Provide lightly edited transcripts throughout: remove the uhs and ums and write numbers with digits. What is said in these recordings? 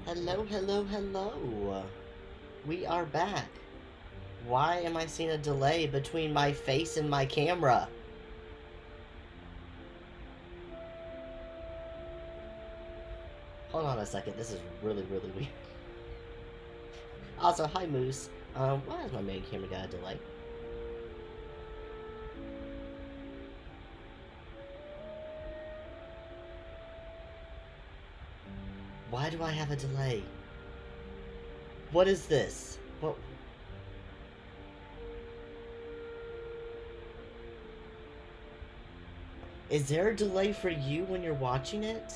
Hello, hello, hello. We are back. Why am I seeing a delay between my face and my camera? Hold on a second, this is really weird. Also, hi Moose. Why has my main camera got a delay? Why do I have a delay? What is this? What? Is there a delay for you when you're watching it?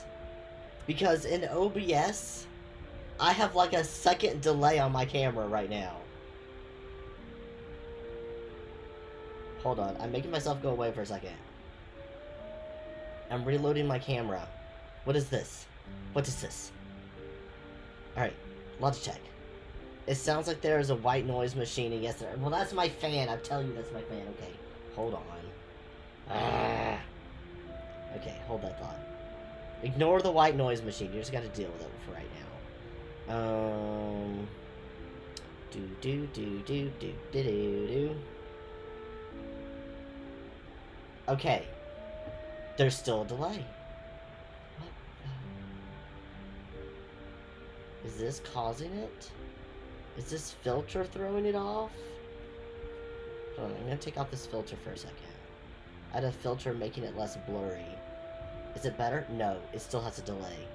Because in OBS, I have like a second delay on my camera right now. Hold on, I'm making myself go away for a second. I'm reloading my camera. What is this? What is this? Alright, Logitech. It sounds like there is a white noise machine, and yes, there. Well, that's my fan. I'm telling you, that's my fan. Okay, hold on. Okay, hold that thought. Ignore the white noise machine. You just got to deal with it for right now. Do. Okay. There's still a delay. What? Is this causing it? Is this filter throwing it off? Hold on, I'm gonna take off this filter for a second. I had a filter making it less blurry. Is it better? No, it still has a delay.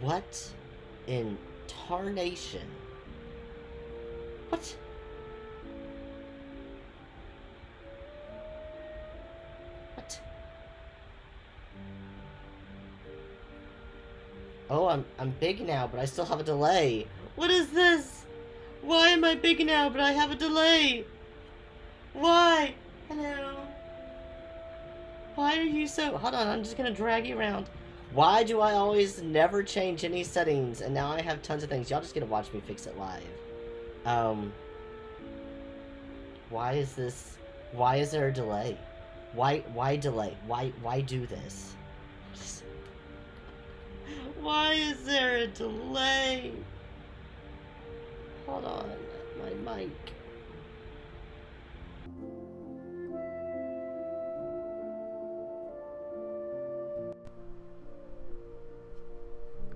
What in tarnation? What? What? Oh, I'm big now, but I still have a delay. What is this? Why am I big now, but I have a delay? Why? Hello? Why are you so... Hold on, I'm just gonna drag you around. Why do I always never change any settings, and now I have tons of things? Y'all just gonna watch me fix it live. Why is this... Why is there a delay? Why delay? Why do this? Why is there a delay? Hold on, my mic.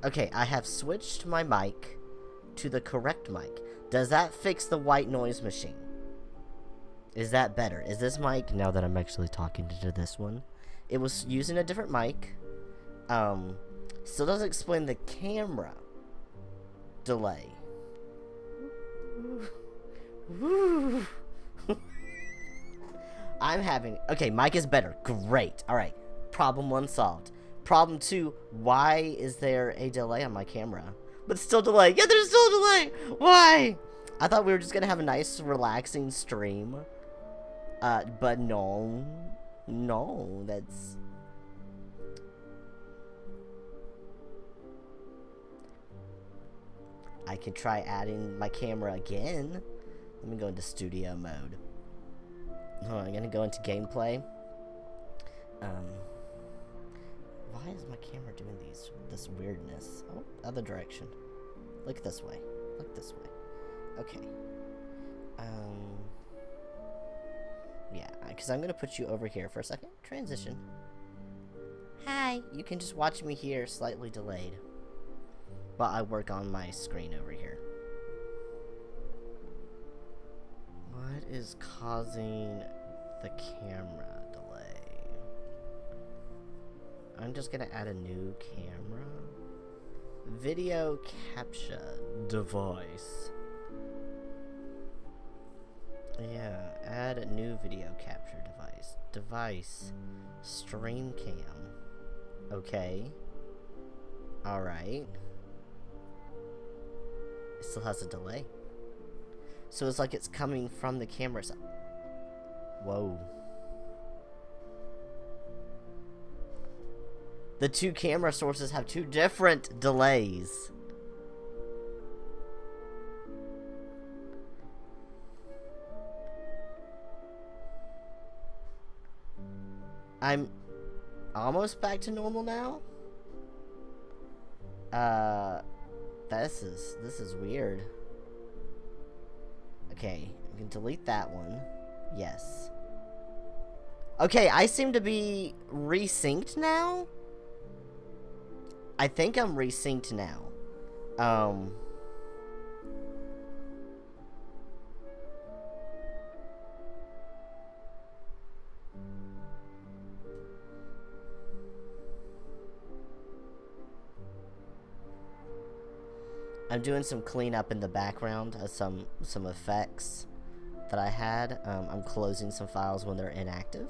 Okay, I have switched my mic to the correct mic. Does that fix the white noise machine? Is that better? Is this mic, now that I'm actually talking to this one, it was using a different mic. Still doesn't explain the camera delay. I'm having... Okay, mic is better. Great. Alright. Problem 1 solved. Problem 2, why is there a delay on my camera? But still delay. Yeah, there's still a delay. Why? I thought we were just gonna have a nice, relaxing stream. But no. No, that's... I could try adding my camera again. Let me go into studio mode. Hold on, I'm gonna go into gameplay. Why is my camera doing this weirdness? Oh, other direction. Look this way. Look this way. Okay. Yeah, because I'm gonna put you over here for a second. Transition. Hi. You can just watch me here, slightly delayed, while I work on my screen over here. What is causing the camera delay? I'm just gonna add a new camera. Video capture device. Yeah, add a new video capture device. Device. Stream cam. Okay. Alright. It still has a delay. So it's like it's coming from the camera side. Whoa. The two camera sources have two different delays. I'm almost back to normal now. This is weird. Okay, I can delete that one. Yes. Okay, I seem to be resynced now. I think I'm resynced now. I'm doing some cleanup in the background of some effects that I had. I'm closing some files when they're inactive.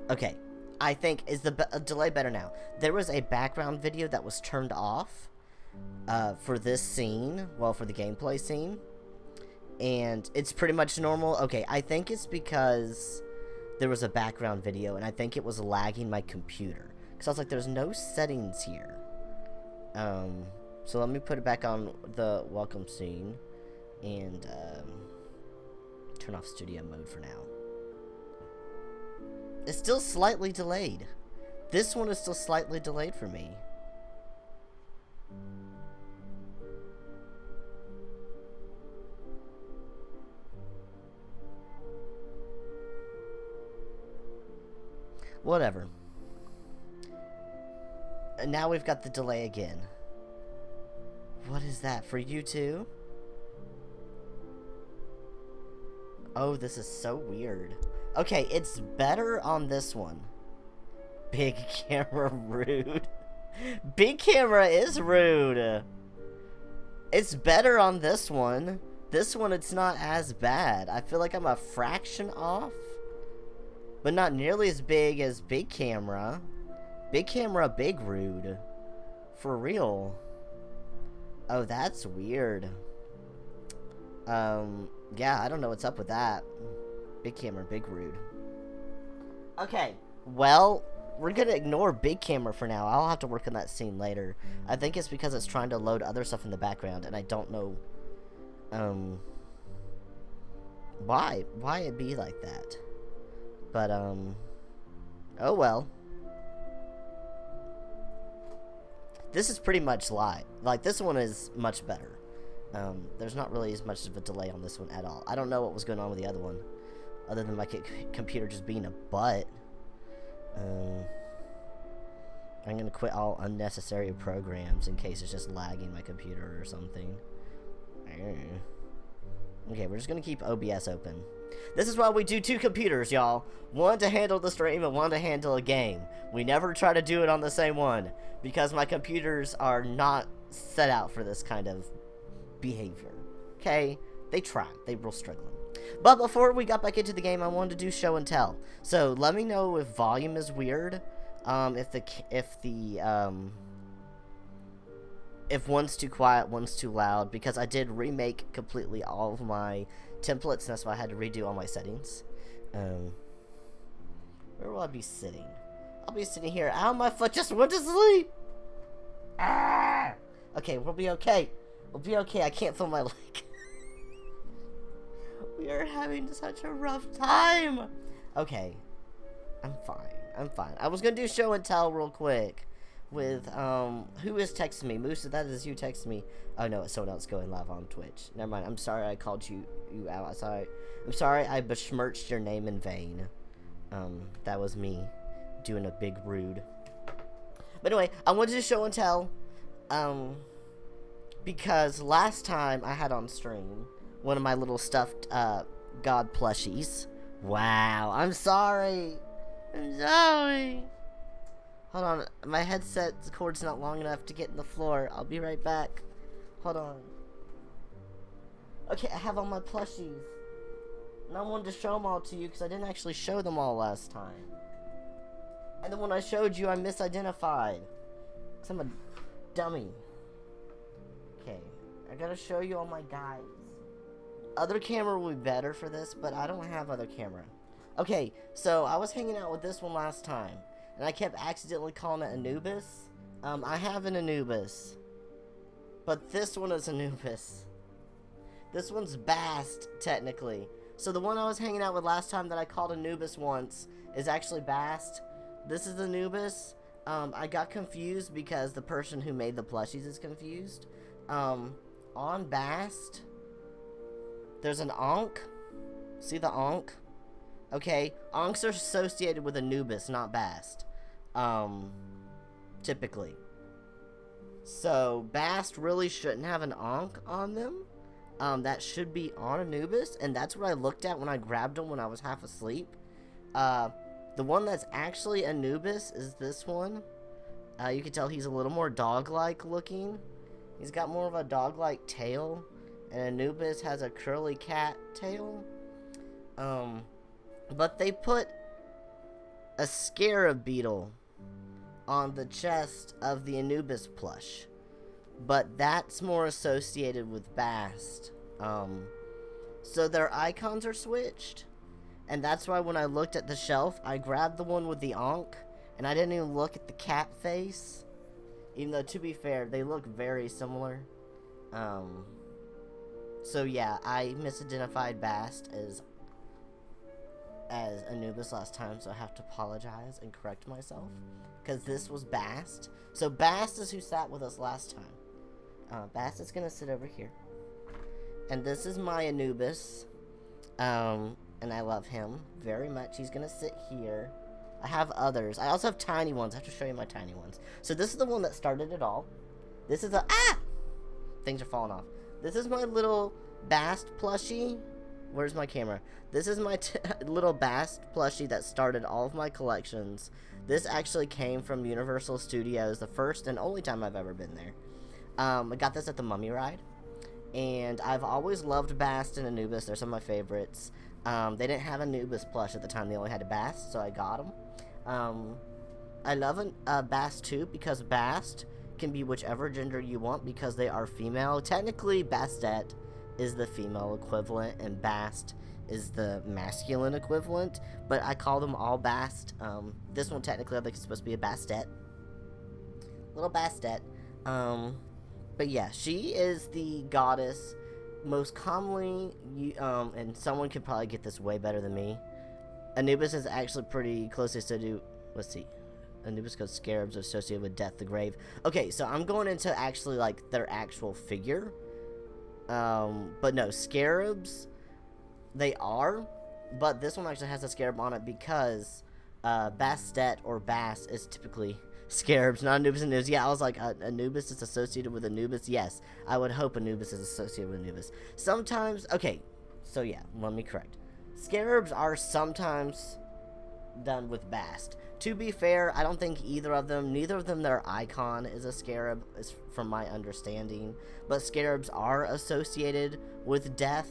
Okay, I think, is the delay better now? There was a background video that was turned off for this scene, well, for the gameplay scene, and it's pretty much normal. Okay, I think it's because there was a background video, and I think it was lagging my computer, because I was like, there's no settings here. So let me put it back on the welcome scene, and turn off studio mode for now. It's still slightly delayed. This one is still slightly delayed for me. Whatever. And now we've got the delay again. What is that, for you too? Oh, this is so weird. Okay, it's better on this one. Big camera rude. Big camera is rude. It's better on this one. This one, it's not as bad. I feel like I'm a fraction off. But not nearly as big as big camera. Big camera, big rude. For real. Oh, that's weird. Yeah, I don't know what's up with that. Big camera, big rude. Okay, well, we're gonna ignore big camera for now. I'll have to work on that scene later. I think it's because it's trying to load other stuff in the background, and I don't know, why it be like that. But, oh well. This is pretty much live. Like, this one is much better. There's not really as much of a delay on this one at all. I don't know what was going on with the other one, other than my computer just being a butt. I'm gonna quit all unnecessary programs in case it's just lagging my computer or something. Okay, we're just gonna keep OBS open. This is why we do two computers, y'all. One to handle the stream and one to handle a game. We never try to do it on the same one, because my computers are not set out for this kind of behavior. Okay? They tried. They were struggling. But before we got back into the game, I wanted to do show and tell. So let me know if volume is weird, if one's too quiet, one's too loud, because I did remake completely all of my templates, and that's why I had to redo all my settings. Where will I be sitting? I'll be sitting here. Ow, my foot just went to sleep! Ah! Okay, we'll be okay. We'll be okay. I can't feel my leg. We are having such a rough time. Okay. I'm fine. I'm fine. I was gonna do show and tell real quick with, who is texting me? Moose, that is you texting me. Oh no, it's someone else going live on Twitch. Never mind. I'm sorry I called you out. I'm sorry I besmirched your name in vain. That was me doing a big rude. But anyway, I wanted to show and tell, because last time I had on stream one of my little stuffed, God plushies. Wow, I'm sorry. I'm sorry. Hold on, my headset cord's not long enough to get in the floor. I'll be right back. Hold on. Okay, I have all my plushies. And I wanted to show them all to you because I didn't actually show them all last time. And then when I showed you, I misidentified. Because I'm a dummy. Okay, I gotta show you all my guys. Other camera will be better for this, but I don't have other camera. Okay, so I was hanging out with this one last time, and I kept accidentally calling it Anubis. I have an Anubis, but this one is Anubis. This one's Bast, technically, So the one I was hanging out with last time that I called Anubis once is actually Bast. This is Anubis. I got confused because the person who made the plushies is confused. On Bast, there's an Ankh. See the Ankh? Okay, Ankhs are associated with Anubis, not Bast. Typically. So, Bast really shouldn't have an Ankh on them. That should be on Anubis, and that's what I looked at when I grabbed him when I was half asleep. The one that's actually Anubis is this one. You can tell he's a little more dog-like looking. He's got more of a dog-like tail, and Anubis has a curly cat tail. But they put a scarab beetle on the chest of the Anubis plush, but that's more associated with Bast. So their icons are switched, and that's why when I looked at the shelf, I grabbed the one with the Ankh, and I didn't even look at the cat face, even though, to be fair, they look very similar. So yeah, I misidentified Bast as Anubis last time, so I have to apologize and correct myself, because this was Bast. So Bast is who sat with us last time. Bast is gonna sit over here, and this is my Anubis, and I love him very much. He's gonna sit here. I have others. I also have tiny ones. I have to show you my tiny ones. So this is the one that started it all. This is things are falling off. This is my little Bast plushie. Where's my camera? This is my little Bast plushie that started all of my collections. This actually came from Universal Studios, the first and only time I've ever been there. I got this at the Mummy Ride, and I've always loved Bast and Anubis. They're some of my favorites. They didn't have Anubis plush at the time. They only had a Bast, so I got them. I love Bast too, because Bast can be whichever gender you want because they are female. Technically, Bastet is the female equivalent, and Bast is the masculine equivalent, but I call them all Bast. This one technically I think is supposed to be a Bastet. Little Bastet. But yeah, she is the goddess most commonly, and someone could probably get this way better than me. Anubis is actually pretty closely associated. Let's see. Anubis goes scarabs are associated with death, the grave. Okay, so I'm going into actually like their actual figure. But no, scarabs, they are, but this one actually has a scarab on it because Bastet or Bast is typically scarabs, not Anubis and Anubis. Yeah, I was like, Anubis is associated with Anubis. Yes, I would hope Anubis is associated with Anubis. Sometimes, okay, so yeah, let me correct. Scarabs are sometimes done with Bast. To be fair, I don't think neither of them, their icon is a scarab, is from my understanding. But scarabs are associated with death,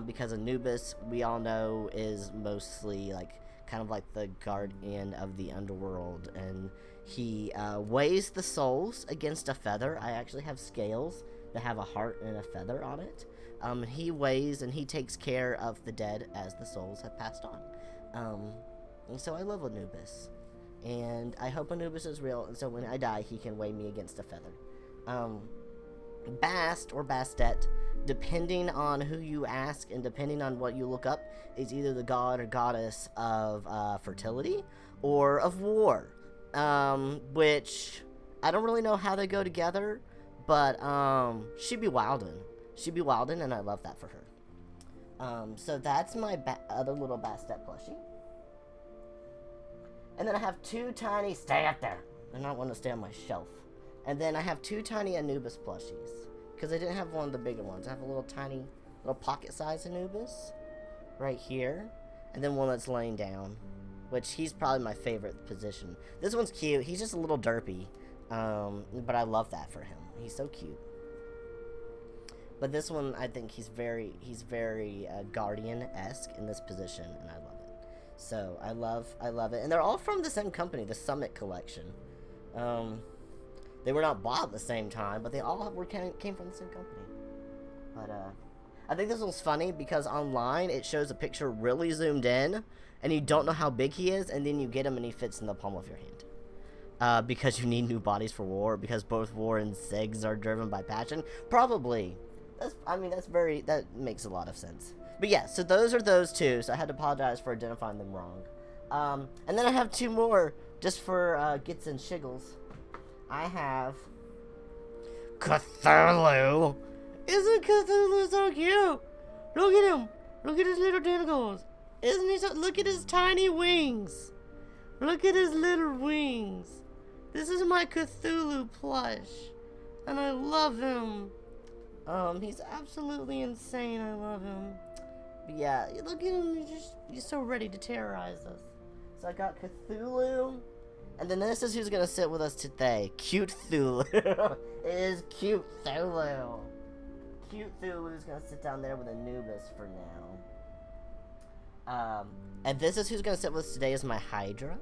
because Anubis, we all know, is mostly like kind of like the guardian of the underworld, and he weighs the souls against a feather. I actually have scales that have a heart and a feather on it. He weighs and he takes care of the dead as the souls have passed on. And so I love Anubis, and I hope Anubis is real, and so when I die, he can weigh me against a feather. Bast or Bastet, depending on who you ask and depending on what you look up, is either the god or goddess of fertility or of war, which I don't really know how they go together, but she'd be wildin', and I love that for her. So that's my other little Bastet plushie. And then I have two tiny, stay up there, they're not wanting to stay on my shelf. And then I have two tiny Anubis plushies, because I didn't have one of the bigger ones. I have a little tiny, little pocket-sized Anubis right here, and then one that's laying down, which he's probably my favorite position. This one's cute. He's just a little derpy, but I love that for him. He's so cute. But this one, I think he's very Guardian-esque in this position, and I love it. So I love it, and they're all from the same company, the Summit Collection. They were not bought at the same time, but they all came from the same company. But I think this one's funny because online it shows a picture really zoomed in, and you don't know how big he is, and then you get him and he fits in the palm of your hand. Because you need new bodies for war, because both war and SIGs are driven by passion. Probably. I mean, that makes a lot of sense. But yeah, so those are those two, so I had to apologize for identifying them wrong. And then I have two more, just for gits and shiggles. I have Cthulhu. Isn't Cthulhu so cute? Look at him. Look at his little tentacles. Isn't he so? Look at his tiny wings. Look at his little wings. This is my Cthulhu plush, and I love him. He's absolutely insane. I love him. But yeah, look at him. He's so ready to terrorize us. So I got Cthulhu, and then this is who's gonna sit with us today. Cute Thulu. It is Cute Thulu. Cute Thulu's gonna sit down there with Anubis for now. And this is who's gonna sit with us today is my Hydra.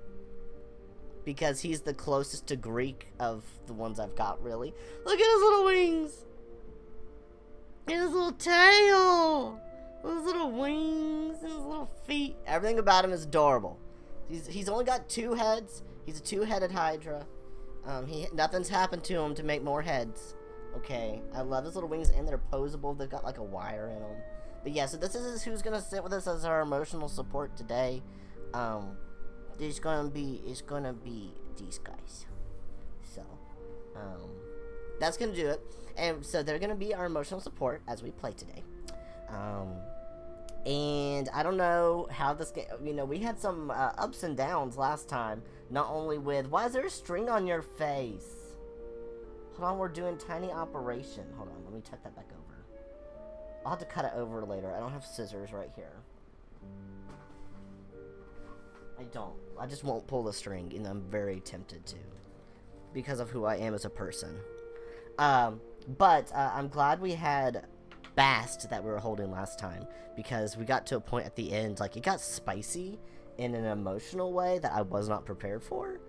Because he's the closest to Greek of the ones I've got, really. Look at his little wings! And his little tail! His little wings and his little feet. Everything about him is adorable. He's only got 2 heads. He's a 2-headed Hydra. Nothing's happened to him to make more heads. Okay, I love his little wings, and they're posable. They've got like a wire in them. But yeah, so this is who's gonna sit with us as our emotional support today. It's gonna be these guys. So, that's gonna do it. And so they're gonna be our emotional support as we play today. And I don't know how this game, we had some ups and downs last time. Not only with, why is there a string on your face? Hold on, we're doing tiny operation. Hold on, let me tuck that back over. I'll have to cut it over later. I don't have scissors right here. I just won't pull the string, and I'm very tempted to. Because of who I am as a person. But I'm glad we had Bast that we were holding last time. Because we got to a point at the end, like, it got spicy in an emotional way that I was not prepared for.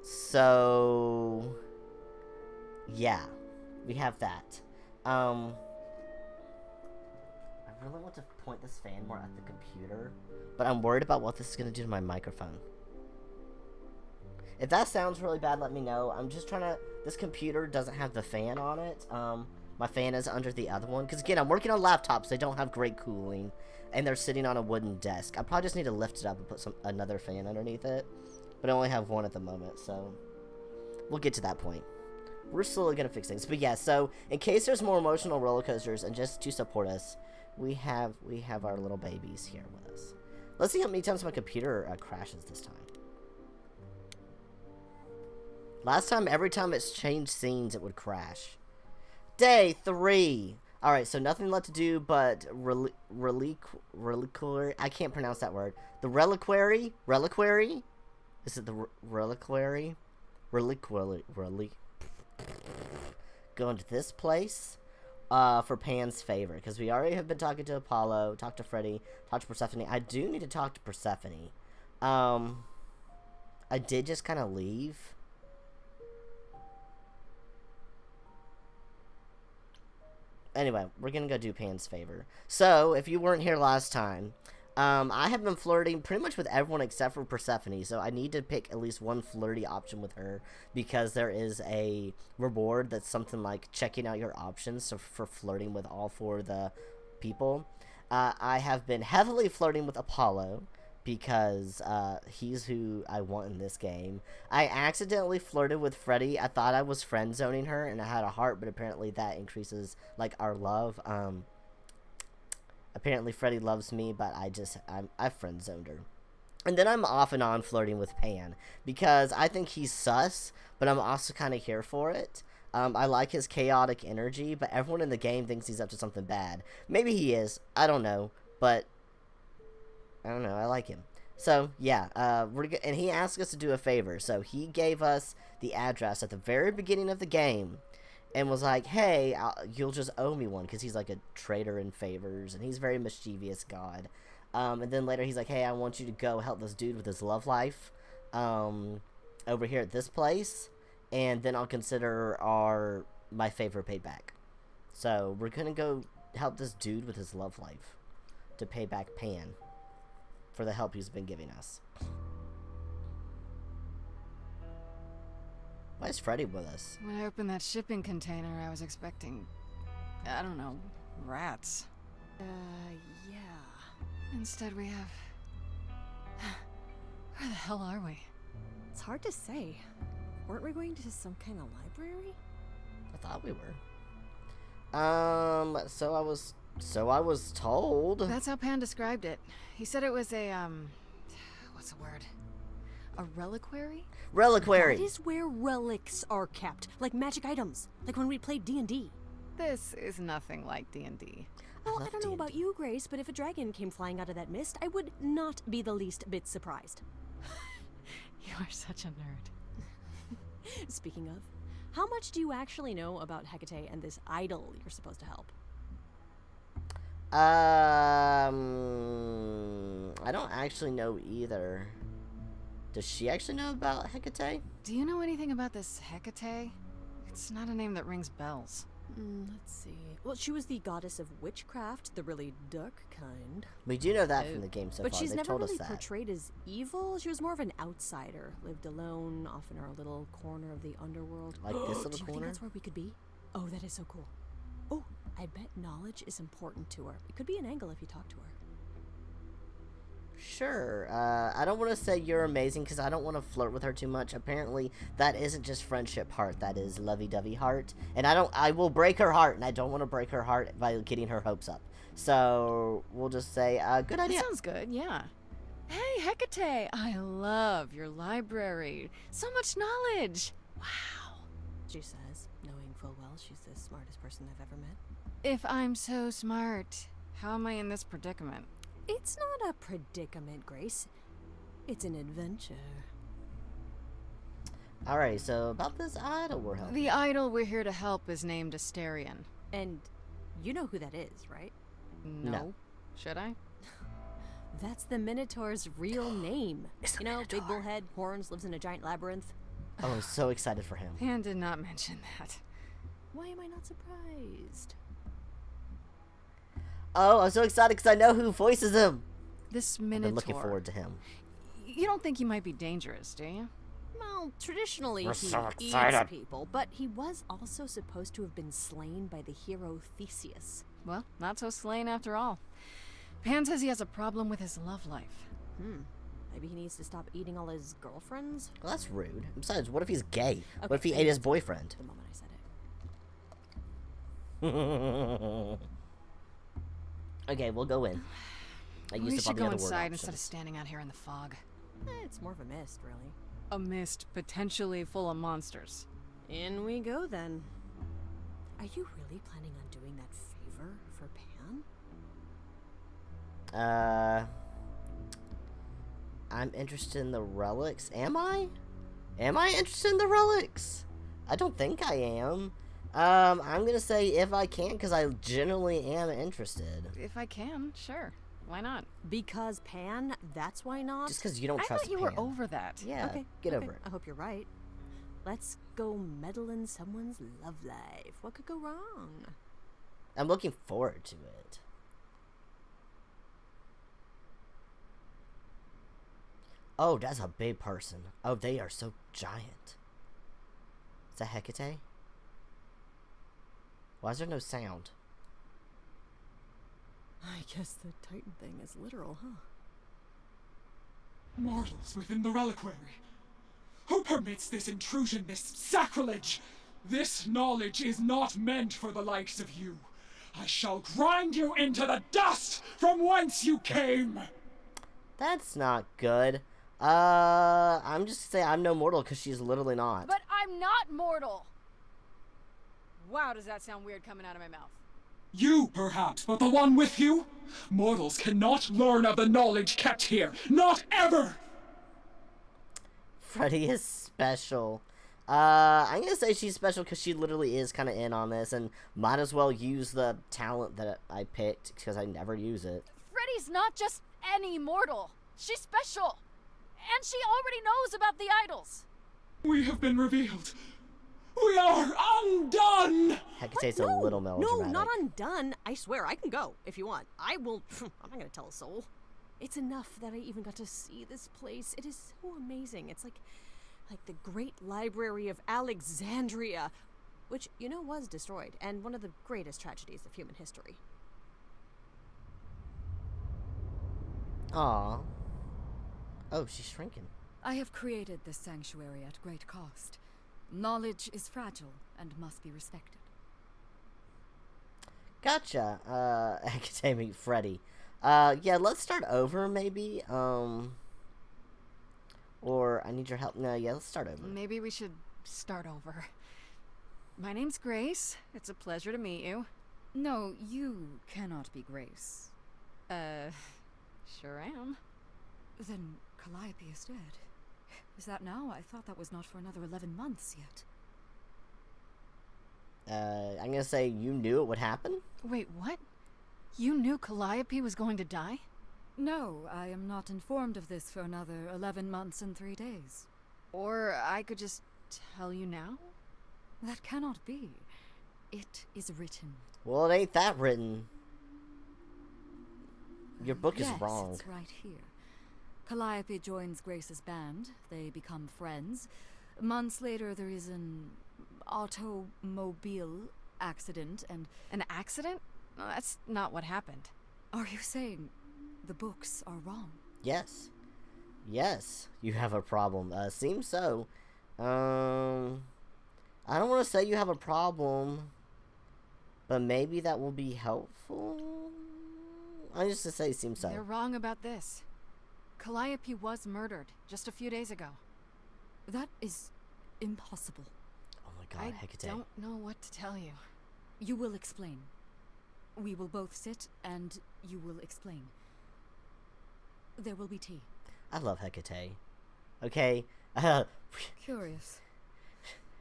So... yeah, we have that. I really want to point this fan more at the computer, but I'm worried about what this is going to do to my microphone. If that sounds really bad, let me know. I'm just trying to... this computer doesn't have the fan on it. My fan is under the other one. Because, again, I'm working on laptops. They don't have great cooling. And they're sitting on a wooden desk. I probably just need to lift it up and put another fan underneath it. But I only have one at the moment, so... we'll get to that point. We're slowly going to fix things. But, yeah, so, in case there's more emotional roller coasters, and just to support us... We have our little babies here with us. Let's see how many times my computer crashes this time. Last time, every time it's changed scenes, it would crash. Day 3. Alright, so nothing left to do but reliquary. I can't pronounce that word. The reliquary? Reliquary? Is it the reliquary? Reliquary. Go into this place. For Pan's favor, because we already have been talking to Apollo, talked to Freddy, talked to Persephone. I do need to talk to Persephone. I did just kind of leave. Anyway, we're gonna go do Pan's favor. So, if you weren't here last time, I have been flirting pretty much with everyone except for Persephone, so I need to pick at least one flirty option with her, because there is a reward that's something like checking out your options for flirting with all 4 of the people. I have been heavily flirting with Apollo, because he's who I want in this game. I accidentally flirted with Freddy. I thought I was friend-zoning her, and I had a heart, but apparently that increases, like, our love. Apparently Freddy loves me, but I friend-zoned her. And then I'm off and on flirting with Pan, because I think he's sus, but I'm also kind of here for it. I like his chaotic energy, but everyone in the game thinks he's up to something bad. Maybe he is. I don't know, but I don't know. I like him. So, yeah, and he asked us to do a favor. So he gave us the address at the very beginning of the game, and was like, hey, you'll just owe me one, because he's like a trader in favors, and he's a very mischievous god. And then later he's like, hey, I want you to go help this dude with his love life over here at this place, and then I'll consider my favor paid back. So we're going to go help this dude with his love life to pay back Pan for the help he's been giving us. Why is Freddy with us? When I opened that shipping container, I was expecting I don't know, rats. Yeah. Instead we have... Where the hell are we? It's hard to say. Weren't we going to some kind of library? I thought we were. So I was told. That's how Pan described it. He said it was a, what's the word? A reliquary? Reliquary. That is where relics are kept, like magic items, like when we played D&D. This is nothing like D&D. Well, I love don't know about D&D. you, Grace, but if a dragon came flying out of that mist, I would not be the least bit surprised. You are such a nerd. Speaking of, how much do you actually know about Hecate and this idol you're supposed to help? I don't actually know either. Does she actually know about Hecate? Do you know anything about this Hecate? It's not a name that rings bells. Let's see. Well, she was the goddess of witchcraft, the really dark kind. We do know that from the game so But far. she's They've never told really us that. portrayed as evil. She was more of an outsider, lived alone, off in her little corner of the underworld. Like this Do little you corner? think that's where we could be? Oh, that is so cool. Oh, I bet knowledge is important to her. It could be an angle if you talk to her. Sure. I don't want to say you're amazing because I don't want to flirt with her too much. Apparently, that isn't just friendship heart. That is lovey-dovey heart. And I will break her heart, and I don't want to break her heart by getting her hopes up. So, we'll just say, good idea. That sounds good, yeah. Hey, Hecate! I love your library. So much knowledge! Wow. She says, knowing full well she's the smartest person I've ever met. If I'm so smart, how am I in this predicament? It's not a predicament, Grace. It's an adventure. Alright, so about this idol we're helping. The idol we're here to help is named Asterion. And you know who that is, right? No. Should I? That's the Minotaur's real name. It's the You know, big Minotaur. bullhead, horns, lives in a giant labyrinth. Oh, I'm so excited for him. Pan did not mention that. Why am I not surprised? Oh, I'm so excited because I know who voices him. This I've Minotaur. been looking forward to him. You don't think he might be dangerous, do you? Well, traditionally We're he so eats excited. people, but he was also supposed to have been slain by the hero Theseus. Well, not so slain after all. Pan says he has a problem with his love life. Maybe he needs to stop eating all his girlfriends? Well, that's rude. Besides, what if he's gay? What Okay, if he maybe ate his that's boyfriend? The moment I said it. Okay, we'll go in. I We used up all should the go other word inside instead of options. standing out here in the fog. It's more of a mist, really. A mist potentially full of monsters. In we go, then. Are you really planning on doing that favor for Pan? I'm interested in the relics. Am I? Am I interested in the relics? I don't think I am. I'm gonna say if I can, because I generally am interested. If I can, sure. Why not? Because Pan, that's why not? Just because you don't I trust thought you Pan. were over that. Yeah, Okay, get okay. over it. I hope you're right. Let's go meddle in someone's love life. What could go wrong? I'm looking forward to it. Oh, that's a big person. Oh, they are so giant. Is that Hecate? Why is there no sound? I guess the Titan thing is literal, huh? Mortals within the reliquary. Who permits this intrusion, this sacrilege? This knowledge is not meant for the likes of you. I shall grind you into the dust from whence you came! That's not good. I'm just gonna say I'm no mortal because she's literally not. But I'm not mortal! Wow, does that sound weird coming out of my mouth? You, perhaps, but the one with you? Mortals cannot learn of the knowledge kept here. Not ever! Freddy is special. I'm gonna say she's special because she literally is kind of in on this, and might as well use the talent that I picked because I never use it. Freddy's not just any mortal. She's special. And she already knows about the idols. We have been revealed. We are undone! Hecate's No, a little no, melodramatic. not undone. I swear, I can go if you want. I will. I'm not gonna tell a soul. It's enough that I even got to see this place. It is so amazing. It's like the Great Library of Alexandria. which, you know, was destroyed, and one of the greatest tragedies of human history. Aw. Oh, she's shrinking. I have created this sanctuary at great cost. Knowledge is fragile and must be respected. Gotcha. Hecate meet Freddy. Yeah, let's start over, maybe. Or I need your help. No, yeah, let's start over. Maybe we should start over. My name's Grace. It's a pleasure to meet you. No, you cannot be Grace. Sure am. Then Calliope is dead. Is that now? I thought that was not for another 11 months yet. I'm gonna say you knew it would happen? Wait, what? You knew Calliope was going to die? No, I am not informed of this for another 11 months and 3 days. Or I could just tell you now? That cannot be. It is written. Well, it ain't that written. Your book is Yes, wrong. it's right here. Calliope joins Grace's band. They become friends. Months later, there is an automobile accident and... An accident? No, that's not what happened. Are you saying the books are wrong? Yes. Yes, you have a problem. Seems so. I don't want to say you have a problem, but maybe that will be helpful. I'm just to say seems so. They're wrong about this. Calliope was murdered just a few days ago. That is impossible. Oh my god, Hecate. I don't know what to tell you. You will explain. We will both sit and you will explain. There will be tea. I love Hecate. Okay. Curious.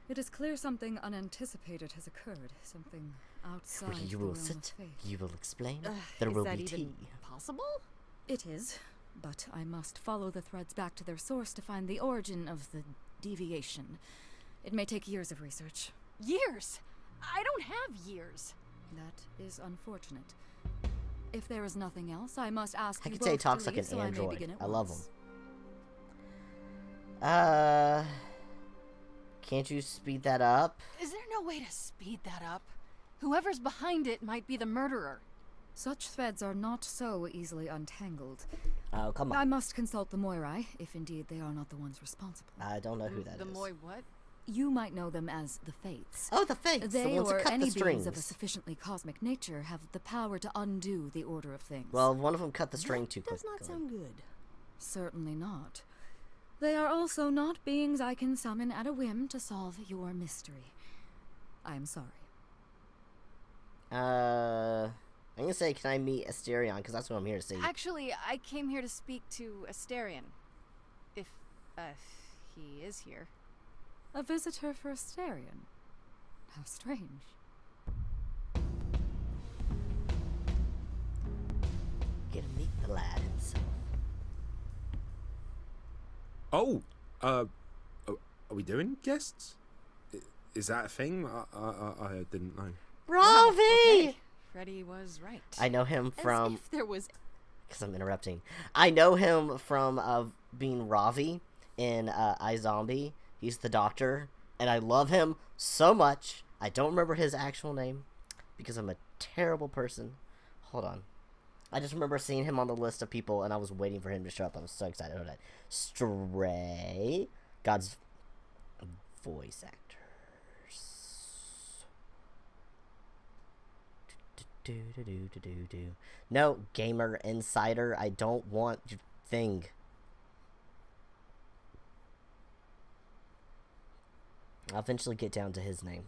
It is clear something unanticipated has occurred. Something outside you the will realm sit. of faith. You will explain. There will be tea. Possible? It is, but I must follow the threads back to their source to find the origin of the deviation. It may take years of research. Years? I don't have years. That is unfortunate. If there is nothing else, I must ask you both Hecate to talks like leave, an so I may android. begin at I love him. once. Can't you speed that up? Is there no way to speed that up? Whoever's behind it might be the murderer. Such threads are not so easily untangled. Oh, come on. I must consult the Moirai, if indeed they are not the ones responsible. I don't know who that is. The Moi what? You might know them as the Fates. Oh, the Fates. They the ones or that cut any the strings. beings of a sufficiently cosmic nature have the power to undo the order of things. Well, one of them cut the string That too does quickly. not sound good. Certainly not. They are also not beings I can summon at a whim to solve your mystery. I am sorry. I'm gonna say, can I meet Asterion? Because that's what I'm here to see. Actually, I came here to speak to Asterion. If, he is here. A visitor for Asterion? How strange. Get to meet the lad himself. Oh, are we doing guests? Is that a thing? I didn't know. Ravi! Okay. Freddy was right. I know him As from... if there was Because I'm interrupting. I know him from being Ravi in iZombie. He's the doctor. And I love him so much. I don't remember his actual name. Because I'm a terrible person. Hold on. I just remember seeing him on the list of people, and I was waiting for him to show up. I was so excited about that. Stray. God's voice actors. No, Gamer Insider. I don't want your thing. I'll eventually get down to his name.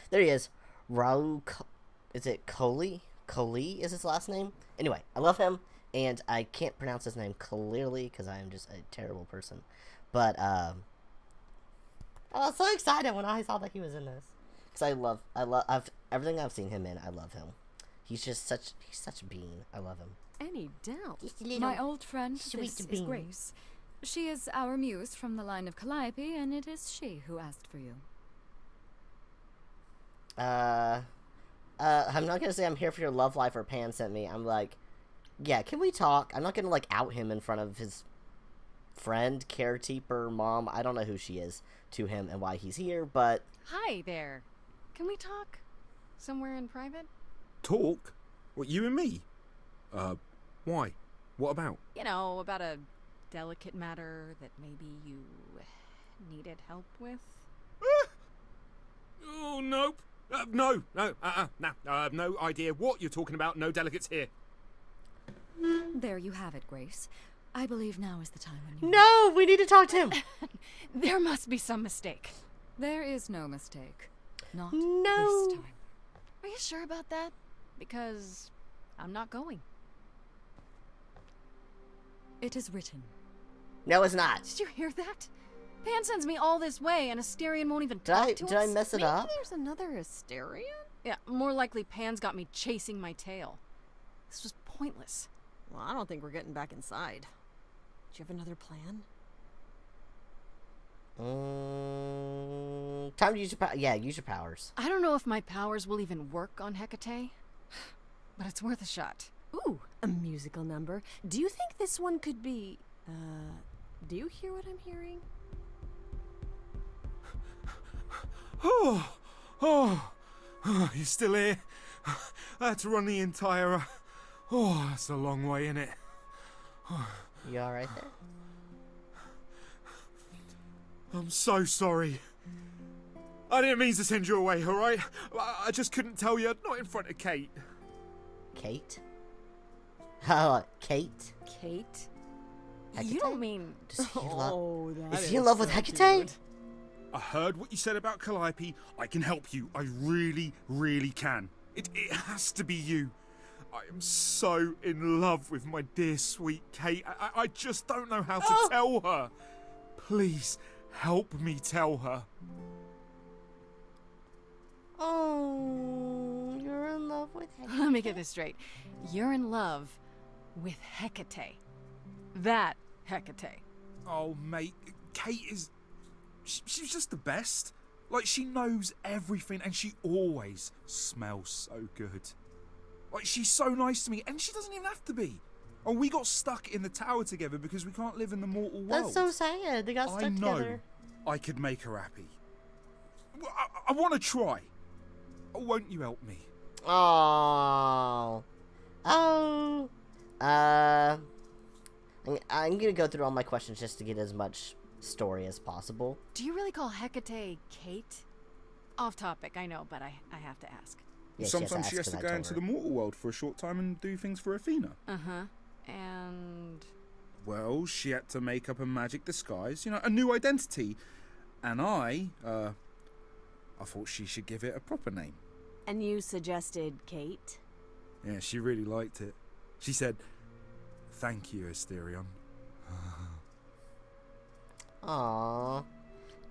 There he is. Raul, is it Coley? Coley is his last name? Anyway, I love him, and I can't pronounce his name clearly because I am just a terrible person. But, I was so excited when I saw that he was in this. Because everything I've seen him in, I love him. He's such a bean. I love him. any doubt. Just a little My old friend, sweet this is bean. Grace. She is our muse from the line of Calliope, and it is she who asked for you. I'm not gonna say I'm here for your love life or Pan sent me. I'm like, yeah, can we talk? I'm not gonna, like, out him in front of his friend, caretaker, mom. I don't know who she is to him and why he's here, but Hi there. Can we talk? Somewhere in private? Talk? What, you and me? Why? What about? You know, about a delicate matter that maybe you needed help with? Oh, nope. No, no idea what you're talking about. No delegates here. There you have it, Grace. I believe now is the time when you... no, we need to talk to him. There must be some mistake. There is no mistake. Not No. this time. Are you sure about that? Because I'm not going. It is written. No, it's not. Did you hear that? Pan sends me all this way, and Asterion won't even Did talk I to did us. I mess it Maybe up? there's another Asterion? Yeah, more likely Pan's got me chasing my tail. This was pointless. Well, I don't think we're getting back inside. Do you have another plan? Time to use your use your powers. I don't know if my powers will even work on Hecate, but it's worth a shot. Ooh, a musical number. Do you think this one could be... do you hear what I'm hearing? Oh, you're still here? I had to run the entire... Oh, that's a long way, innit? You all right there? I'm so sorry. I didn't mean to send you away, alright? I just couldn't tell you, not in front of Kate. Kate? Oh, Kate? Kate? Hecate? You don't mean... Does he love? Oh, that Is he in love with Hecate? I heard what you said about Calliope. I can help you. I really, really can. It has to be you. I am so in love with my dear sweet Kate. I just don't know how to tell her. Please, help me tell her. Oh, you're in love with Hecate. Let me get this straight. You're in love with Hecate. That Hecate. Oh, mate, Kate is... She's just the best. Like, she knows everything and she always smells so good. Like, she's so nice to me and she doesn't even have to be. Oh, we got stuck in the tower together because we can't live in the mortal world. That's so sad. They got stuck I know together. I could make her happy. Well, I want to try. Oh, won't you help me? Oh. Oh. I'm gonna go through all my questions just to get as much story as possible. Do you really call Hecate Kate? Off topic, I know, but I have to ask. Yeah, Sometimes she ask has to 'cause I go told into her. the mortal world for a short time and do things for Athena. Uh-huh. And... Well, she had to make up a magic disguise, you know, a new identity. And I thought she should give it a proper name. And you suggested Kate? Yeah, she really liked it. She said, "Thank you, Asterion." Aww.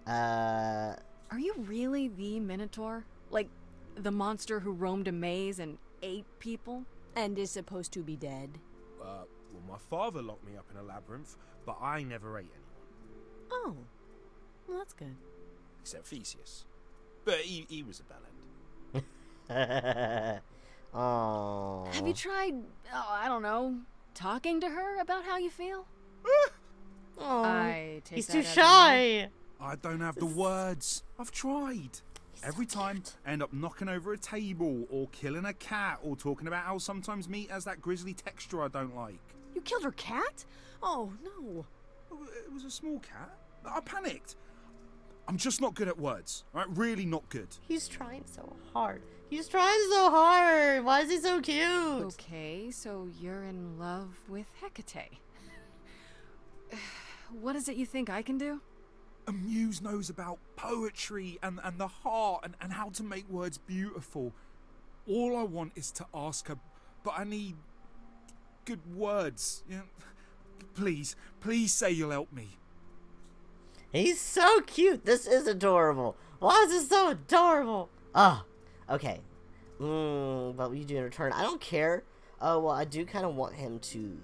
Are you really the Minotaur? Like, the monster who roamed a maze and ate people? And is supposed to be dead? Well, my father locked me up in a labyrinth, but I never ate anyone. Oh. Well, that's good. Except Theseus. But he was a bellend. Aww. Have you tried, I don't know, talking to her about how you feel? Aw. I take He's that too as a no. shy. I don't have the words. I've tried. Every time I end up knocking over a table or killing a cat or talking about how sometimes meat has that grisly texture I don't like. You killed her cat? Oh, no. It was a small cat. I panicked. I'm just not good at words. All right, really not good. He's trying so hard. He's trying so hard. Why is he so cute? Okay, so you're in love with Hecate. What is it you think I can do? A muse knows about poetry and the heart and how to make words beautiful. All I want is to ask her, but I need good words. You know, please say you'll help me. He's so cute. This is adorable. Why is this so adorable? Ah, okay. What will you do in return? I don't care. Oh, well, I do kind of want him to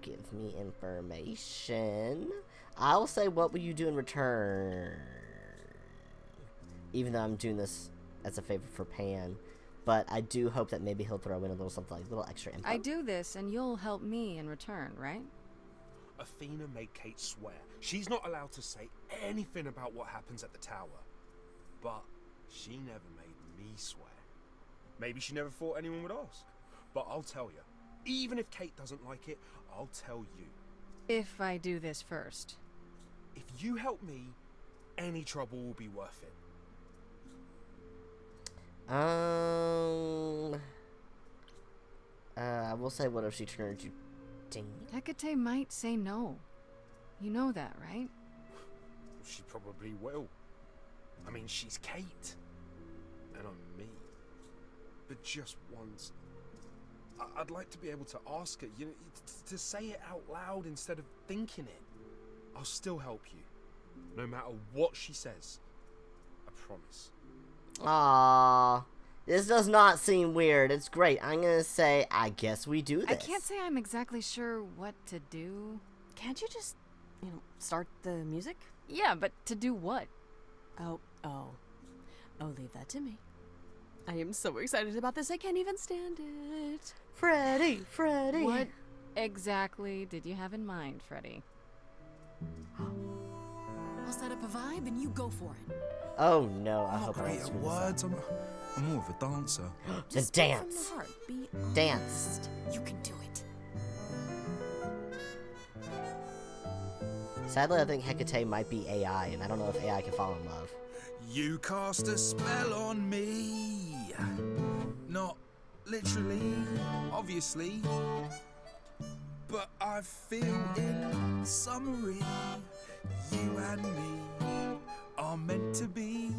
give me information. I'll say, what will you do in return? Even though I'm doing this as a favor for Pan. But I do hope that maybe he'll throw in a little something like a little extra info. I do this and you'll help me in return, right? Athena made Kate swear she's not allowed to say anything about what happens at the tower. But she never made me swear. Maybe she never thought anyone would ask. But I'll tell you, even if Kate doesn't like it, I'll tell you. If I do this first. If you help me, any trouble will be worth it. I will say, what if she turned you down? Hecate might say no. You know that, right? She probably will. I mean, she's Kate. And I'm me. But just once, I'd like to be able to ask her, you know, to say it out loud instead of thinking it. I'll still help you, no matter what she says. I promise. Aww. This does not seem weird. It's great. I'm gonna say, I guess we do this. I can't say I'm exactly sure what to do. Can't you just, start the music? Yeah, but to do what? Oh, leave that to me. I am so excited about this, I can't even stand it. Freddy! What exactly did you have in mind, Freddy? I'll set up a vibe and you go for it. Oh no, I I'm hope not I great don't at screw words. I'm more of a dancer. this Just up. speak Dance. From the heart. Be Dance. honest. You can do it. Sadly, I think Hecate might be AI, and I don't know if AI can fall in love. You cast a spell on me. Not literally, obviously. But I feel in summary, you and me are meant to be.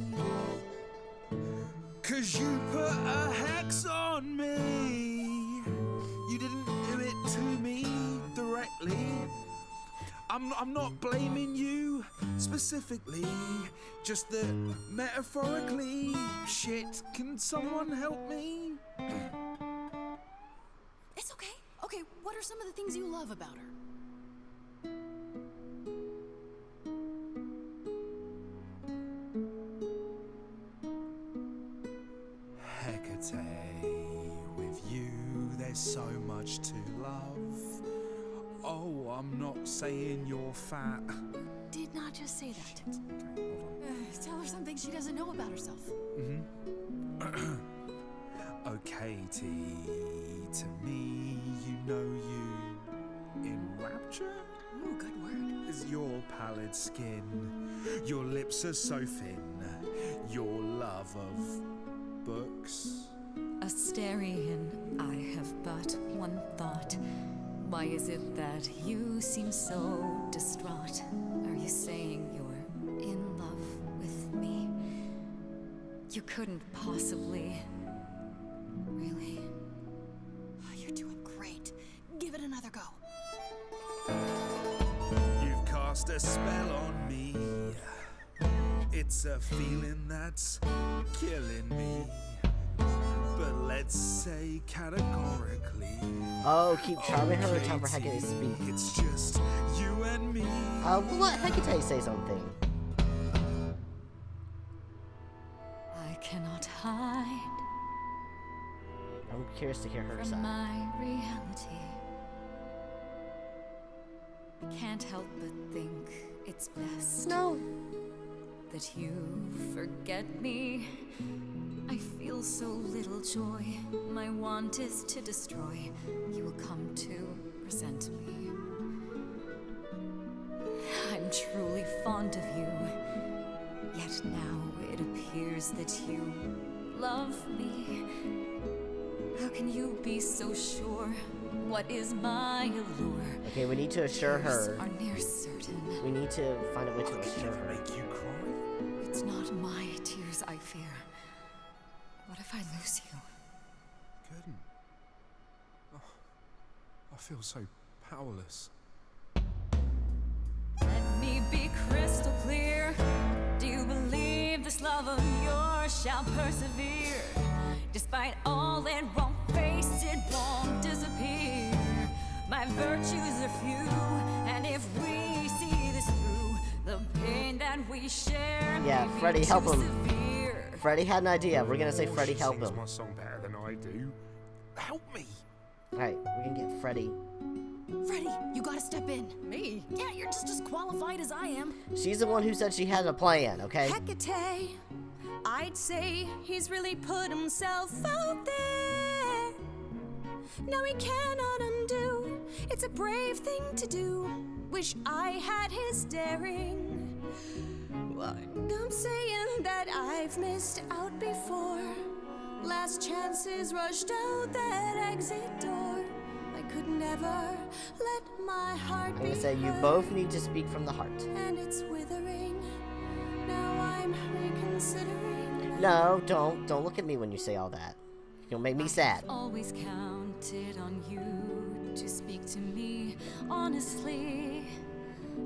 'Cause you put a hex on me. You didn't do it to me directly. I'm not blaming you specifically, just that metaphorically. Shit, can someone help me? It's okay. Okay, what are some of the things you love about her? Hecate, with you there's so much to love. Oh, I'm not saying you're fat. Did not just say that. Okay, hold on. Tell her something she doesn't know about herself. Oh, Katie, to me, you know you enrapture Ooh, good word. is your pallid skin. Your lips are so thin. Your love of books. Asterion, I have but one thought. Why is it that you seem so distraught? Are you saying you're in love with me? You couldn't possibly. Really? Oh, you're doing great. Give it another go. You've cast a spell on me. It's a feeling that's killing me. But let's say categorically. Oh, keep charming her. oh, Time for Hecate to speak. It's just you and me. We'll let Hecate say something. I cannot hide I'm curious to hear her from side. my reality. I can't help but think it's best No. that you forget me. I feel so little joy. My want is to destroy. You will come to resent me. I'm truly fond of you. Yet now it appears that you love me. How can you be so sure? What is my allure? Okay, we need to assure Tears her. are near certain. We need to find a way to I could assure never her. make you cry. It's not my tears I fear. What if I lose you? Couldn't. Oh, I feel so powerless. Let me be crystal clear. Do you believe this love of yours shall persevere? Despite all that won't face, it won't disappear. My virtues are few, and if we see this through, the pain that we share Yeah, may be Freddy, help too him. severe. Freddie had an idea. We're gonna say Oh, Freddie she help sings him. my song better than I do. Help me. Alright, we're gonna get Freddie Freddie, you gotta step in. Me? Yeah, you're just as qualified as I am. She's the one who said she had a plan, okay? Hecate, I'd say he's really put himself out there. No, he cannot undo. It's a brave thing to do. Wish I had his daring. Well, I'm saying that I've missed out before. Last chances rushed out that exit door. I could never let my heart I'm be gonna say you hurt, both need to speak from the heart. and it's withering. Now I'm reconsidering. No, don't look at me when you say all that. You'll make me sad. Always counted on you to speak to me honestly.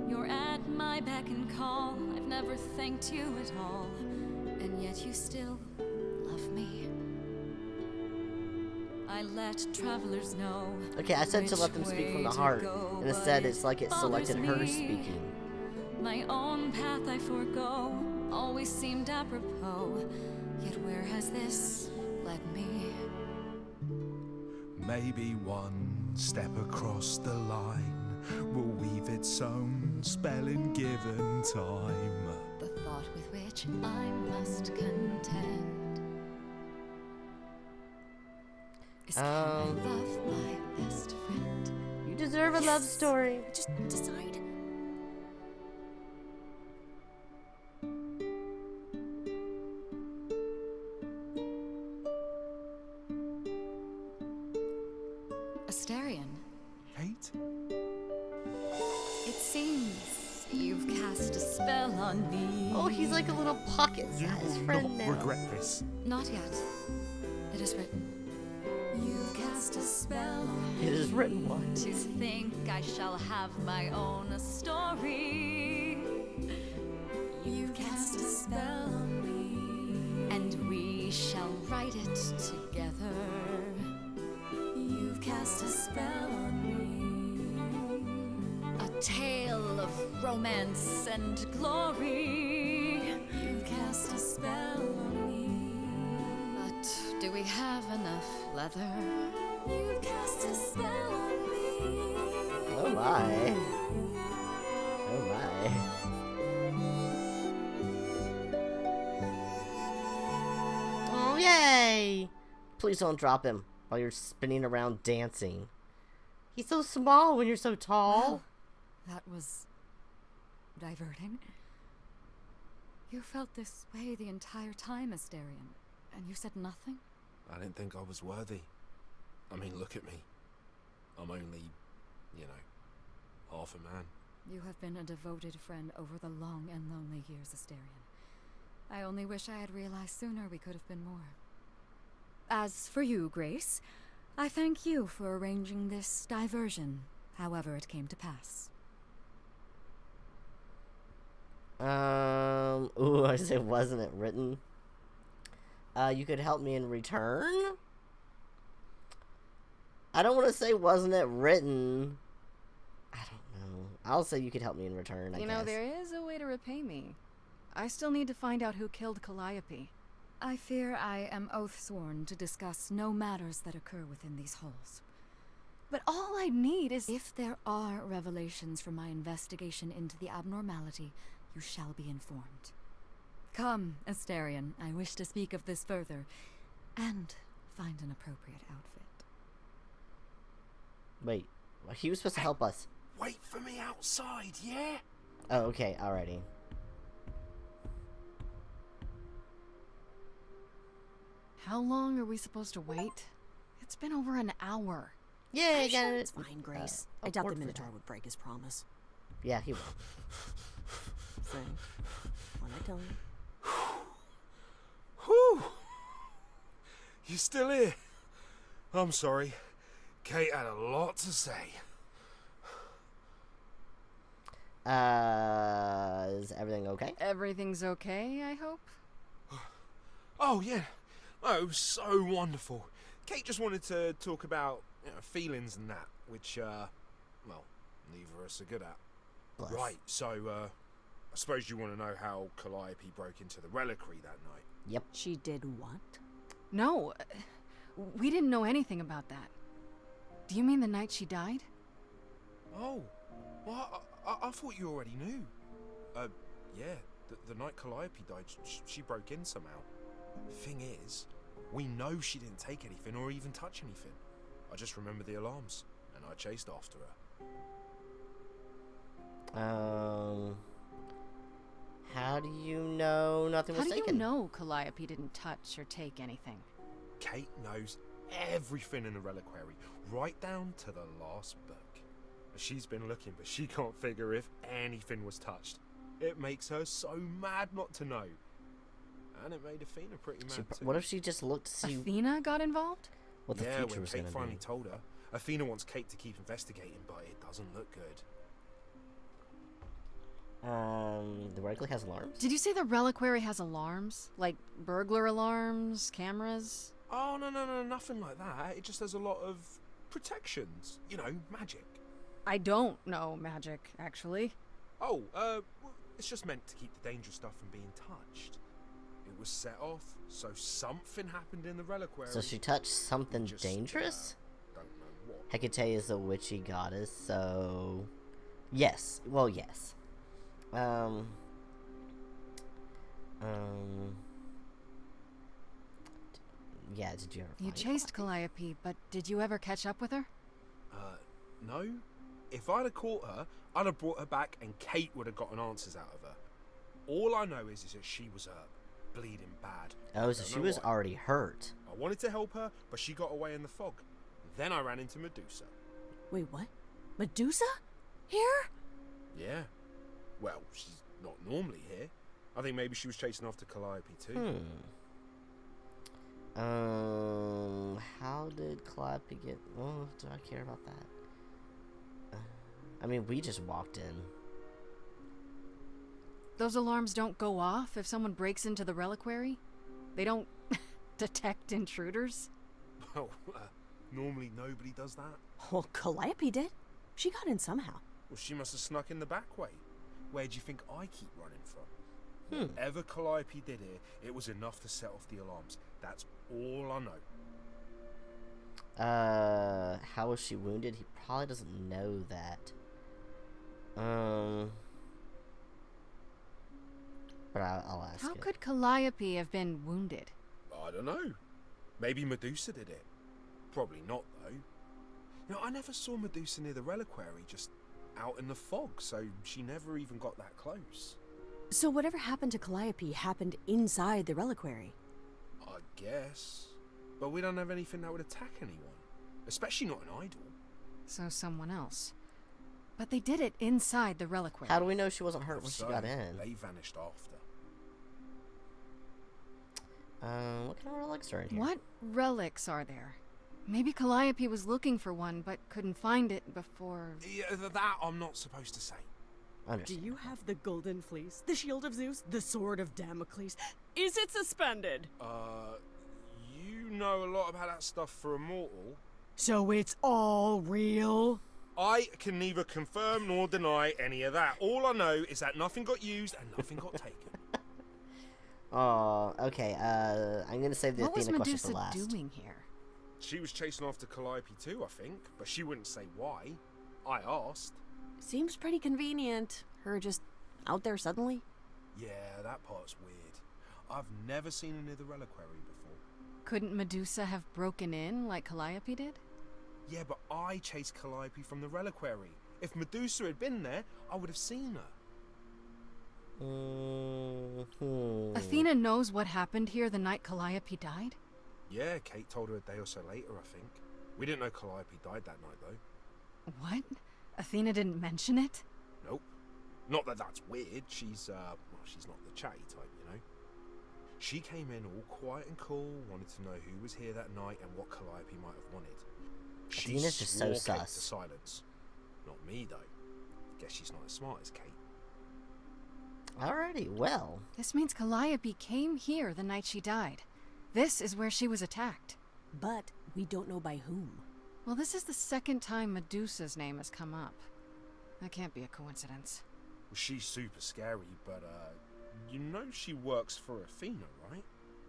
You're at my beck and call. I've never thanked you at all, and yet you still love me. I let travelers know. Okay, I said to let them which speak from the way to heart, go, and instead but it's like it bothers selected her me. speaking. My own path I forego, always seemed apropos. Yet where has this led me? Maybe one step across the line will weave its own spell in given time. The thought with which I must contend is can I love my best friend? You deserve a love story. Just decide. Asterion, Kate? it seems you've cast a spell on me. Oh, he's like a little pocket You sized will friend not now. regret this. Not yet. It is written. You've cast a spell on It is written what? to think I shall have my own story. You've cast a spell on me, and we shall write it together. You've cast a spell on me, a tale of romance and glory. You've cast a spell on me, but do we have enough leather? You've cast a spell on me. Oh my. Oh my. Oh yay! Please don't drop him while you're spinning around dancing. He's so small when you're so tall. Well, that was diverting. You felt this way the entire time, Asterion, and you said nothing? I didn't think I was worthy. I mean, look at me. I'm only, half a man. You have been a devoted friend over the long and lonely years, Asterion. I only wish I had realized sooner we could have been more. As for you, Grace, I thank you for arranging this diversion, however it came to pass. Ooh, I say, wasn't it written? You could help me in return? I don't want to say wasn't it written. I don't know. I'll say you could help me in return, I You guess. know, there is a way to repay me. I still need to find out who killed Calliope. I fear I am oath-sworn to discuss no matters that occur within these halls. But all I need is... If there are revelations from my investigation into the abnormality, you shall be informed. Come, Asterion, I wish to speak of this further, and find an appropriate outfit. Wait, he was supposed to help us. Wait for me outside, yeah? Oh, okay, alrighty. How long are we supposed to wait? It's been over an hour. Yay, I'm got sure it. it's fine, Grace. I doubt the work for Minotaur that. would break his promise. Yeah, he will. So, what I tell you? Whew! You still here? I'm sorry. Kate had a lot to say. Is everything okay? Everything's okay, I hope? Oh, yeah. Oh, it was so wonderful. Kate just wanted to talk about feelings and that, which, well, neither of us are good at. Bless. Right, so, I suppose you want to know how Calliope broke into the reliquary that night. Yep. She did what? No, we didn't know anything about that. Do you mean the night she died? Oh, well, I thought you already knew. Yeah, the night Calliope died, she broke in somehow. Thing is, we know she didn't take anything or even touch anything. I just remember the alarms, and I chased after her. How do you know nothing was How do taken? you know Calliope didn't touch or take anything? Kate knows everything in the reliquary, right down to the last book. She's been looking, but she can't figure if anything was touched. It makes her so mad not to know. And it made Athena pretty mad too. What if she just looked to see Athena got involved? what the yeah, future when was Kate going to finally be? told her, Athena wants Kate to keep investigating, but it doesn't look good. The reliquary has alarms? Did you say the reliquary has alarms? Like burglar alarms, cameras? Oh, no, nothing like that. It just has a lot of protections. You know, magic. I don't know magic, actually. Oh, it's just meant to keep the dangerous stuff from being touched. It was set off, so something happened in the reliquary. So she touched something Just, dangerous? Don't know what. Hecate is a witchy goddess, so... Yes. Well, yes. Yeah, did you ever You find chased Calliope, but did you ever catch up with her? No. If I'd have caught her, I'd have brought her back and Kate would have gotten answers out of her. All I know is that she was hurt, bleeding bad. Oh, so Don't she know was why. already hurt. I wanted to help her, but she got away in the fog. Then I ran into Medusa. Wait, what? Medusa? Here? Yeah. Well, she's not normally here. I think maybe she was chasing after Calliope too. How did Calliope get... Oh, do I care about that? I mean, we just walked in. Those alarms don't go off if someone breaks into the reliquary? They don't detect intruders? Well, normally nobody does that. Well, Calliope did. She got in somehow. Well, she must have snuck in the back way. Where do you think I keep running from? Whatever Calliope did here, it was enough to set off the alarms. That's all I know. How was she wounded? He probably doesn't know that. But I'll ask How it. could Calliope have been wounded? I don't know. Maybe Medusa did it. Probably not, though. You know, I never saw Medusa near the reliquary, just out in the fog, so she never even got that close. So whatever happened to Calliope happened inside the reliquary. I guess. But we don't have anything that would attack anyone. Especially not an idol. So someone else. But they did it inside the reliquary. How do we know she wasn't hurt If when she so, got in? They vanished after. What kind of relics are in here? What relics are there? Maybe Calliope was looking for one, but couldn't find it before... Yeah, that I'm not supposed to say. Do Understand. you have the golden fleece, the shield of Zeus, the sword of Damocles? Is it suspended? You know a lot about that stuff for a mortal. So it's all real? I can neither confirm nor deny any of that. All I know is that nothing got used and nothing got taken. Oh, okay. I'm gonna save the What was Athena question for Medusa last. doing here? She was chasing after Calliope too, I think, but she wouldn't say why. I asked. Seems pretty convenient. Her just out there suddenly. Yeah, that part's weird. I've never seen her near the reliquary before. Couldn't Medusa have broken in like Calliope did? Yeah, but I chased Calliope from the reliquary. If Medusa had been there, I would have seen her. Athena knows what happened here the night Calliope died? Yeah, Kate told her a day or so later, I think. We didn't know Calliope died that night, though. What? Athena didn't mention it? Nope. Not that that's weird. She's, well, she's not the chatty type, you know. She came in all quiet and cool, wanted to know who was here that night and what Calliope might have wanted. She Athena's just so swore Kate sus. to silence. Not me, though. Guess she's not as smart as Kate. Alrighty, well. This means Calliope came here the night she died. This is where she was attacked. But we don't know by whom. Well, this is the second time Medusa's name has come up. That can't be a coincidence. Well, she's super scary, but, you know she works for Athena, right?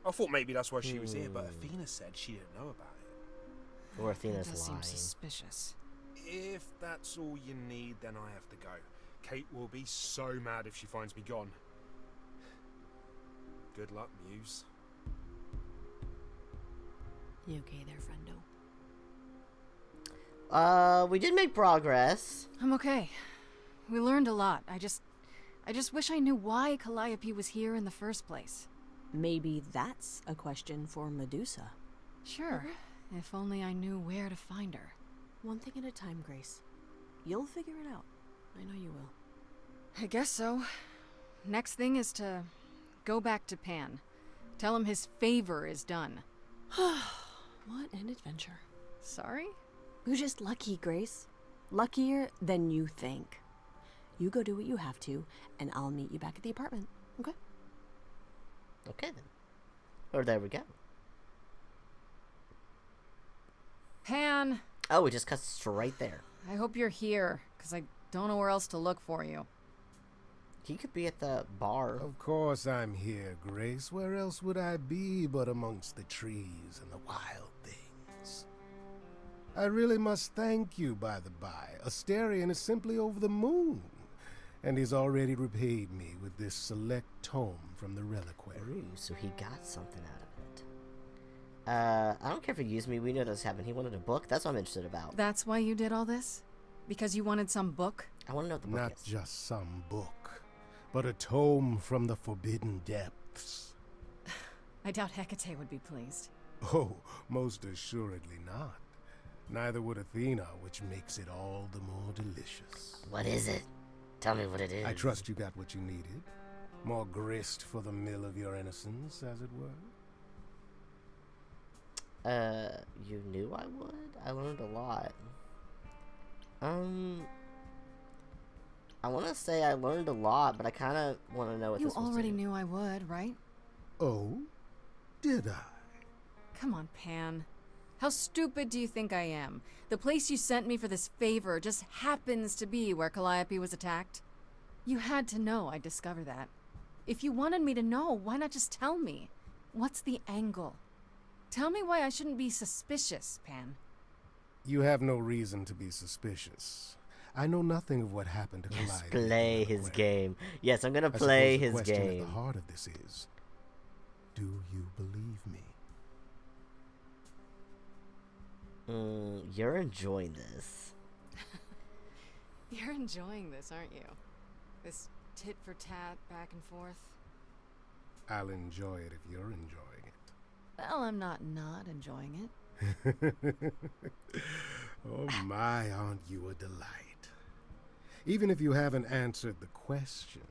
I thought maybe that's why she was here, but Athena said she didn't know about it. Or That Athena's does lying. seem suspicious. If that's all you need, then I have to go. Kate will be so mad if she finds me gone. Good luck, Muse. You okay there, friendo? We did make progress. I'm okay. We learned a lot. I just wish I knew why Calliope was here in the first place. Maybe that's a question for Medusa. Sure. If only I knew where to find her. One thing at a time, Grace. You'll figure it out. I know you will. I guess so. Next thing is to go back to Pan. Tell him his favor is done. What an adventure. Sorry? You're just lucky, Grace. Luckier than you think. You go do what you have to, and I'll meet you back at the apartment, okay? Okay, then. Or there we go. Pan! Oh, we just cut straight there. I hope you're here, because I don't know where else to look for you. He could be at the bar. Of course I'm here, Grace. Where else would I be but amongst the trees and the wild things? I really must thank you, by the by. Asterion is simply over the moon, and he's already repaid me with this select tome from the reliquary. Ooh, so he got something out of it. I don't care if he used me. We know this happened. He wanted a book. That's what I'm interested about. That's why you did all this? Because you wanted some book? I want to know what the book Not is. just some book, but a tome from the forbidden depths. I doubt Hecate would be pleased. Oh, most assuredly not. Neither would Athena, which makes it all the more delicious. What is it? Tell me what it is. I trust you got what you needed. More grist for the mill of your innocence, as it were. You knew I would? I learned a lot. I want to say I learned a lot, but I kind of want to know what You this was. already knew I would, right? Oh? Did I? Come on, Pan. How stupid do you think I am? The place you sent me for this favor just happens to be where Calliope was attacked. You had to know I'd discover that. If you wanted me to know, why not just tell me? What's the angle? Tell me why I shouldn't be suspicious, Pan. You have no reason to be suspicious. I know nothing of what happened to Yes, Calliope. play his game. Yes, I'm gonna I play suppose the his question at game. the heart of this is, do you believe me? You're enjoying this. You're enjoying this, aren't you? This tit for tat, back and forth. I'll enjoy it if you're enjoying it. Well, I'm not enjoying it. Oh my, aren't you a delight? Even if you haven't answered the question,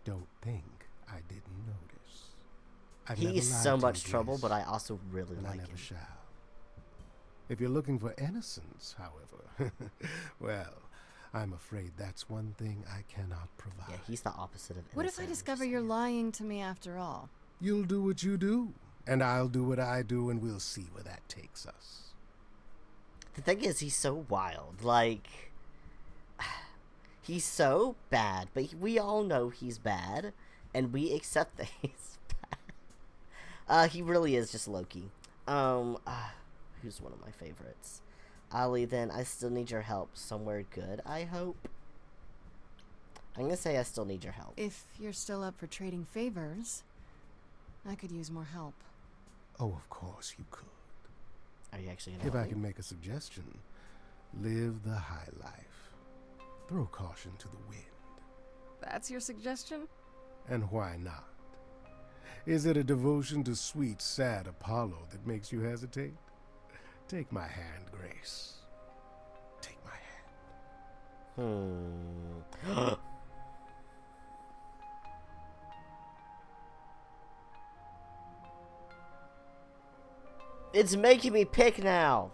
don't think I didn't notice. I've never He's lied so to much you, trouble, Grace, but I also really and I like never him. shall. If you're looking for innocence, however, well, I'm afraid that's one thing I cannot provide. Yeah, he's the opposite of What if I innocent. discover you're lying to me after all? You'll do what you do, and I'll do what I do, and we'll see where that takes us. The thing is, he's so wild. Like, he's so bad, but we all know he's bad, and we accept that he's bad. He really is just Loki. Who's one of my favorites? Ali, then, I still need your help. Somewhere good, I hope. I'm gonna say I still need your help. If you're still up for trading favors, I could use more help. Oh, of course you could. Are you actually gonna If help I me? can make a suggestion, live the high life. Throw caution to the wind. That's your suggestion? And why not? Is it a devotion to sweet, sad Apollo that makes you hesitate? Take my hand, Grace. Take my hand. It's making me pick now.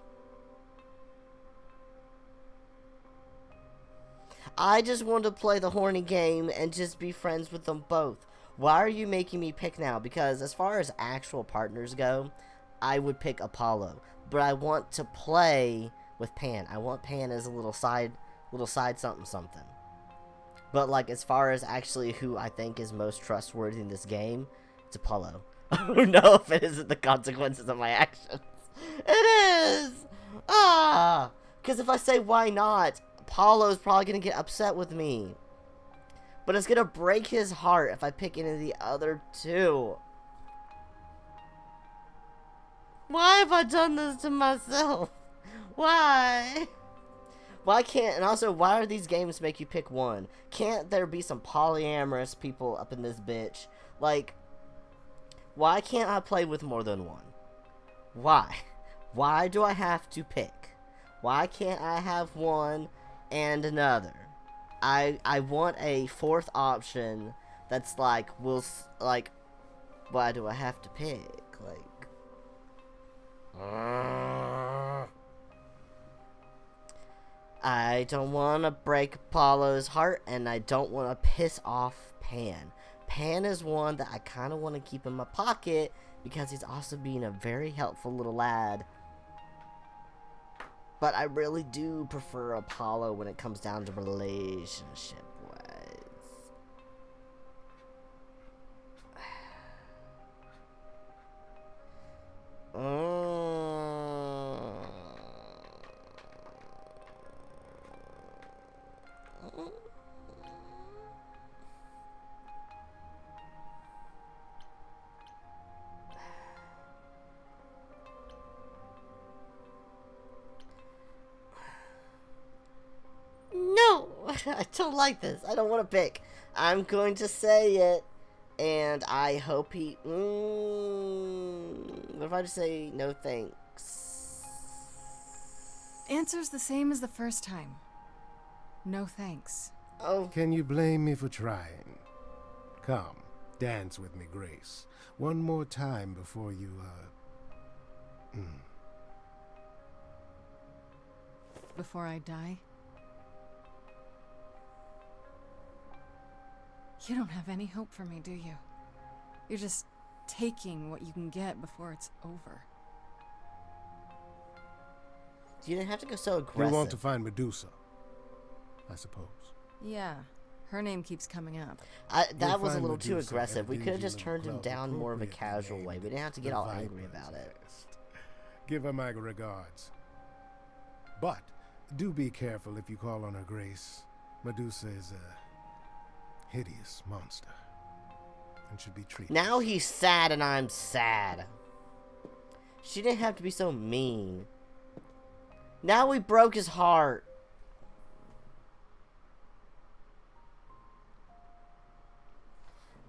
I just want to play the horny game and just be friends with them both. Why are you making me pick now? Because as far as actual partners go, I would pick Apollo. But I want to play with Pan. I want Pan as a little side something something. But like as far as actually who I think is most trustworthy in this game, it's Apollo. Oh no, if it isn't the consequences of my actions. It is! Because if I say why not, Apollo's probably going to get upset with me. But it's going to break his heart if I pick any of the other two. Why have I done this to myself? Why? Why can't, and also, why are these games make you pick one? Can't there be some polyamorous people up in this bitch? Like, why can't I play with more than one? Why? Why do I have to pick? Why can't I have one and another? I want a fourth option that's like, why do I have to pick? Like, I don't want to break Apollo's heart, and I don't want to piss off Pan. Pan is one that I kind of want to keep in my pocket because he's also being a very helpful little lad. But I really do prefer Apollo when it comes down to relationship-wise. No, I don't like this. I don't want to pick. I'm going to say it, and I hope he. What if I just say no thanks? Answer's the same as the first time. No thanks. Oh. Can you blame me for trying? Come, dance with me, Grace. One more time before you, Before I die? You don't have any hope for me, do you? You're just taking what you can get before it's over. You didn't have to go so aggressive. You want to find Medusa, I suppose. Yeah, her name keeps coming up. That was a little too aggressive. We could have just turned him down more of a casual way. We didn't have to get all angry about it. Give her my regards. But do be careful if you call on her, Grace. Medusa is a hideous monster and should be treated. Now he's sad and I'm sad. She didn't have to be so mean. Now we broke his heart.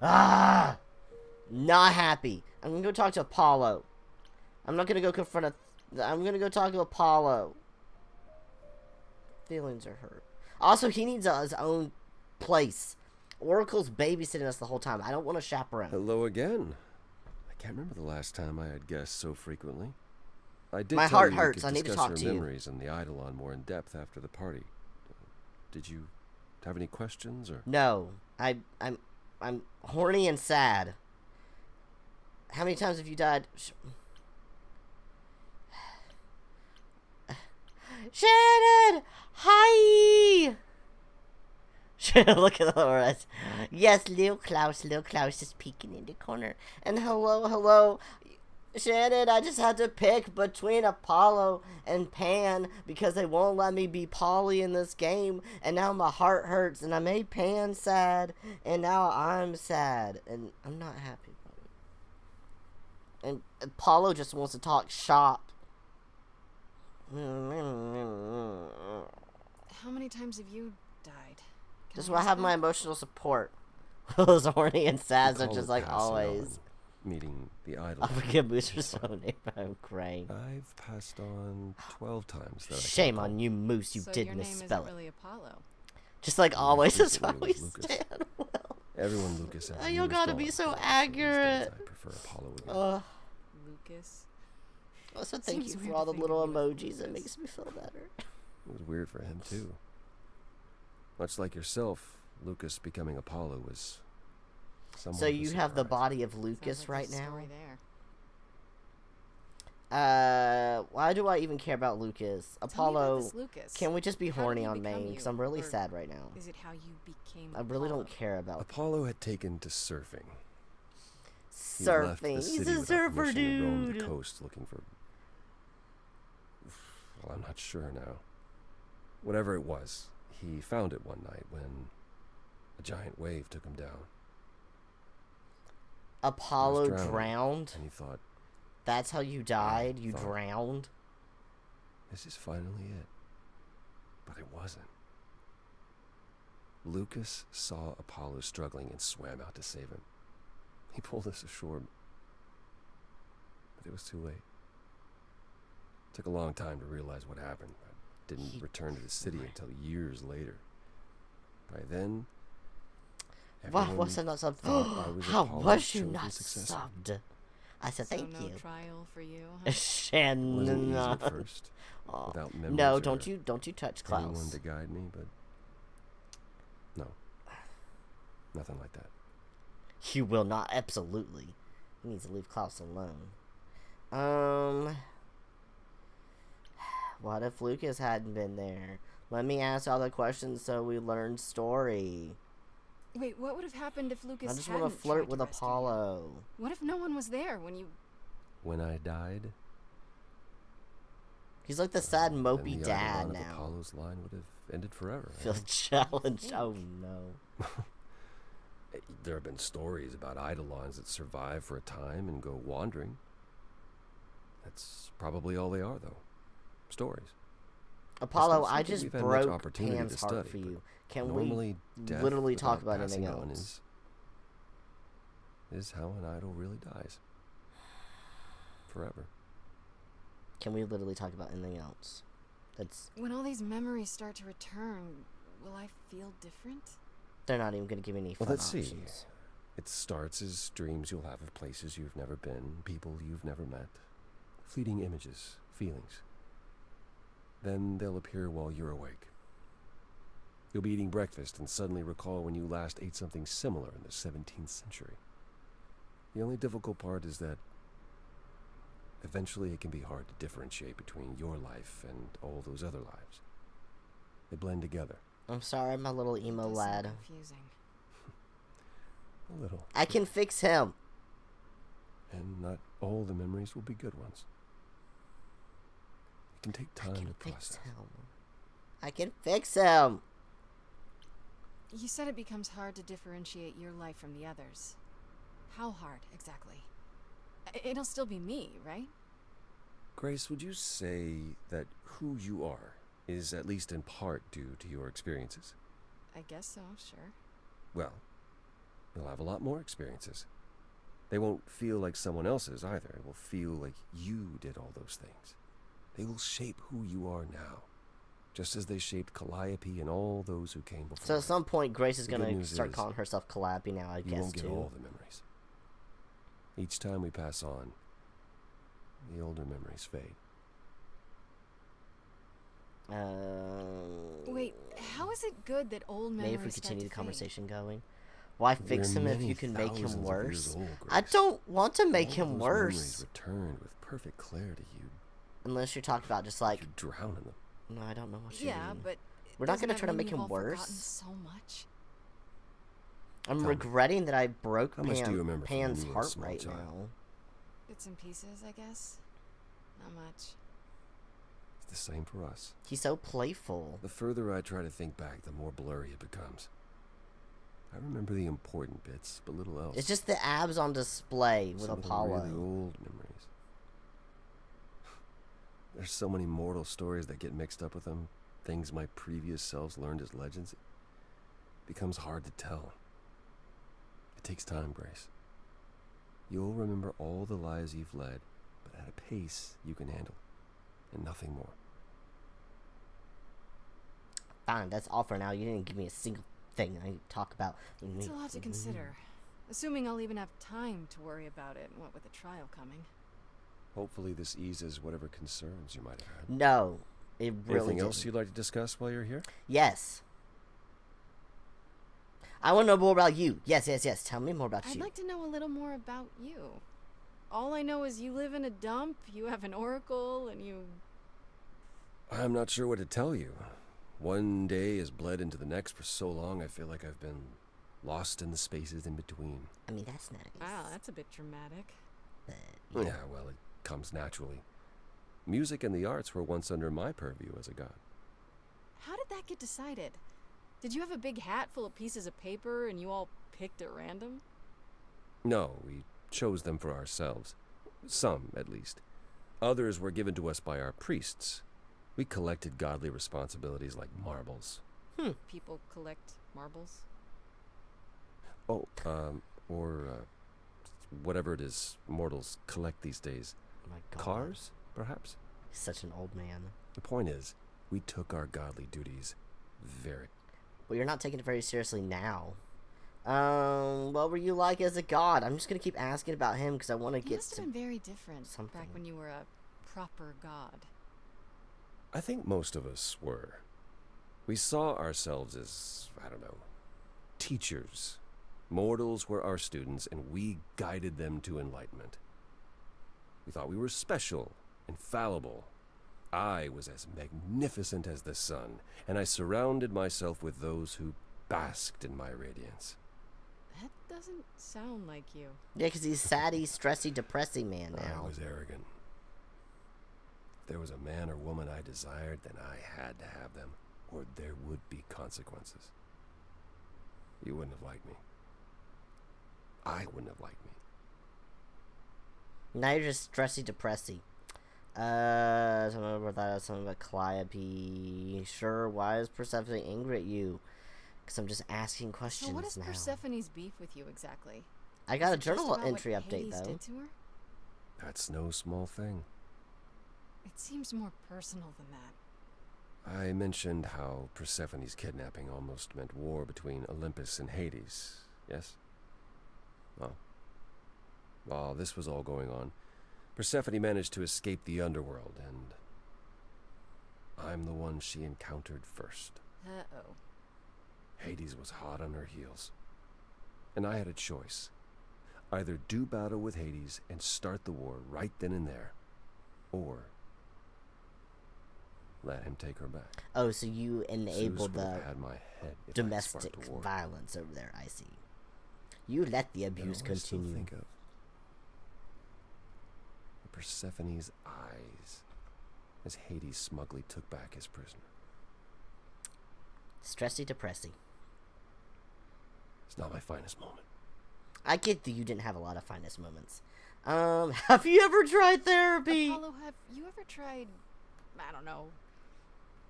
Ah! Not happy. I'm gonna go talk to Apollo. I'm not gonna go confront I'm gonna go talk to Apollo. Feelings are hurt. Also, he needs his own place. Oracle's babysitting us the whole time. I don't want to chaperone. Hello again. I can't remember the last time I had guests so frequently. I did My tell heart you hurts. We could I need to discuss talk her to you. memories and the Eidolon more in depth after the party. Did you have any questions or? No. I'm horny and sad. How many times have you died? Shannon! Hi! Look at the rest. Yes, Lil Klaus is peeking in the corner. And hello. Shannon, I just had to pick between Apollo and Pan because they won't let me be Polly in this game. And now my heart hurts and I made Pan sad. And now I'm sad. And I'm not happy about it. And Apollo just wants to talk shop. How many times have you died? Just why I have my emotional support. Those horny and sad We are call just it like passing always. on, meeting the I Eidolon. forget Moose's so name. I'm crying. I've passed on 12 times. That I Shame can on you, Moose. You So did your name misspell isn't it. really Apollo. Just like always, that's Recently how it we was Lucas. stand. Well, Everyone Lucas ever you knew was gotta gone. be so These days, accurate. I prefer Apollo again. Lucas. Also, thank Seems you weird for all to the think little of you as emojis. It Lucas. makes me feel better. It was weird for him too. Much like yourself, Lucas becoming Apollo was somewhat So of a you have the surprise. body of Sounds Lucas like right there's a now? story there. Why do I even care about Lucas? Tell me about Apollo, this Lucas. can we just be How did horny he on become main? you? Because I'm really Or sad right now. Is it how you became I really Apollo? don't care about Apollo had taken to surfing. He left the surfing. city He's a without surfer permission to roam the dude. coast looking for. Well, I'm not sure now. Whatever it was, he found it one night when a giant wave took him down. Apollo He was drowning, drowned? And he thought, That's how you died? You thought- drowned? this is finally it. But it wasn't. Lucas saw Apollo struggling and swam out to save him. He pulled us ashore, but it was too late. It took a long time to realize what happened. I didn't return to the city until years later. By then, Why everyone was I not subbed? thought I was How Apollo's was you chosen not successor. subbed? I said So thank no you. trial for you, huh? It wasn't easy Shannon. at first, Aw. without memories No, or don't you touch anyone Klaus. to guide me, but no, nothing like that. You will not, absolutely. He needs to leave Klaus alone. What if Lucas hadn't been there? Let me ask all the questions so we learn story. Wait, what would have happened if Lucas I just hadn't want to flirt tried with to rescue you? Apollo. What if no one was there when you... When I died, He's like the sad, then mopey the dad Eidolon of now. Apollo's line would have ended forever. Feel challenged. Oh no. There have been stories about Eidolons that survive for a time and go wandering. That's probably all they are, though. Stories. Apollo, not I something just we've had much broke opportunity Pan's to heart study, for but you. Can normally we death literally talk without about anything passing on else? is how an idol really dies. Forever. Can we literally talk about anything else? That's When all these memories start to return, will I feel different? they're not even gonna give me any Well, fun let's see. options. It starts as dreams you'll have of places you've never been, people you've never met, fleeting images, feelings. Then they'll appear while you're awake. You'll be eating breakfast and suddenly recall when you last ate something similar in the 17th century. The only difficult part is that eventually it can be hard to differentiate between your life and all those other lives. They blend together. I'm sorry, my little emo Does sound lad. confusing. A little. I can fix him. And not all the memories will be good ones. It can take I time can to fix process. him. I can fix him. You said it becomes hard to differentiate your life from the others. How hard, exactly? It'll still be me, right? Grace, would you say that who you are is at least in part due to your experiences? I guess so, sure. Well, you'll have a lot more experiences. They won't feel like someone else's either. It will feel like you did all those things. They will shape who you are now, just as they shaped Calliope and all those who came before. So at some point, Grace is The good gonna news start is, calling herself Calliope now, I you guess, won't get too. all the memories. Each time we pass on, the older memories fade. Wait, how is it good that old memories Maybe if we start continue to the fade? conversation going. Why fix We're him if many you can make thousands him of worse? years old, I Grace. don't want to make All him those worse. memories returned with perfect clarity. You Unless you're talking about just like, drown in them. no, I don't know what you Yeah, mean. but We're not doesn't gonna that try to mean make you've him all forgotten worse. so much. I'm Tell me, regretting that I broke how much do you remember from when Pan's you were a heart small right child? now. Bits and pieces, I guess. Not much. It's the same for us. He's so playful. The further I try to think back, the more blurry it becomes. I remember the important bits, but little else. It's just the abs on display with Some of the Apollo. really old memories. There's so many mortal stories that get mixed up with them. Things my previous selves learned as legends. It becomes hard to tell. It takes time, Grace. You'll remember all the lives you've led, but at a pace you can handle, and nothing more. Fine, that's all for now. You didn't give me a single thing I need to talk about. It's a lot to consider. Assuming I'll even have time to worry about it, what with the trial coming. Hopefully this eases whatever concerns you might have had. No, it really Anything else didn't. you'd like to discuss while you're here? Yes. I want to know more about you. Yes. Tell me more about I'd you. like to know a little more about you. All I know is you live in a dump, you have an oracle, and you... I'm not sure what to tell you. One day has bled into the next for so long, I feel like I've been lost in the spaces in between. I mean, that's nice. Wow, that's a bit dramatic. Yeah, well, it comes naturally. Music and the arts were once under my purview as a god. how did that get decided? Did you have a big hat full of pieces of paper and you all picked at random? No, we chose them for ourselves. Some, at least. Others were given to us by our priests. We collected godly responsibilities like marbles. People collect marbles? Oh, or whatever it is mortals collect these days. Oh my God. Cars, perhaps? He's such an old man. The point is, we took our godly duties very... Well, you're not taking it very seriously now. What were you like as a god? I'm just gonna keep asking about him because I want to You get must to have been very different something. back when you were a proper god. I think most of us were. We saw ourselves as, I don't know, teachers. Mortals were our students, and we guided them to enlightenment. We thought we were special, infallible. I was as magnificent as the sun, and I surrounded myself with those who basked in my radiance. That doesn't sound like you. Yeah, because he's saddy, stressy, depressing man I now. was arrogant. If there was a man or woman I desired, then I had to have them, or there would be consequences. You wouldn't have liked me. I wouldn't have liked me. Now you're just stressy, depressy. Something about Calliope. Sure, why is Persephone angry at you? Because I'm just asking questions So what is now. Persephone's beef with you exactly? I got Is a it just journal about entry what update, Hades though. did to her? That's no small thing. It seems more personal than that. I mentioned how Persephone's kidnapping almost meant war between Olympus and Hades, yes? Well, while this was all going on, Persephone managed to escape the underworld, and I'm the one she encountered first. Uh-oh. Hades was hot on her heels, and I had a choice. Either do battle with Hades and start the war right then and there, or let him take her back. Oh, so you enabled Zeus would the have had my head if I domestic sparked a war. violence over there, I see. You let the Yet abuse all I still continue. think of were Persephone's eyes as Hades smugly took back his prisoner. Stressy, depressy. It's not my finest moment. I get that you didn't have a lot of finest moments. Have you ever tried therapy? Apollo, have you ever tried, I don't know,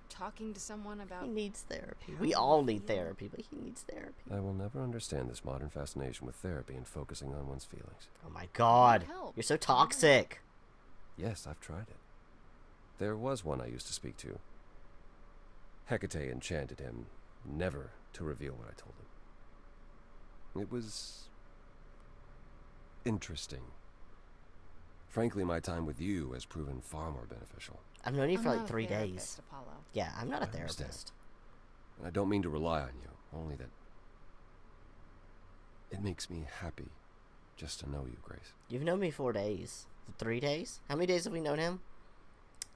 talking to someone about... He needs therapy. how We you all need feel? therapy, but he needs therapy. I will never understand this modern fascination with therapy and focusing on one's feelings. Oh my god. help. You're so toxic. Yes, I've tried it. There was one I used to speak to. Hecate enchanted him never to reveal what I told him. It was interesting. Frankly, my time with you has proven far more beneficial. I've known you I'm for not like a 3 therapist, days. Apollo. Yeah, I'm not a I understand. therapist. And I don't mean to rely on you, only that it makes me happy just to know you, Grace. You've known me 4 days. 3 days? How many days have we known him?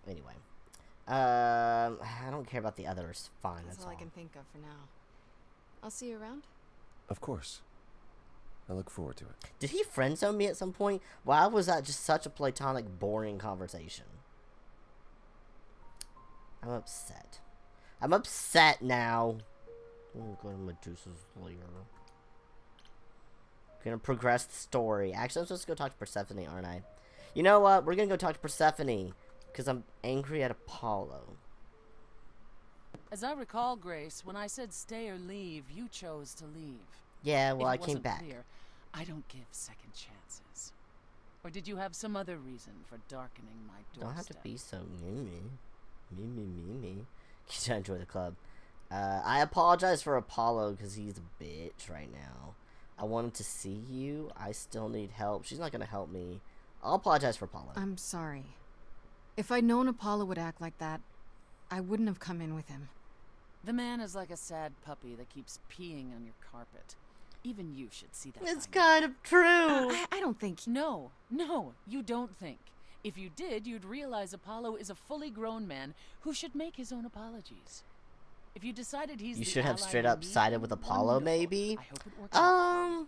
Anyway. I don't care about the others. Fine, That's that's all I all. can think of for now. I'll see you around. Of course. I look forward to it. Did he friend zone me at some point? Why was that just such a platonic, boring conversation? I'm upset. I'm upset now. I'm going to Medusa's lair. Gonna progress the story. Actually, I'm supposed to go talk to Persephone, aren't I? You know what? We're gonna go talk to Persephone. Because I'm angry at Apollo. As I recall, Grace, when I said stay or leave, you chose to leave. Yeah, well, If I it came wasn't back. clear, I don't give second chances. Or did you have some other reason for darkening my doorstep? Don't have to be so me. Can you enjoy the club? I apologize for Apollo because he's a bitch right now. I wanted to see you. I still need help. She's not gonna help me. I'll apologize for Apollo. I'm sorry. If I'd known Apollo would act like that, I wouldn't have come in with him. The man is like a sad puppy that keeps peeing on your carpet. Even you should see that. It's by now. kind of true. I don't think... No, you don't think. If you did, you'd realize Apollo is a fully grown man who should make his own apologies. If you decided he's You the should have ally straight you up need, sided with Apollo, wonderful. maybe. I hope it works out.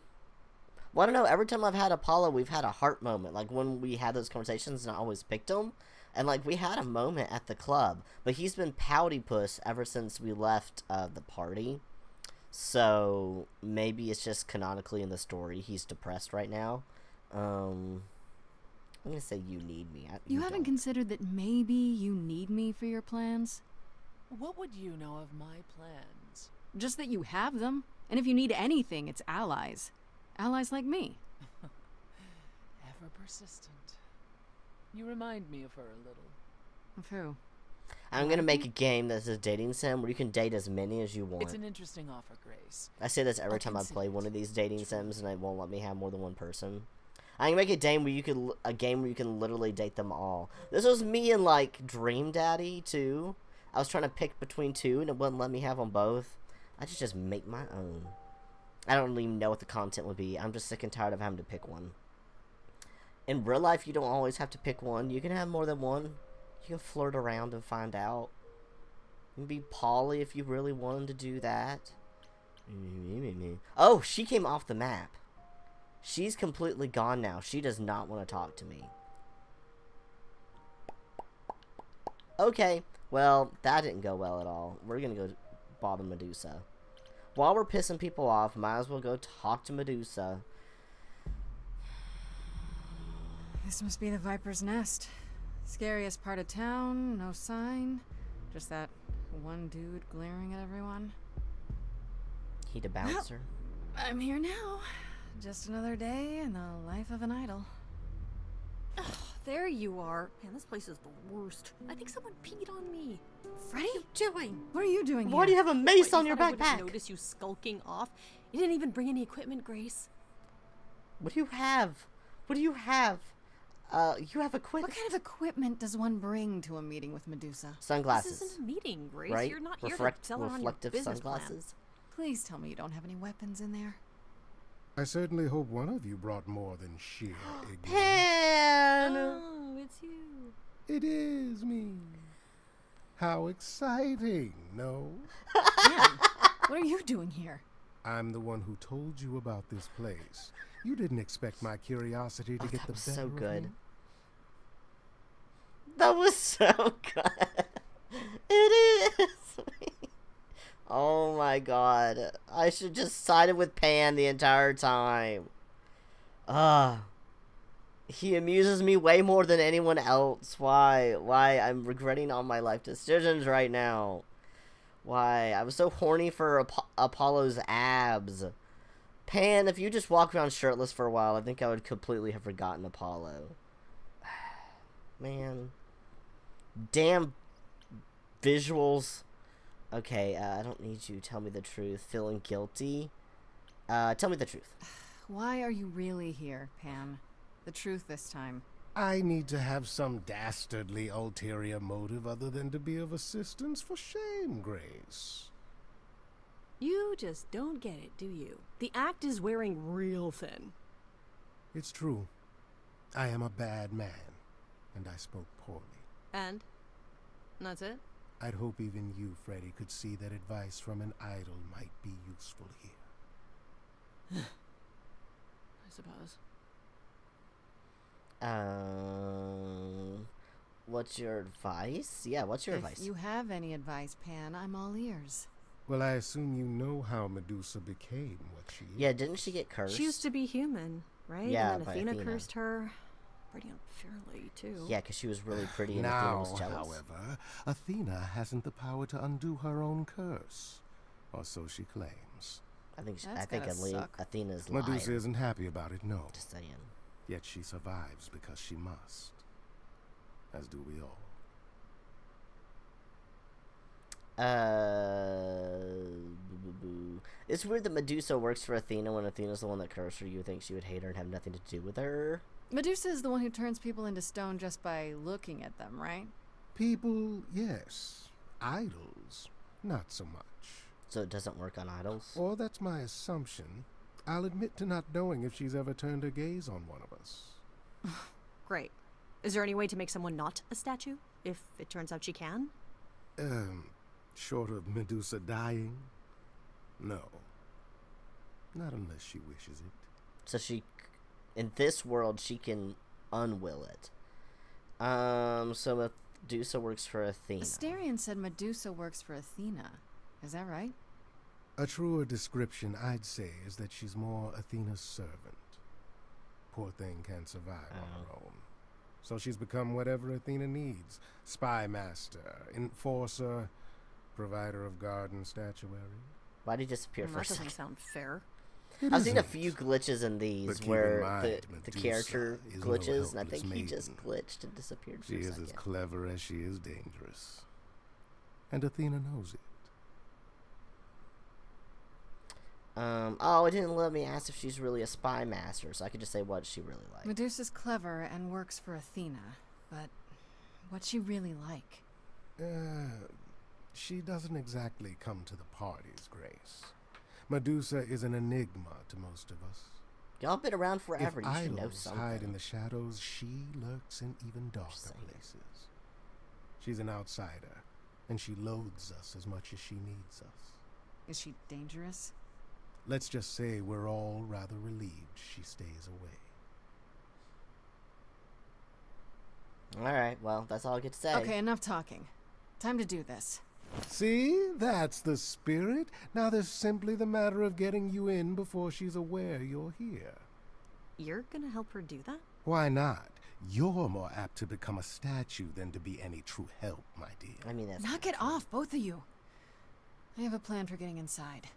Well, I don't know. Every time I've had Apollo, we've had a heart moment. Like when we had those conversations and I always picked him. And, like, we had a moment at the club, but he's been pouty puss ever since we left the party. So, maybe it's just canonically in the story he's depressed right now. I'm gonna say you need me. You haven't considered that maybe you need me for your plans? What would you know of my plans? Just that you have them. And if you need anything, it's allies. Allies like me. Ever persistent. You remind me of her a little. Of who? I'm gonna make a game that's a dating sim where you can date as many as you want. It's an interesting offer, Grace. I say this every time I play one of these dating sims, and it won't let me have more than one person. I can make a game where you can literally date them all. This was me and like Dream Daddy too. I was trying to pick between two, and it wouldn't let me have them both. I should just make my own. I don't even know what the content would be. I'm just sick and tired of having to pick one. In real life, you don't always have to pick one. You can have more than one. You can flirt around and find out. You can be poly if you really wanted to do that. Oh, she came off the map. She's completely gone now. She does not want to talk to me. Okay, well, that didn't go well at all. We're gonna go bother Medusa. While we're pissing people off, might as well go talk to Medusa. This must be the Viper's Nest. Scariest part of town, no sign. Just that one dude glaring at everyone. He'd a bouncer. Well, I'm here now. Just another day in the life of an idol. Ugh, there you are. Man, this place is the worst. I think someone peed on me. Freddy? What are you doing? What are you doing Why here? do you have a mace What, on you your thought I wouldn't backpack? notice you skulking off. You didn't even bring any equipment, Grace. What do you have? What do you have? You have equipment. What kind of equipment does one bring to a meeting with Medusa? Sunglasses. This isn't a meeting, Grace. Right? You're not here to tell her on your Reflective business plan. sunglasses. Please tell me you don't have any weapons in there. I certainly hope one of you brought more than sheer ignorance. Pan! Oh, it's you. It is me. How exciting, no? Man, what are you doing here? I'm the one who told you about this place. You didn't expect my curiosity to get That the was better so of good. me. That was so good. It is. Oh my god. I should just sided with Pan the entire time. He amuses me way more than anyone else. Why? I'm regretting all my life decisions right now. Why? I was so horny for Apollo's abs. Pan, if you just walk around shirtless for a while, I think I would completely have forgotten Apollo. Man. Damn visuals. Okay, I don't need you. Tell me the truth. Feeling guilty? Tell me the truth. Why are you really here, Pan? The truth this time. I need to have some dastardly ulterior motive other than to be of assistance. For shame, Grace. You just don't get it, do you? The act is wearing real thin. It's true. I am a bad man, and I spoke poorly. And? That's it? I'd hope even you, Freddy, could see that advice from an idol might be useful here. I suppose. What's your advice? Yeah, what's your advice? If you have any advice, Pan, I'm all ears. Well, I assume you know how Medusa became what she is. Yeah, didn't she get cursed? She used to be human, right? Yeah, and then by Athena Athena. cursed her. Pretty unfairly, too. Yeah, because she was really pretty and Athena Now, was jealous. however, Athena hasn't the power to undo her own curse. Or so she claims. I think That's gotta suck. Athena's lying. Medusa isn't happy about it, no. Just saying. Yet she survives because she must. As do we all. It's weird that Medusa works for Athena when Athena's the one that cursed her. You would think she would hate her and have nothing to do with her. Medusa is the one who turns people into stone just by looking at them, right? People, yes. Idols, not so much. So it doesn't work on idols? Or that's my assumption. I'll admit to not knowing if she's ever turned her gaze on one of us. Great. Is there any way to make someone not a statue? If it turns out she can? Short of Medusa dying? No. Not unless she wishes it. So she, in this world, she can unwill it. So Medusa works for Athena. Astarion said Medusa works for Athena. Is that right? A truer description, I'd say, is that she's more Athena's servant. Poor thing can't survive on her own. So she's become whatever Athena needs. Spy master, enforcer, provider of garden statuary. Why'd he disappear for a That doesn't second? sound fair. I've seen a few glitches in these But keep where in mind, the Medusa character is no glitches, and I helpless think he just maiden. glitched and disappeared for She a is second. as clever as she is dangerous. And Athena knows it. Oh, it didn't let me ask if she's really a spy master, so I could just say what she really like. Medusa's clever and works for Athena, but what's she really like? She doesn't exactly come to the parties, Grace. Medusa is an enigma to most of us. Y'all been around forever. If You should know idols something. hide in the shadows, she lurks in even darker saying. places. She's an outsider, and she loathes us as much as she needs us. Is she dangerous? Let's just say we're all rather relieved she stays away. Alright, well, that's all I get to say. Okay, enough talking. Time to do this. See? That's the spirit. Now there's simply the matter of getting you in before she's aware you're here. You're gonna help her do that? Why not? You're more apt to become a statue than to be any true help, my dear. I mean, that's Knock it off, both of you. I have a plan for getting inside.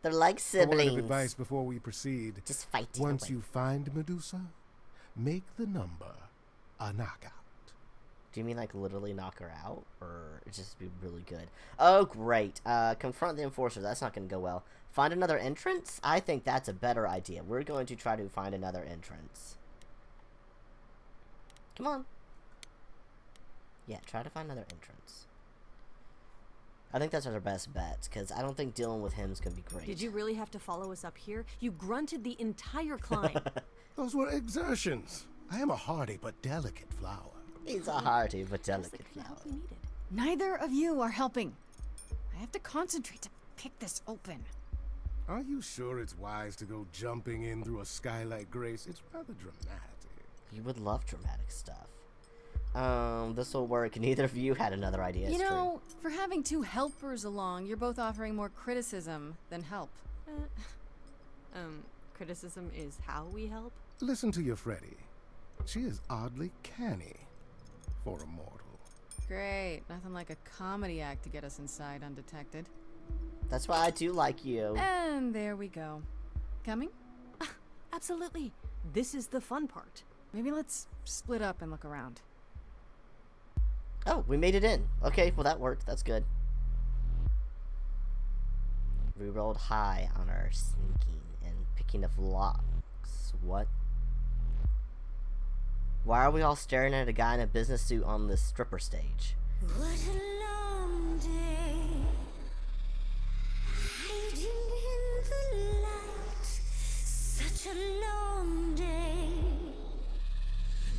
they're like A word siblings. of advice before we proceed. Just fighting Once away. you find Medusa, make the number a knockout. Do you mean like literally knock her out, or it just be really good? Oh, great. Confront the enforcer. That's not going to go well. Find another entrance? I think that's a better idea. We're going to try to find another entrance. Come on. Yeah, try to find another entrance. I think that's our best bet, because I don't think dealing with him is going to be great. Did you really have to follow us up here? You grunted the entire climb. Those were exertions. I am a hardy but delicate flower. He's a hardy but That's the delicate kind of flower. help we needed. Neither of you are helping. I have to concentrate to pick this open. Are you sure it's wise to go jumping in through a skylight, Grace? It's rather dramatic. You would love dramatic stuff. This will work. Neither of you had another idea. You It's true. know, for having two helpers along, you're both offering more criticism than help. Criticism is how we help? Listen to your Freddy. She is oddly canny for a mortal. Great. Nothing like a comedy act to get us inside undetected. That's why I do like you. And there we go. Coming? Absolutely. This is the fun part. Maybe let's split up and look around. Oh, we made it in. Okay, well that worked. That's good. We rolled high on our sneaking and picking of locks. What? Why are we all staring at a guy in a business suit on this stripper stage? What a long day, hiding in the light. Such a long day,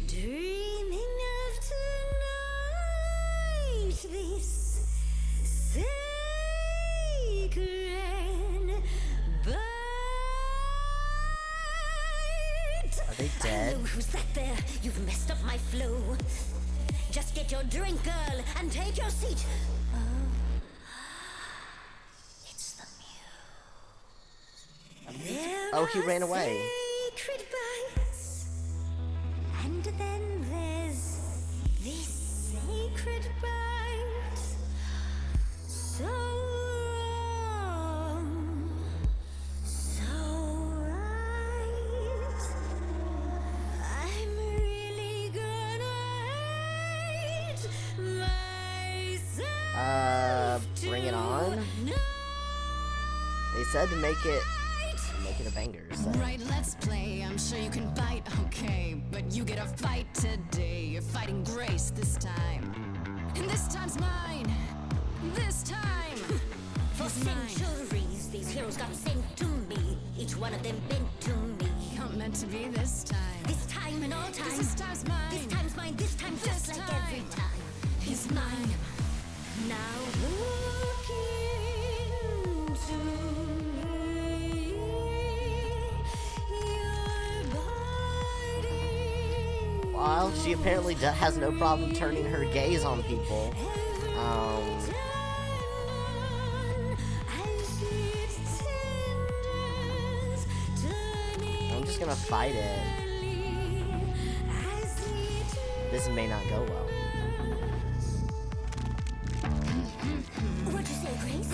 dreaming of tonight. This sacred bite. Are they dead? Hello, who's that there? You've messed up my flow. Just get your drink, girl, and take your seat. Oh, it's the mule. Oh, he ran away. Sacred bites. And then there's this sacred bite. So wrong, so right. I'm really gonna hate myself. Bring it on. They said to make it a banger. So. Right, let's play. I'm sure you can bite, okay. But you get a fight today. You're fighting Grace this time. And this time's mine. This time. For is mine. centuries, these heroes got sent to me. Each one of them bent to me. Not meant to be this time. This time and all time. This time's mine. This time's mine. This time just This like time. every time. He's mine. Now look into me. Your body. Why Well, she apparently has no problem turning her gaze on people. I'm just gonna fight it. This may not go well. What'd you say, Grace?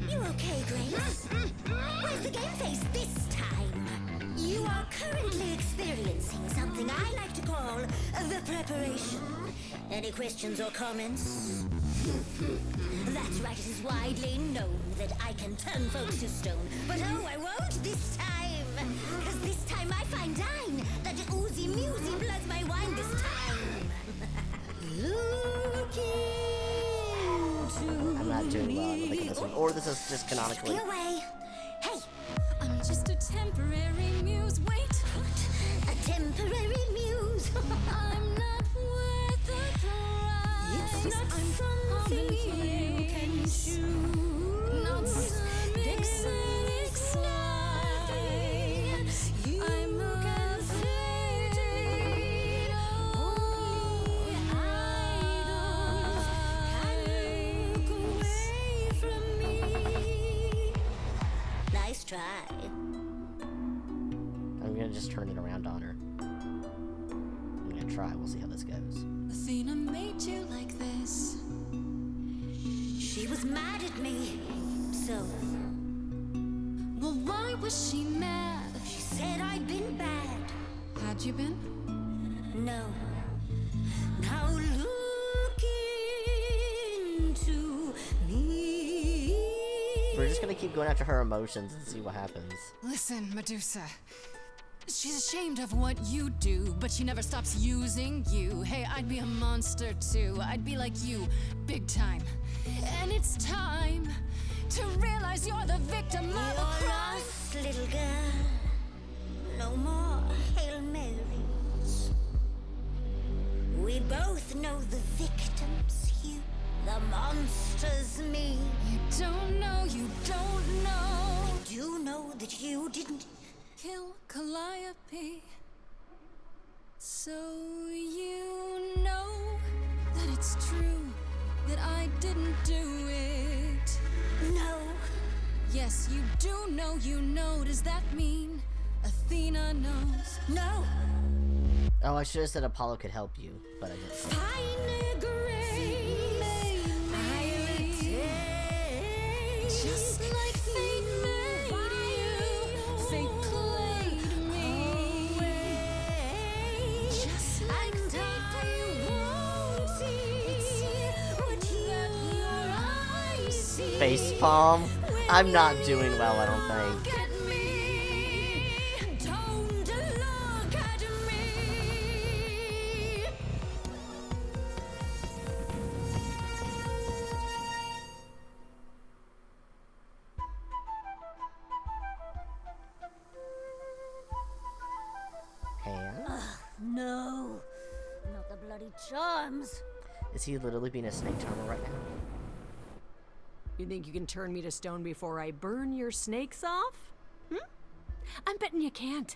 You okay, Grace? Where's the game face this time? You are currently experiencing something I like to call the preparation. Any questions or comments? That's right, it is widely known that I can turn folks to stone. But oh, I won't this time. Because this time I find dine that oozy musy bloods my wine this time. I'm not doing well. I don't think this one. Or this is just canonically. Get away. Hey, I'm just a temporary muse. Wait, a temporary muse. I'm not worth the price. It's not something you can choose. Not some exotic slide. I'm afraid only idols can look away from me. Nice try. I'm gonna just turn it around on her. I'm gonna try. We'll see how this goes. Athena made you like this. She was mad at me. So, Well, why was she mad? she said I'd been bad. Had you been? No. Now look into me. We're just gonna keep going after her emotions and see what happens. Listen, Medusa. She's ashamed of what you do, but she never stops using you. Hey, I'd be a monster too. I'd be like you, big time. And it's time to realize you're the victim of a You're crime. lost, little girl. No more Hail Marys. We both know the victims, you. The monster's me. You don't know, you don't know. Do know that you didn't. Kill Calliope. So you know that it's true that I didn't do it. No. Yes, you do know, you know. Does that mean Athena knows? No. Oh, I should have said Apollo could help you, but I didn't. Fine grace. I'll take. Just like fate made you, fate played me. Just like fate won't see what your eyes see. Facepalm? I'm not doing well, I don't think. Look at me. Don't look at me. Hand? No. Not the bloody charms. Is he literally being a snake charmer right now? You think you can turn me to stone before I burn your snakes off? I'm betting you can't.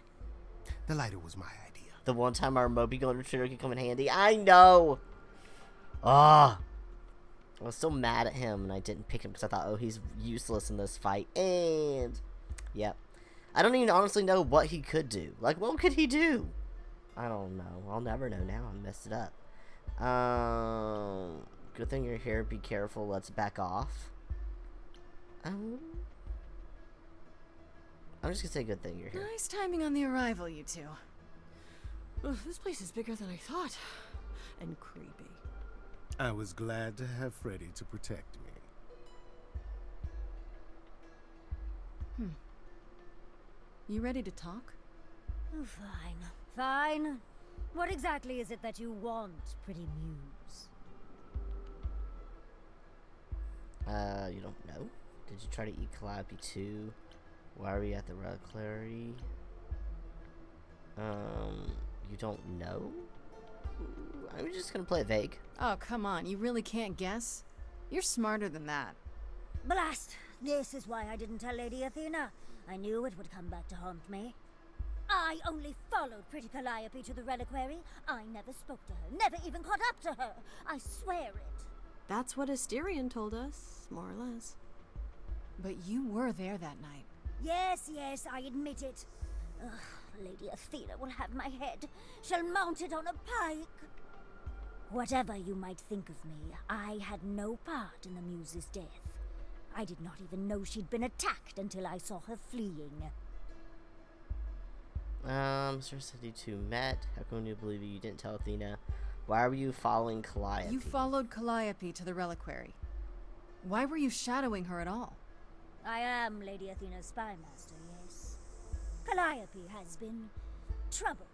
The lighter was my idea. The one time our Moby Golden Retriever could come in handy. I know! Ah! I was so mad at him and I didn't pick him because I thought, oh, he's useless in this fight. And, yep. I don't even honestly know what he could do. Like, what could he do? I don't know. I'll never know now. I messed it up. Good thing you're here. Be careful. Let's back off. I'm just gonna say good thing you're here. Nice timing on the arrival, you two. Ugh, this place is bigger than I thought. And creepy. I was glad to have Freddy to protect me. You ready to talk? Oh, fine. Fine. What exactly is it that you want, pretty muse? You don't know? Did you try to eat Calliope too? Why are we at the reliquary? You don't know? I'm just gonna play it vague. Oh, come on. You really can't guess? You're smarter than that. Blast! This is why I didn't tell Lady Athena. I knew it would come back to haunt me. I only followed pretty Calliope to the reliquary. I never spoke to her, never even caught up to her. I swear it. That's what Asterion told us, more or less. But you were there that night. Yes, yes, I admit it. Ugh, Lady Athena will have my head. She'll mount it on a pike. Whatever you might think of me, I had no part in the Muse's death. I did not even know she'd been attacked until I saw her fleeing. Sir said you two met. How come you believe you didn't tell Athena? Why were you following Calliope? You followed Calliope to the reliquary. Why were you shadowing her at all? I am Lady Athena's spymaster, yes. Calliope has been trouble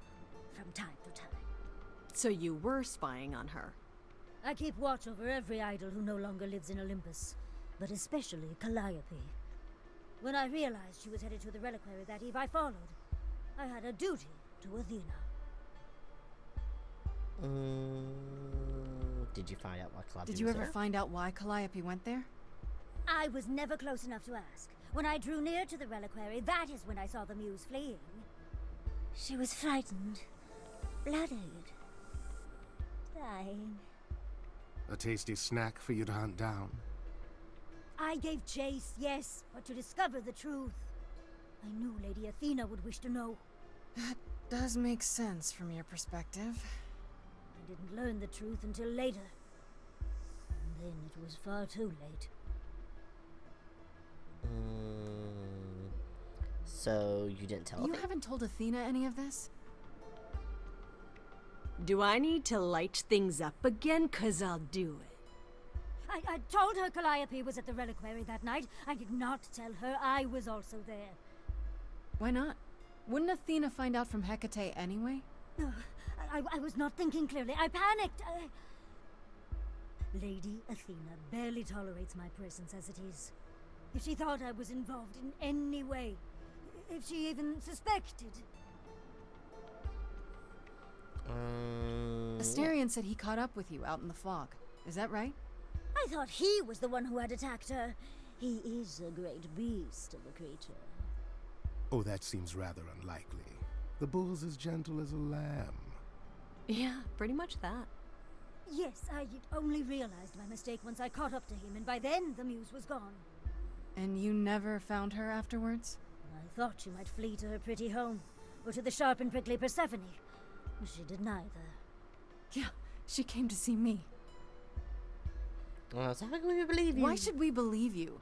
from time to time. So you were spying on her? I keep watch over every idol who no longer lives in Olympus, but especially Calliope. When I realized she was headed to the reliquary that eve, I followed. I had a duty to Athena. Did you find out why Calliope Did you was ever there? find out why Calliope went there? I was never close enough to ask. When I drew near to the reliquary, that is when I saw the Muse fleeing. She was frightened, blooded, dying. A tasty snack for you to hunt down. I gave chase, yes, but to discover the truth. I knew Lady Athena would wish to know. That does make sense from your perspective. I didn't learn the truth until later. And then it was far too late. So you didn't tell You her? haven't told Athena any of this? Do I need to light things up again? 'Cause I'll do it. I told her Calliope was at the reliquary that night. I did not tell her I was also there. Why not? Wouldn't Athena find out from Hecate anyway? I was not thinking clearly. I panicked. Lady Athena barely tolerates my presence as it is. If she thought I was involved in any way, if she even suspected. Asterion said he caught up with you out in the fog. Is that right? I thought he was the one who had attacked her. He is a great beast of a creature. Oh, that seems rather unlikely. The bull's as gentle as a lamb. Yeah, pretty much that. Yes, I only realized my mistake once I caught up to him, and by then the Muse was gone. And you never found her afterwards? I thought she might flee to her pretty home, or to the sharp and prickly Persephone. She did neither. Yeah, she came to see me. So how can we believe you? Why should we believe you?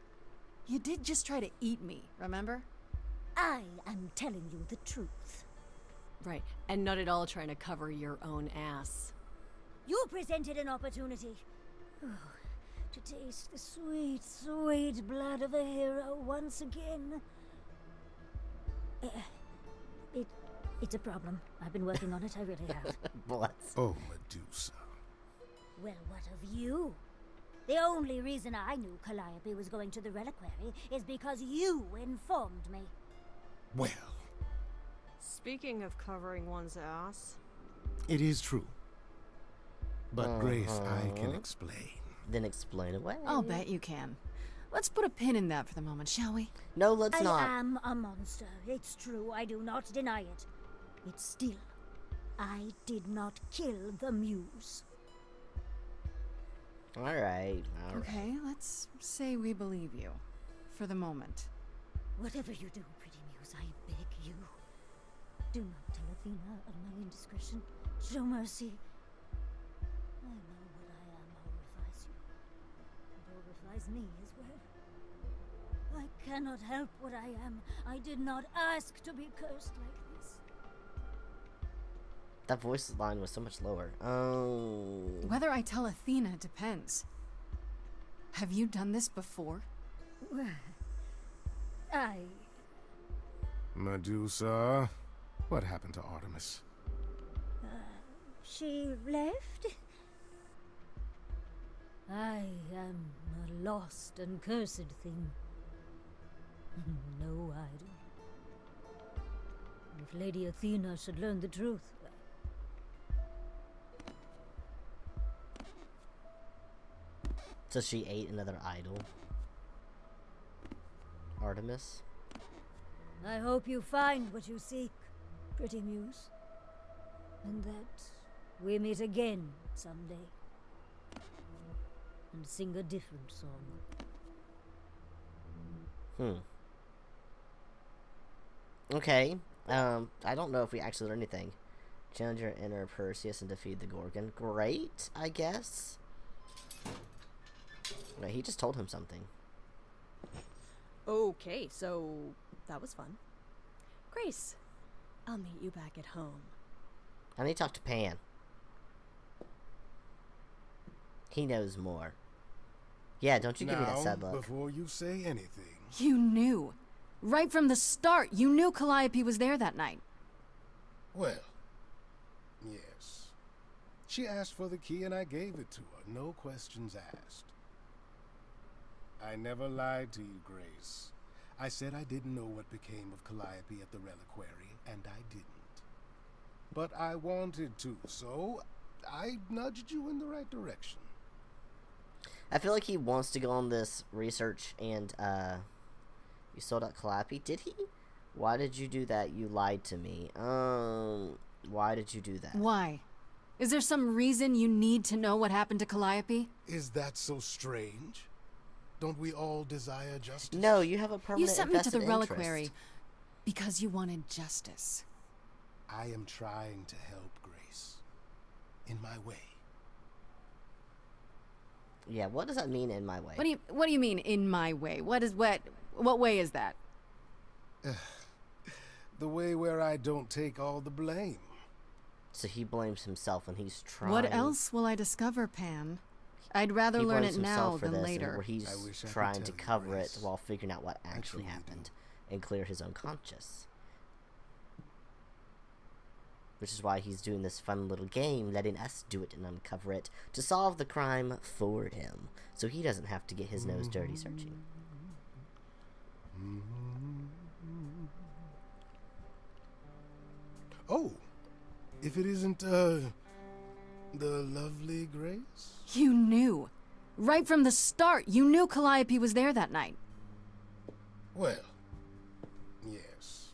You did just try to eat me, remember? I am telling you the truth. Right, and not at all trying to cover your own ass. You presented an opportunity. To taste the sweet, sweet blood of a hero once again. It's a problem. I've been working on it, I really have. Bless. Oh, Medusa. Well, what of you? The only reason I knew Calliope was going to the reliquary is because you informed me. Well, Speaking of covering one's ass. it is true. But Grace, I can explain. Then explain away. I'll bet you can. Let's put a pin in that for the moment, shall we? No, let's not. I am a monster. It's true. I do not deny it. It's still. I did not kill the Muse. Alright. Okay, let's say we believe you. For the moment. Whatever you do, pretty Muse, I beg you. Do not tell Athena of my indiscretion. Show mercy. I know what I am horrifies you. It horrifies me as well. I cannot help what I am. I did not ask to be cursed like this. That voice line was so much lower. Oh. Whether I tell Athena depends. Have you done this before? Medusa, what happened to Artemis? She left? I am a lost and cursed thing. No idol. If Lady Athena should learn the truth. So she ate another idol. Artemis. I hope you find what you seek. pretty muse. And that we meet again someday. And sing a different song. Okay. I don't know if we actually learned anything. Challenge your inner Perseus and defeat the Gorgon. Great, I guess. Wait, he just told him something. Okay, so that was fun. Grace, I'll meet you back at home. I need to talk to Pan. He knows more. Yeah, don't you give me that sad look. Before you say anything, You knew. Right from the start, you knew Calliope was there that night. well, yes. She asked for the key and I gave it to her, no questions asked. I never lied to you, Grace. I said I didn't know what became of Calliope at the reliquary, and I didn't. But I wanted to, so I nudged you in the right direction. I feel like he wants to go on this research and, you sold out Calliope? Did he? Why did you do that? You lied to me. Why did you do that? Why? Is there some reason you need to know what happened to Calliope? Is that so strange? Don't we all desire justice? No, you have a permanent You sent me to the invested reliquary interest. because you wanted justice. I am trying to help, Grace. In my way. Yeah, what does that mean in my way? What do you mean in my way? What way is that? The way where I don't take all the blame. So he blames himself and he's trying. What else will I discover, Pan? I'd rather He learn blames it now himself for than this, and later. where he's I wish I could trying tell to you, cover it Grace. while figuring out what actually truly happened and clear his own conscience. Which is why he's doing this fun little game, letting us do it and uncover it to solve the crime for him, so he doesn't have to get his nose dirty searching. Oh, if it isn't, the lovely Grace? You knew. Right from the start, you knew Calliope was there that night. Well, yes.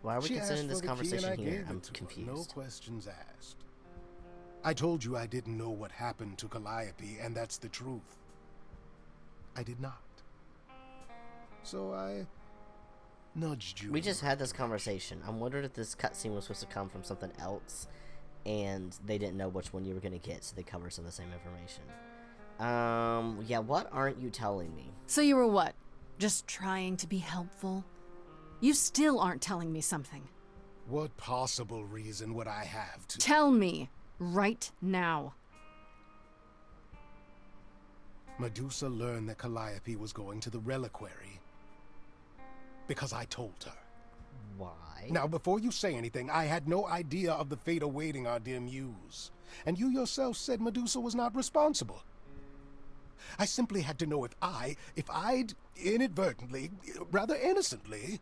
Why are we She considering asked this for the key and conversation I here? gave I'm it to her, confused. no questions asked. I told you I didn't know what happened to Calliope, and that's the truth. I did not. So I nudged you. We in just the had right this direction. conversation. I'm wondering if this cutscene was supposed to come from something else, and they didn't know which one you were going to get, so they covered some of the same information. Yeah, what aren't you telling me? So you were what? Just trying to be helpful? You still aren't telling me something. What possible reason would I have to? Tell me, right now. Medusa learned that Calliope was going to the reliquary because I told her. Why? Now, before you say anything, I had no idea of the fate awaiting our dear muse. And you yourself said Medusa was not responsible. I simply had to know if I'd inadvertently, rather innocently...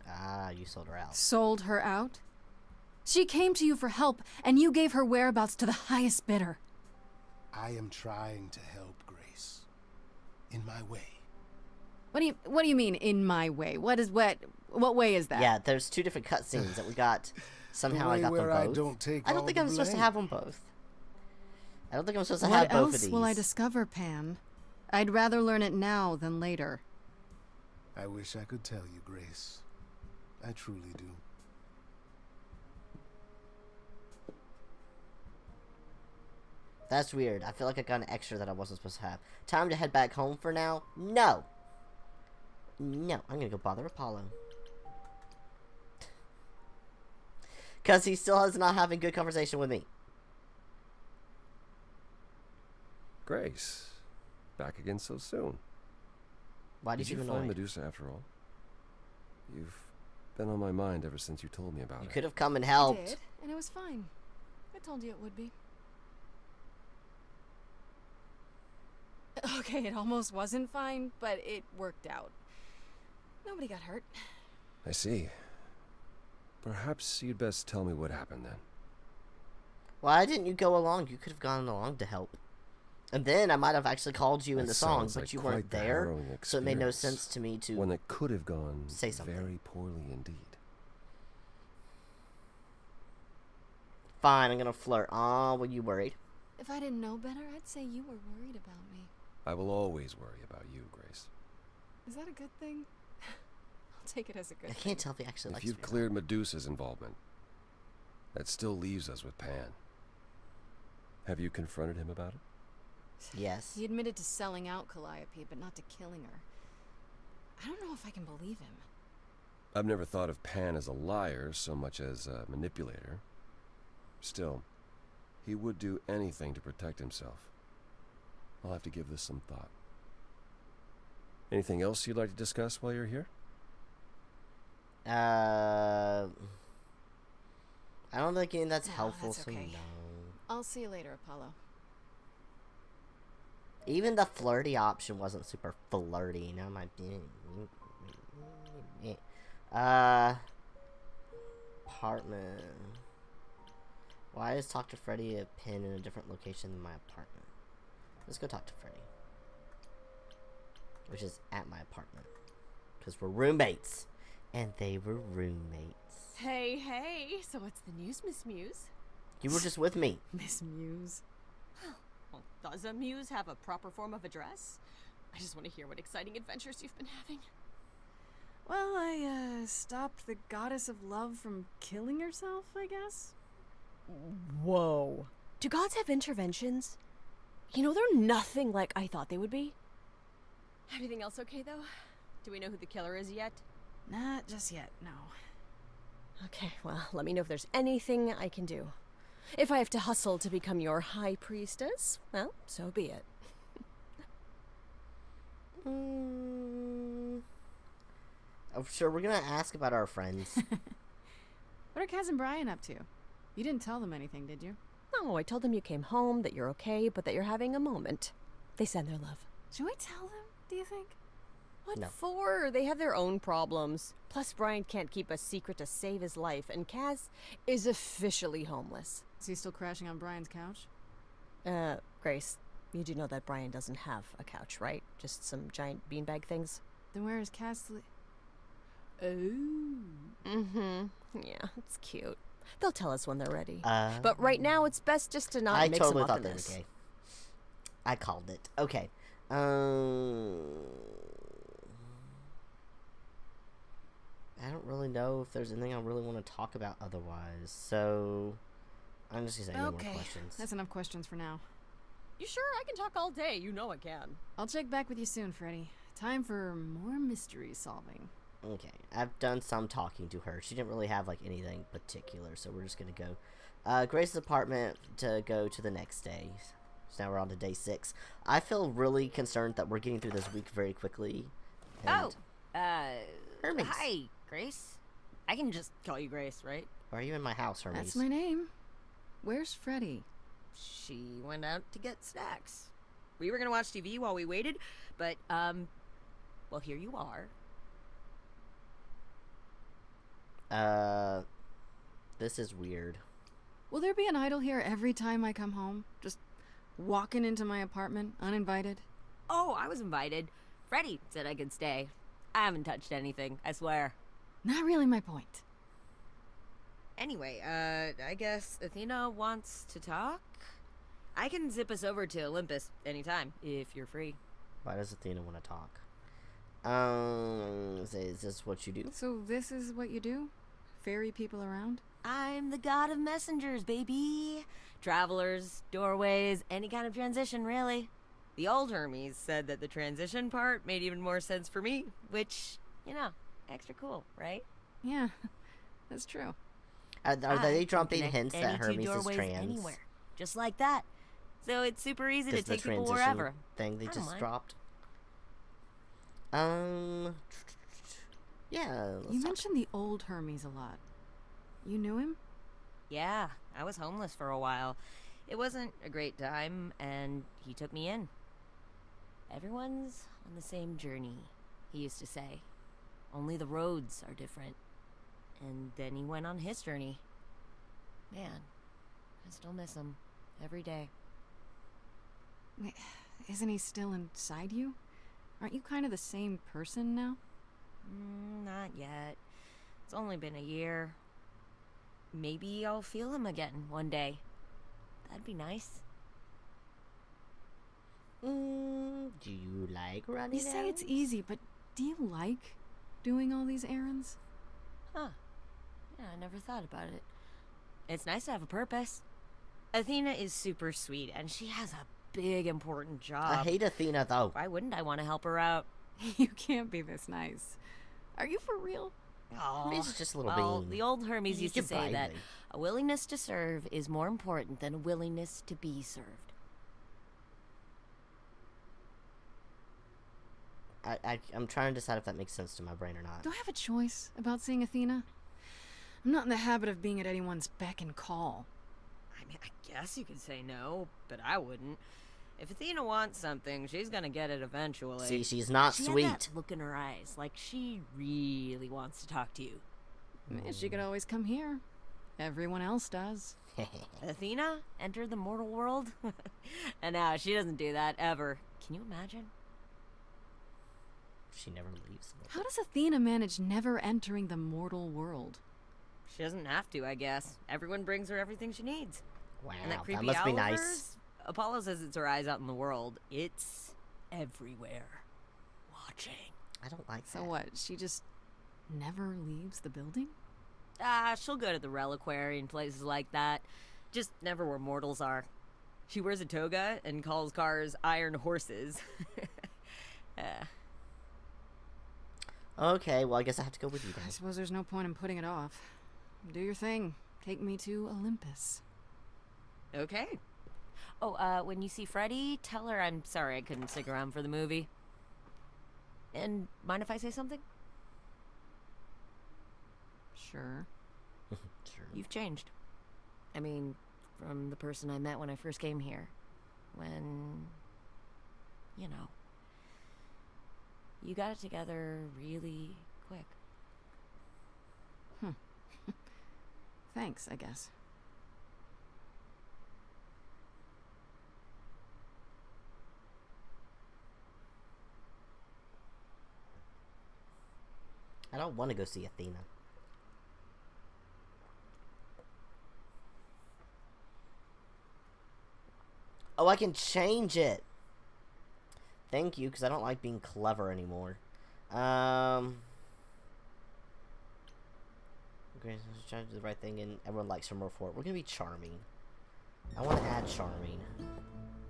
Ah, you sold her out. Sold her out? She came to you for help, and you gave her whereabouts to the highest bidder. I am trying to help, Grace. In my way. What do you mean, in my way? What way is that? Yeah, there's two different cutscenes that we got. Somehow I got them both. I don't take I don't all think the I'm supposed to blame. have them both. I don't think I'm supposed to What have both of else these. will I discover, Pan? I'd rather learn it now than later. I wish I could tell you, Grace. I truly do. That's weird. I feel like I got an extra that I wasn't supposed to have. Time to head back home for now? No. No, I'm gonna go bother Apollo. Because he still is not having good conversation with me. Grace, back again so soon. Why did you you find annoy? Medusa after all? You've been on my mind ever since you told me about You it. could have come and I helped. did, and it was fine. I told you it would be. Okay, it almost wasn't fine, but it worked out. Nobody got hurt. I see. Perhaps you'd best tell me what happened then. Why didn't you go along? You could have gone along to help. And then I might have actually called you in That the song, sounds but like you quite weren't the there. harrowing So it made no experience. sense to me to One that could have gone say something. very poorly indeed. Fine, I'm gonna flirt. Aw, were you worried? If I didn't know better, I'd say you were worried about me. I will always worry about you, Grace. Is that a good thing? I'll take it as a good I thing. can't tell if he actually If likes you've me. cleared Medusa's involvement, that still leaves us with Pan. Have you confronted him about it? Yes. He admitted to selling out Calliope, but not to killing her. I don't know if I can believe him. I've never thought of Pan as a liar so much as a manipulator. Still, he would do anything to protect himself. I'll have to give this some thought. Anything else you'd like to discuss while you're here? I don't think that's No, helpful, that's so okay. no. I'll see you later, Apollo. Even the flirty option wasn't super flirty. Now my apartment. Why is talk to Freddy a pin in a different location than my apartment? Let's go talk to Freddy, which is at my apartment, because we're roommates, and they were roommates. Hey, hey, so what's the news, Miss Muse? You were just with me. Miss Muse. Well, does a muse have a proper form of address? I just want to hear what exciting adventures you've been having. Well, I, stopped the goddess of love from killing herself, I guess? Whoa. Do gods have interventions? You know, they're nothing like I thought they would be. Everything else okay, though? Do we know who the killer is yet? Not just yet, no. Okay, well, let me know if there's anything I can do. If I have to hustle to become your high priestess, well, so be it. I'm sure we're gonna ask about our friends. What are Kaz and Brian up to? You didn't tell them anything, did you? No, I told them you came home, that you're okay, but that you're having a moment. They send their love. Should we tell them, do you think? What No. for? They have their own problems. Plus, Brian can't keep a secret to save his life, and Kaz is officially homeless. Is he still crashing on Brian's couch? Grace, you do know that Brian doesn't have a couch, right? Just some giant beanbag things? Then where is Kaz Oh. Mm-hmm. Yeah, it's cute. They'll tell us when they're ready. Uh, But right now, it's best just to not I mix totally them up thought in they were this. gay. I called it. Okay. I don't really know if there's anything I really want to talk about otherwise. So I'm just gonna say no more Okay, questions. that's enough questions for now. You sure? I can talk all day. You know I can. I'll check back with you soon, Freddy. Time for more mystery solving. Okay, I've done some talking to her. She didn't really have like anything particular, so we're just gonna go Grace's apartment to go to the next day. So now we're on to day 6. I feel really concerned that we're getting through this week very quickly. and- Hermes. Hi, Grace. I can just call you Grace, right? Why are you in my house, Hermes? That's my name. Where's Freddy? She went out to get snacks. We were gonna watch TV while we waited, but, well, here you are. This is weird. Will there be an idol here every time I come home? Just walking into my apartment, uninvited? Oh, I was invited. Freddy said I could stay. I haven't touched anything, I swear. Not really my point. Anyway, I guess Athena wants to talk? I can zip us over to Olympus anytime, if you're free. Why does Athena want to talk? Is this what you do? So this is what you do? Ferry people around? I'm the god of messengers, baby. Travelers, doorways, any kind of transition, really. The old Hermes said that the transition part made even more sense for me, which, you know, extra cool, right? Yeah, that's true. Are they I dropping can connect hints that any two Hermes is doorways trans? Anywhere, just like that. So it's super easy to Because the take people transition wherever. thing they I don't just mind. dropped. Yeah. You mentioned the old Hermes a lot. You knew him? Yeah, I was homeless for a while. It wasn't a great time, and he took me in. Everyone's on the same journey, he used to say. Only the roads are different. And then he went on his journey. Man, I still miss him every day. Wait, isn't he still inside you? Aren't you kind of the same person now? Not yet. It's only been a year. maybe I'll feel him again one day. That'd be nice. Do you like running? You say it's easy, but do you like doing all these errands? Huh. Yeah, I never thought about it. It's nice to have a purpose. Athena is super sweet, and she has a big, important job. I hate Athena, though. Why wouldn't I want to help her out? You can't be this nice. Are you for real? Oh, It's just a little well, bean. the old Hermes used to You say bribe that me. a willingness to serve is more important than a willingness to be served. I'm trying to decide if that makes sense to my brain or not. Do I have a choice about seeing Athena? I'm not in the habit of being at anyone's beck and call. I mean, I guess you could say no, but I wouldn't. If Athena wants something, she's gonna get it eventually. See, she's not she sweet. Had that look in her eyes, like she really wants to talk to you. She could always come here. Everyone else does. Athena entered the mortal world? And now she doesn't do that ever. Can you imagine? She never leaves. How does Athena manage never entering the mortal world? She doesn't have to, I guess. Everyone brings her everything she needs. Wow, And that that creepy must owl be of nice. hers? Apollo says it's her eyes out in the world. It's everywhere. Watching. I don't like So that. what, she just never leaves the building? She'll go to the reliquary and places like that. Just never where mortals are. She wears a toga and calls cars iron horses. Okay, well, I guess I have to go with you I guys. suppose there's no point in putting it off. Do your thing. Take me to Olympus. Okay. Oh, when you see Freddy, tell her I'm sorry I couldn't stick around for the movie. And mind if I say something? Sure. Sure. You've changed. I mean, from the person I met when I first came here. When, you know, you got it together really quick. Thanks, I guess. I don't want to go see Athena. Oh, I can change it. Thank you, because I don't like being clever anymore. Grace is trying to do the right thing, and everyone likes her more for it. We're gonna be charming. I want to add charming.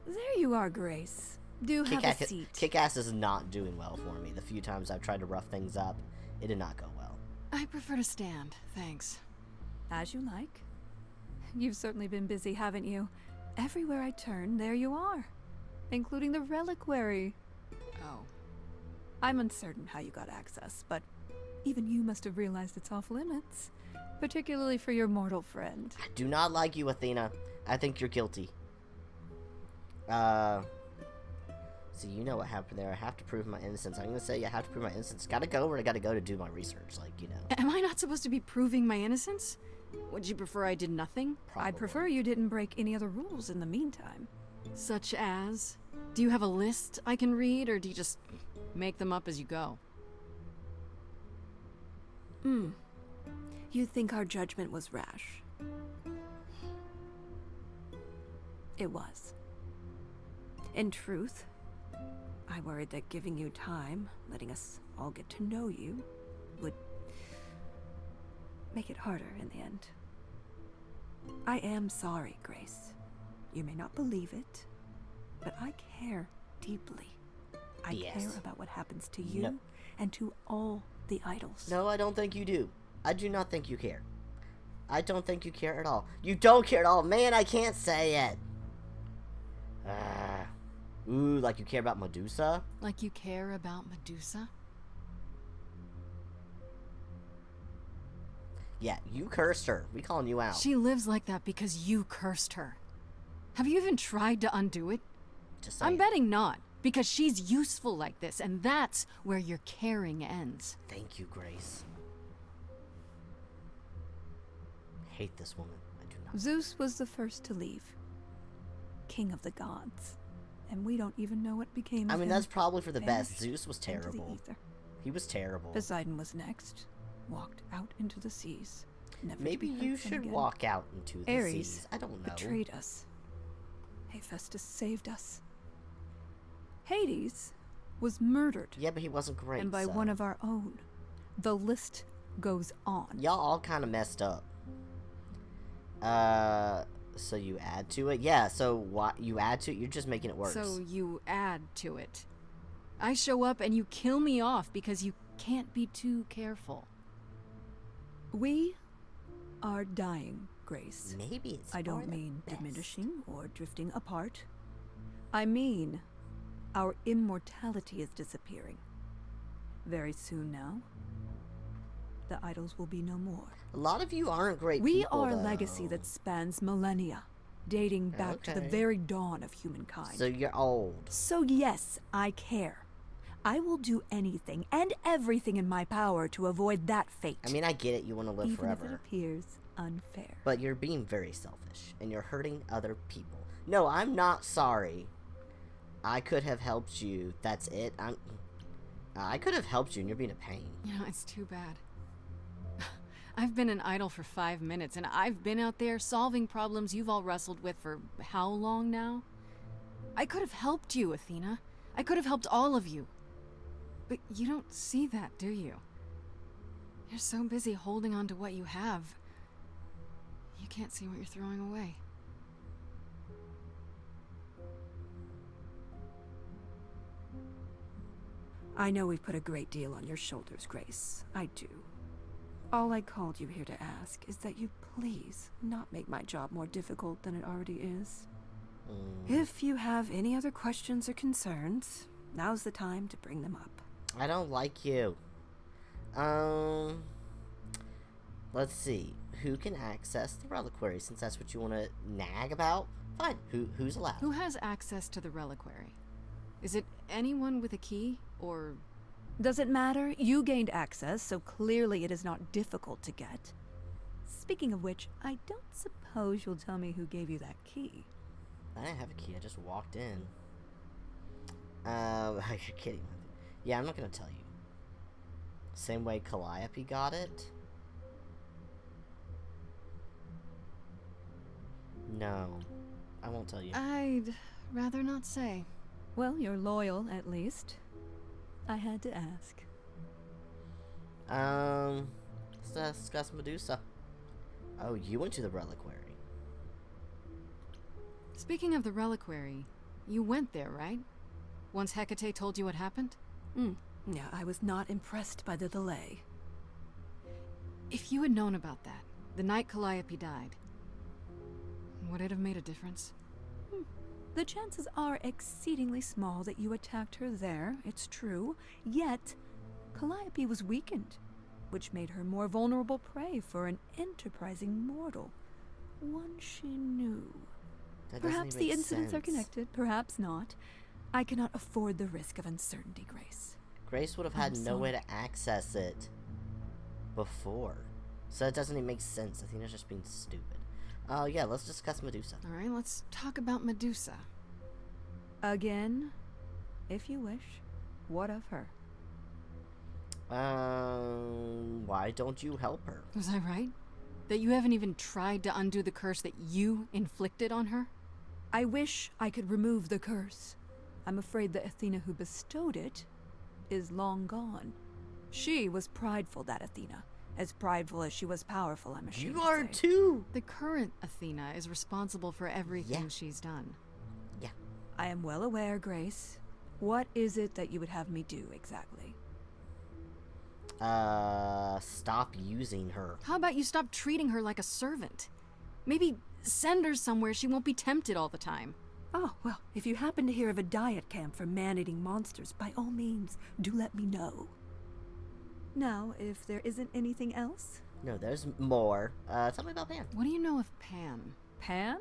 There you are, Grace. Do have a seat. Kick-Ass is not doing well for me. The few times I've tried to rough things up, it did not go well. I prefer to stand, thanks. As you like. You've certainly been busy, haven't you? Everywhere I turn, there you are. Including the reliquary. Oh. I'm uncertain how you got access, but even you must have realized it's off limits. Particularly for your mortal friend. I do not like you, Athena. I think you're guilty. See, you know what happened there. I have to prove my innocence. I'm gonna say I have to prove my innocence. Gotta go where I gotta go to do my research, like, you know. Am I not supposed to be proving my innocence? Would you prefer I did nothing? I'd prefer you didn't break any other rules in the meantime. Such as? Do you have a list I can read, or do you just make them up as you go? You think our judgment was rash? It was. In truth, I worried that giving you time, letting us all get to know you, would make it harder in the end. I am sorry, Grace. You may not believe it, but I care deeply. I care about what happens to you and to all the idols. No, I don't think you do. I do not think you care. I don't think you care at all. You don't care at all. Man, I can't say it. Ooh, like you care about Medusa? Like you care about Medusa? Yeah, you cursed her. We calling you out. She lives like that because you cursed her. Have you even tried to undo it? Just I'm betting not, because she's useful like this, and that's where your caring ends. Thank you, Grace. I hate this woman. I do not. Zeus was the first to leave. King of the gods. And we don't even know what became of him. I mean, that's probably for the best. Vanished Zeus was into the terrible. ether. He was terrible. Poseidon was next. Walked out into the seas. never to Maybe be heard you from should again. walk out into the Ares seas. I don't know. betrayed us. Hephaestus saved us. Hades was murdered. Yeah, but he wasn't great. And by so. one of our own. The list goes on. Y'all all kind of messed up. So you add to it? Yeah, so what you add to it, you're just making it worse. So you add to it. I show up and you kill me off because you can't be too careful. We are dying, Grace. Maybe it's I for don't the mean best. diminishing or drifting apart. I mean, our immortality is disappearing. Very soon now, the idols will be no more. A lot of you aren't great We people, are a though. legacy that spans millennia, dating back to the Okay. very dawn of humankind. So you're old. So yes, I care. I will do anything and everything in my power to avoid that fate. I mean, I get it. You want to live even forever. if it appears unfair. But you're being very selfish, and you're hurting other people. No, I'm not sorry. I could have helped you. That's it. I could have helped you, and you're being a pain. You know, it's too bad. I've been an idol for 5 minutes, and I've been out there solving problems you've all wrestled with for how long now? I could have helped you, Athena. I could have helped all of you. But you don't see that, do you? You're so busy holding on to what you have. You can't see what you're throwing away. I know we've put a great deal on your shoulders, Grace. I do. All I called you here to ask is that you please not make my job more difficult than it already is. If you have any other questions or concerns, now's the time to bring them up. I don't like you. Let's see. Who can access the reliquary, since that's what you want to nag about? Fine. Who's allowed? Who has access to the reliquary? Is it anyone with a key, or... Does it matter? You gained access, so clearly it is not difficult to get. Speaking of which, I don't suppose you'll tell me who gave you that key. I didn't have a key. I just walked in. You're kidding. Yeah, I'm not gonna tell you. Same way Calliope got it? No. I won't tell you. I'd rather not say. Well, you're loyal, at least. I had to ask. Let's discuss Medusa. Oh, you went to the reliquary. Speaking of the reliquary, you went there, right? Once Hecate told you what happened? Yeah, I was not impressed by the delay. If you had known about that, the night Calliope died, would it have made a difference? The chances are exceedingly small that you attacked her there, it's true. Yet, Calliope was weakened, which made her more vulnerable prey for an enterprising mortal. One she knew. Perhaps the incidents are connected, perhaps not. I cannot afford the risk of uncertainty, Grace. Grace would have had no way to access it before. So it doesn't even make sense. Athena's just being stupid. Oh, yeah, let's discuss Medusa. Alright, let's talk about Medusa. Again, if you wish. What of her? Why don't you help her? Was I right? That you haven't even tried to undo the curse that you inflicted on her? I wish I could remove the curse. I'm afraid the Athena who bestowed it is long gone. She was prideful, that Athena. As prideful as she was powerful, I'm ashamed You to are say. too! The current Athena is responsible for everything she's done. Yeah. I am well aware, Grace. What is it that you would have me do, exactly? Stop using her. How about you stop treating her like a servant? Maybe send her somewhere she won't be tempted all the time. Oh, well, if you happen to hear of a diet camp for man-eating monsters, by all means, do let me know. Now, if there isn't anything else? No, there's more. Tell me about Pan. What do you know of Pan? Pan?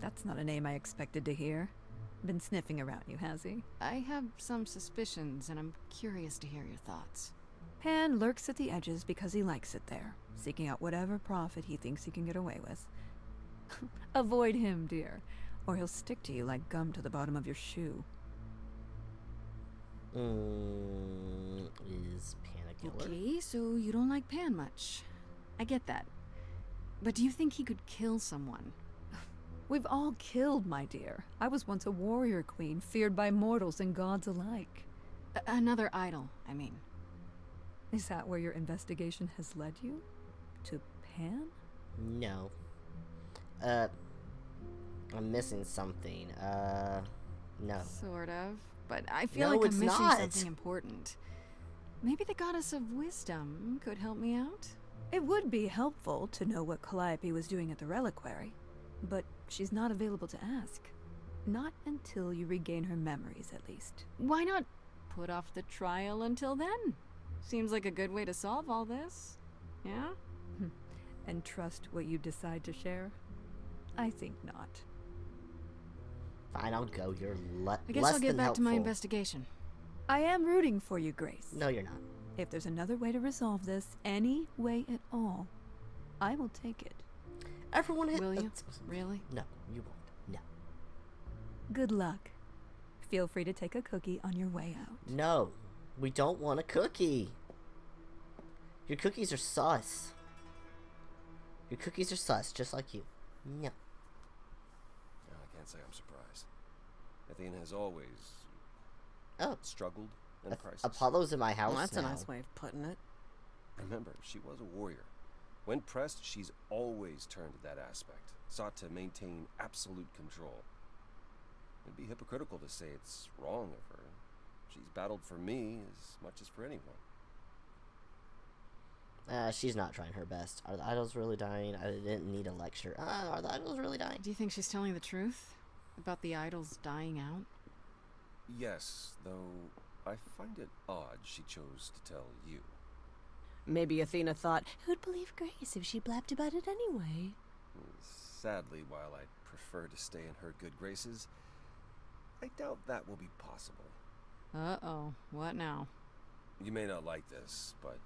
That's not a name I expected to hear. Been sniffing around you, has he? I have some suspicions, and I'm curious to hear your thoughts. Pan lurks at the edges because he likes it there, seeking out whatever profit he thinks he can get away with. Avoid him, dear, or he'll stick to you like gum to the bottom of your shoe. Is Pan a killer? Okay, so you don't like Pan much. I get that. But do you think he could kill someone? We've all killed, my dear. I was once a warrior queen, feared by mortals and gods alike. Another idol, I mean. Is that where your investigation has led you? To Pan? No. I'm missing something. No. Sort of. But I feel No, like it's I'm missing not. something important. Maybe the goddess of wisdom could help me out? It would be helpful to know what Calliope was doing at the reliquary, but she's not available to ask. Not until you regain her memories, at least. Why not put off the trial until then? Seems like a good way to solve all this. Yeah? And trust what you decide to share? I think not. Fine, I'll go. You're I guess less I'll get than back to my helpful. investigation. I am rooting for you, Grace. No, you're not. If there's another way to resolve this, any way at all, I will take it. Everyone Will you? Really? No, you won't. No. Good luck. Feel free to take a cookie on your way out. No, we don't want a cookie. Your cookies are sus. Your cookies are sus, just like you. No. I can't say I'm surprised. Athena has always struggled in crisis. Apollo's in my house Well, that's now. a nice way of putting it. Remember, she was a warrior. When pressed, she's always turned to that aspect, sought to maintain absolute control. It'd be hypocritical to say it's wrong of her. She's battled for me as much as for anyone. She's not trying her best. Are the idols really dying? I didn't need a lecture. Are the idols really dying? Do you think she's telling the truth? About the idols dying out? Yes, though I find it odd she chose to tell you. Maybe Athena thought, who'd believe Grace if she blabbed about it anyway? Sadly, while I'd prefer to stay in her good graces, I doubt that will be possible. Uh-oh. What now? You may not like this, but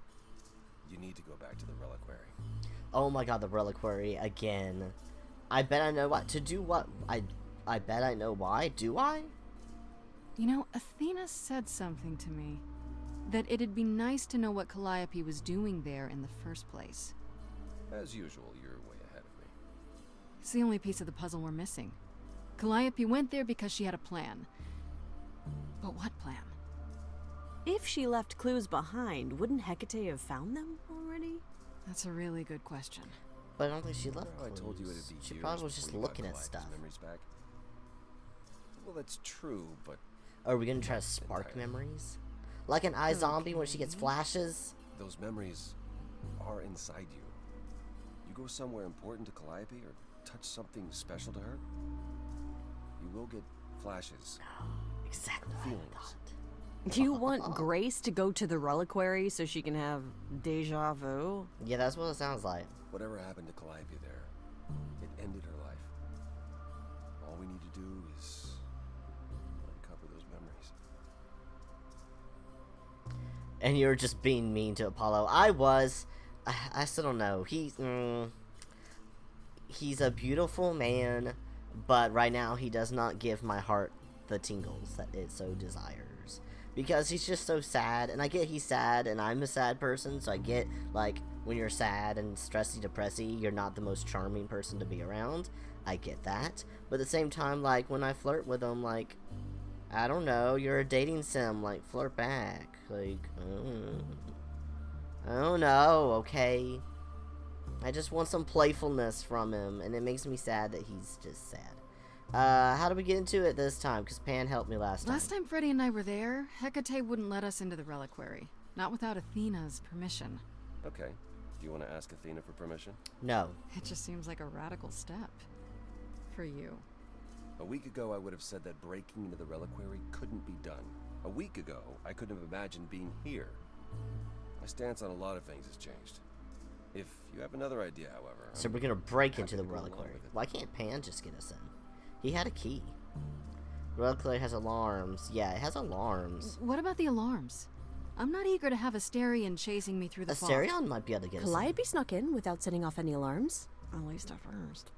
you need to go back to the reliquary. Oh my god, the reliquary again. I bet I know what to do. What I bet I know why. Do I? You know, Athena said something to me. That it'd be nice to know what Calliope was doing there in the first place. As usual, you're way ahead of me. It's the only piece of the puzzle we're missing. Calliope went there because she had a plan. But what plan? If she left clues behind, wouldn't Hecate have found them already? That's a really good question. But I don't think she left Remember clues. I told you it'd be She years probably was just before you got looking at Calliope's stuff. memories back. Well, that's true, but Are we gonna try to spark memories? Like an iZombie when she gets flashes? those memories are inside you. You go somewhere important to Calliope or touch something special to her, you will get flashes. Exactly. Feelings. Do you want Grace to go to the reliquary so she can have deja vu? Yeah, that's what it sounds like. Whatever happened to Calliope there, it ended her life. All we need to do is uncover those memories. And you're just being mean to Apollo. I was. I still don't know. He's a beautiful man, but right now he does not give my heart the tingles that it so desires. Because he's just so sad, and I get he's sad, and I'm a sad person, so I get, like, when you're sad and stressy, depressy, you're not the most charming person to be around. I get that. But at the same time, like, when I flirt with him, like, I don't know, you're a dating sim, like, flirt back. Like, I don't know, okay? I just want some playfulness from him, and it makes me sad that he's just sad. How do we get into it this time? Because Pan helped me last time. Last time Freddy and I were there, Hecate wouldn't let us into the reliquary. Not without Athena's permission. Okay. Do you want to ask Athena for permission? No. It just seems like a radical step. For you. A week ago, I would have said that breaking into the reliquary couldn't be done. A week ago, I couldn't have imagined being here. My stance on a lot of things has changed. If you have another idea, however... So we're gonna break into the reliquary. Why can't Pan just get us in? He had a key. The reliquary has alarms. Yeah, it has alarms. What about the alarms? I'm not eager to have Asterion chasing me through the fog. Asterion might be able to get us in. Calliope snuck in without setting off any alarms. At least at first.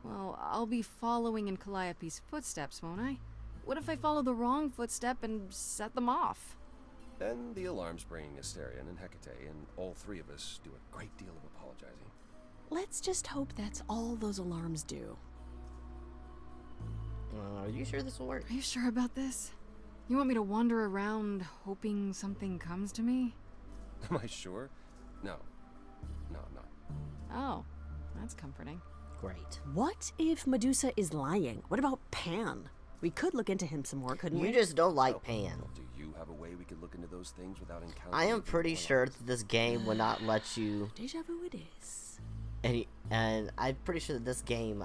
Well, I'll be following in Calliope's footsteps, won't I? What if I follow the wrong footstep and set them off? Then the alarms bring Asterion and Hecate, and all three of us do a great deal of apologizing. Let's just hope that's all those alarms do. Are you sure this will work? Are you sure about this? You want me to wander around hoping something comes to me? Am I sure? No. No, I'm not. Oh, that's comforting. Great. What if Medusa is lying? What about Pan? We could look into him some more, couldn't we? You just don't like Pan. Do you have a way we could look into those things without encountering? I am pretty sure that this game will not let you. Deja vu it is. And I'm pretty sure that this game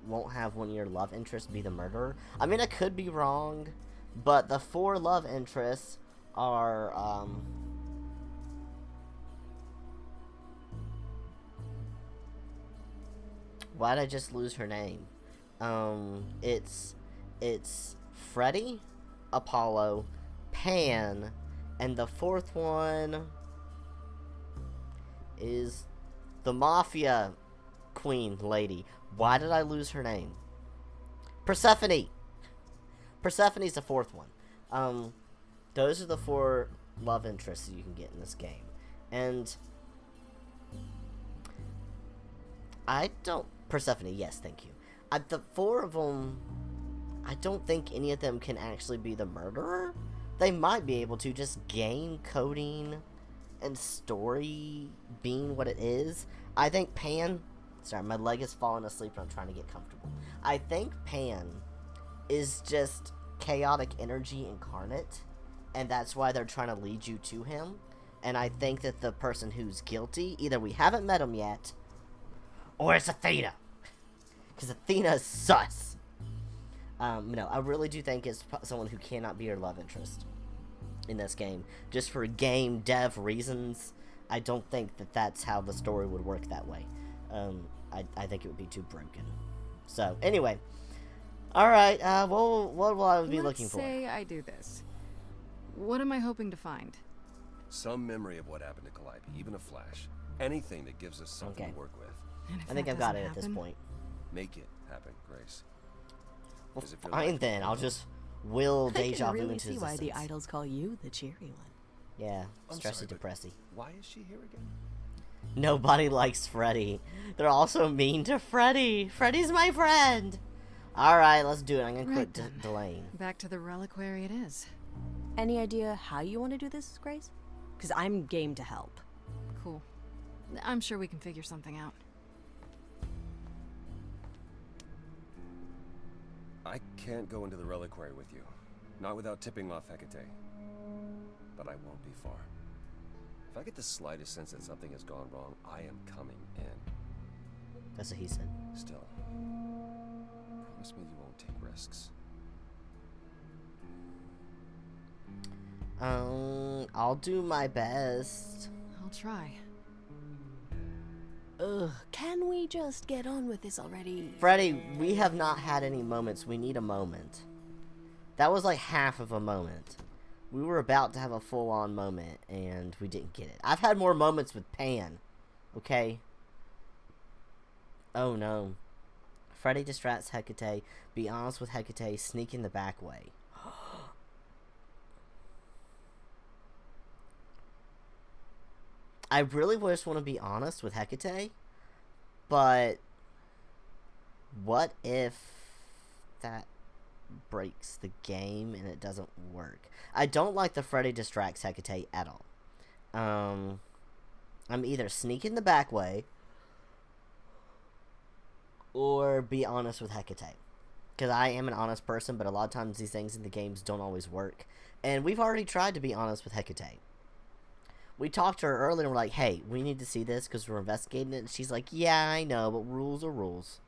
won't have one of your love interests be the murderer. I mean, I could be wrong, but the 4 love interests are why'd I just lose her name? It's Freddy, Apollo, Pan, and the 4th one is the Mafia Queen lady. Why did I lose her name? Persephone. Persephone's the 4th one. Those are the 4 love interests that you can get in this game. And I don't... Persephone, yes, thank you. The 4 of them, I don't think any of them can actually be the murderer. They might be able to, just game coding and story being what it is. I think Pan... Sorry, my leg is falling asleep and I'm trying to get comfortable. I think Pan is just chaotic energy incarnate, and that's why they're trying to lead you to him. And I think that the person who's guilty, either we haven't met him yet, or it's Athena. Because Athena is sus. No, I really do think it's someone who cannot be your love interest in this game. Just for game dev reasons, I don't think that that's how the story would work that way. I think it would be too broken. So, anyway. Alright, what will I be looking for? Let's say I do this. What am I hoping to find? Some memory of what happened to Calliope, even a flash. Anything that gives us something to work with. I think I've got it at this point. Make it happen, Grace. Well, fine then. I'll just will deja vu really into see why existence. the idols call you the cheery one. Yeah, I'm stressy, sorry, but depressy. Why is she here again? Nobody likes Freddy. They're also mean to Freddy. Freddy's my friend. Alright, let's do it. I'm gonna quit delaying. Back to the reliquary it is. Any idea how you want to do this, Grace? Because I'm game to help. Cool. I'm sure we can figure something out. I can't go into the reliquary with you. Not without tipping off Hecate. But I won't be far. If I get the slightest sense that something has gone wrong, I am coming in. That's what he said. Still, promise me you won't take risks. I'll do my best. I'll try. Ugh, can we just get on with this already? Freddy, we have not had any moments. We need a moment. That was like half of a moment. We were about to have a full-on moment, and we didn't get it. I've had more moments with Pan. Okay? Oh, no. Freddy distracts Hecate. Be honest with Hecate. Sneak in the back way. I really just want to be honest with Hecate, but what if that breaks the game and it doesn't work? I don't like the Freddy distracts Hecate at all. I'm either sneaking the back way or be honest with Hecate. Because I am an honest person, but a lot of times these things in the games don't always work. And we've already tried to be honest with Hecate. We talked to her earlier and we're like, hey, we need to see this because we're investigating it. And she's like, yeah, I know, but rules are rules.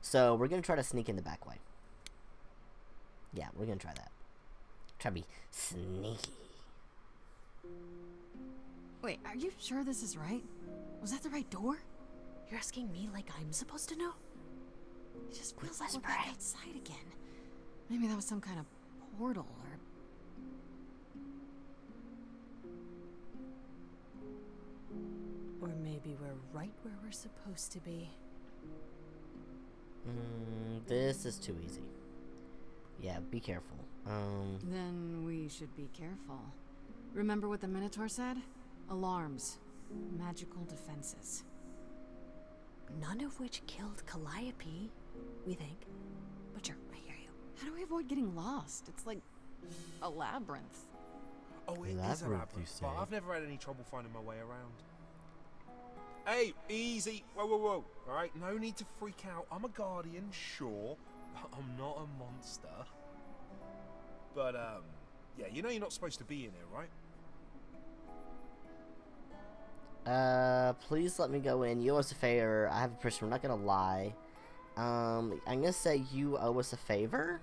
So we're going to try to sneak in the back way. Yeah, we're going to try that. Try to be sneaky. Wait, are you sure this is right? Was that the right door? You're asking me like I'm supposed to know? It just feels like we're back outside again. Maybe that was some kind of portal or... Or maybe we're right where we're supposed to be. This is too easy. Yeah, be careful. Then we should be careful. Remember what the Minotaur said? Alarms. Magical defenses. none of which killed Calliope, we think. But sure, I hear you. How do we avoid getting lost? It's like a labyrinth. Oh, it is a Labyrinth, you labyrinth, say? but I've never had any trouble finding my way around. Hey, easy. Whoa, whoa, whoa. All right, no need to freak out. I'm a guardian, sure, but I'm not a monster. But, yeah, you know you're not supposed to be in here, right? Please let me go in. You owe us a favor. I have a person. I'm not gonna lie. I'm gonna say you owe us a favor.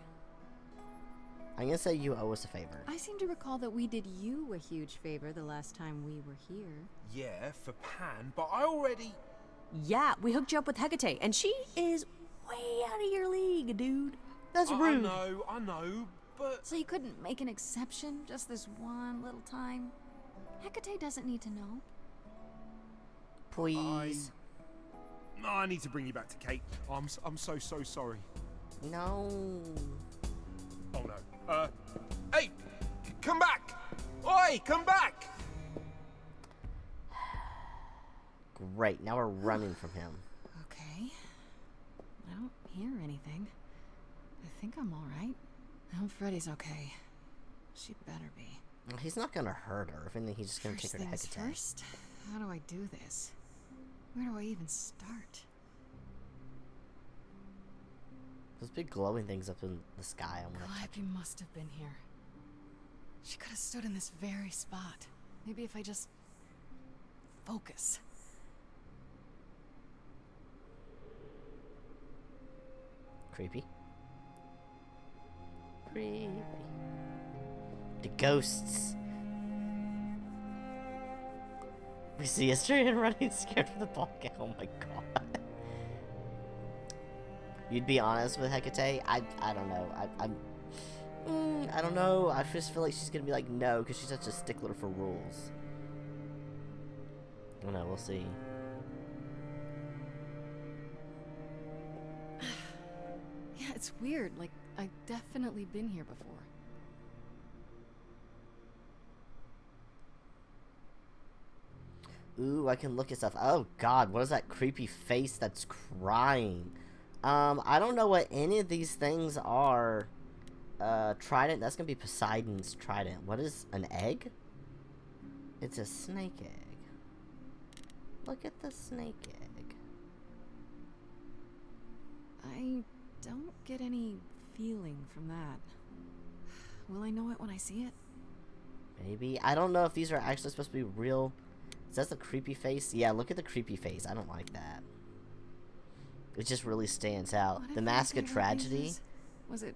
I'm gonna say you owe us a favor. I seem to recall that we did you a huge favor the last time we were here. Yeah, for Pan, but I already... Yeah, we hooked you up with Hecate, and she is way out of your league, dude. That's rude. I know, but... So you couldn't make an exception just this one little time? Hecate doesn't need to know. Please. I need to bring you back to Kate. I'm so sorry. No. Oh no. Hey! Come back! Oi, come back! Great, now we're running from him. Okay. I don't hear anything. I think I'm alright. I hope Freddy's okay. She better be. Well, he's not gonna hurt her. If anything, he's just gonna take her to First Hecate. things first, how do I do this? Where do I even start? Those big glowing things up in the sky, I wanna touch. Calliope must have been here. She could have stood in this very spot. Maybe if I just... focus. Creepy. Creepy. The ghosts. We see Astarion running scared from the ball game. Oh my god. You'd be honest with Hecate? I don't know. I don't know. I just feel like she's gonna be like no, because she's such a stickler for rules. I don't know. We'll see. Yeah, it's weird. Like, I've definitely been here before. Ooh, I can look at stuff. Oh god, what is that creepy face that's crying? I don't know what any of these things are. Trident, that's gonna be Poseidon's trident. What is an egg? It's a snake egg. Look at the snake egg. I don't get any feeling from that. Will I know it when I see it? Maybe. I don't know if these are actually supposed to be real. Is that the creepy face? Yeah, look at the creepy face. I don't like that. It just really stands out. What The if Mask my of favorite Tragedy. muses- Was it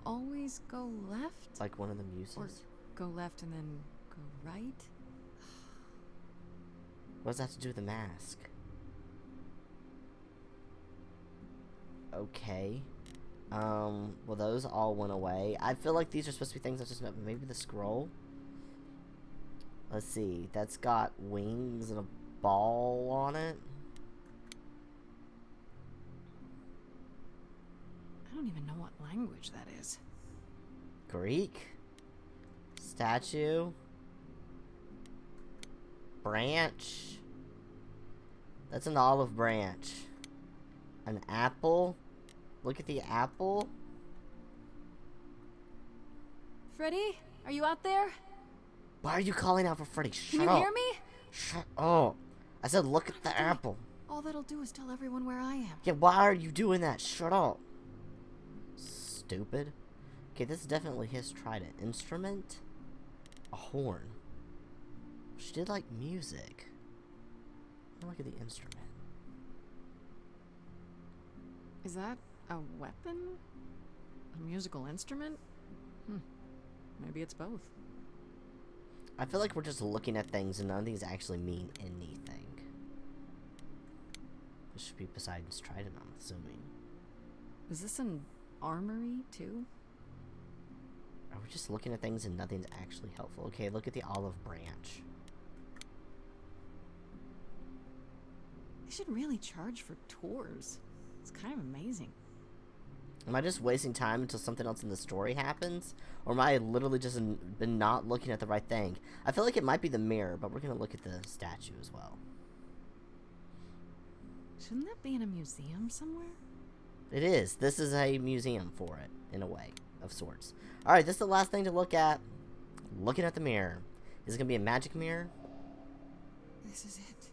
always go left? Like one of the muses. Or go left and then go right? What does that have to do with the mask? Okay. Well, those all went away. I feel like these are supposed to be things I just know. Maybe the scroll? Let's see. That's got wings and a ball on it. I don't even know what language that is. Greek? Statue? Branch? That's an olive branch. An apple? Look at the apple. Freddy, are you out there? Why are you calling out for Freddy? Shut Can you up. hear me? Shut up. I said look at the apple. All that'll do is tell everyone where I am. Yeah, why are you doing that? Shut up. Stupid. Okay, this is definitely his trident. Instrument? A horn. She did like music. Look at the instrument. Is that a weapon? A musical instrument? Maybe it's both. I feel like we're just looking at things and none of these actually mean anything. This should be Poseidon's trident, I'm assuming. Is this an armory, too? Are we just looking at things and nothing's actually helpful? Okay, look at the olive branch. They should really charge for tours. It's kind of amazing. Am I just wasting time until something else in the story happens? Or am I literally just been not looking at the right thing? I feel like it might be the mirror, but we're going to look at the statue as well. Shouldn't that be in a museum somewhere? It is. This is a museum for it, in a way, of sorts. Alright, this is the last thing to look at. Looking at the mirror. Is it going to be a magic mirror? This is it.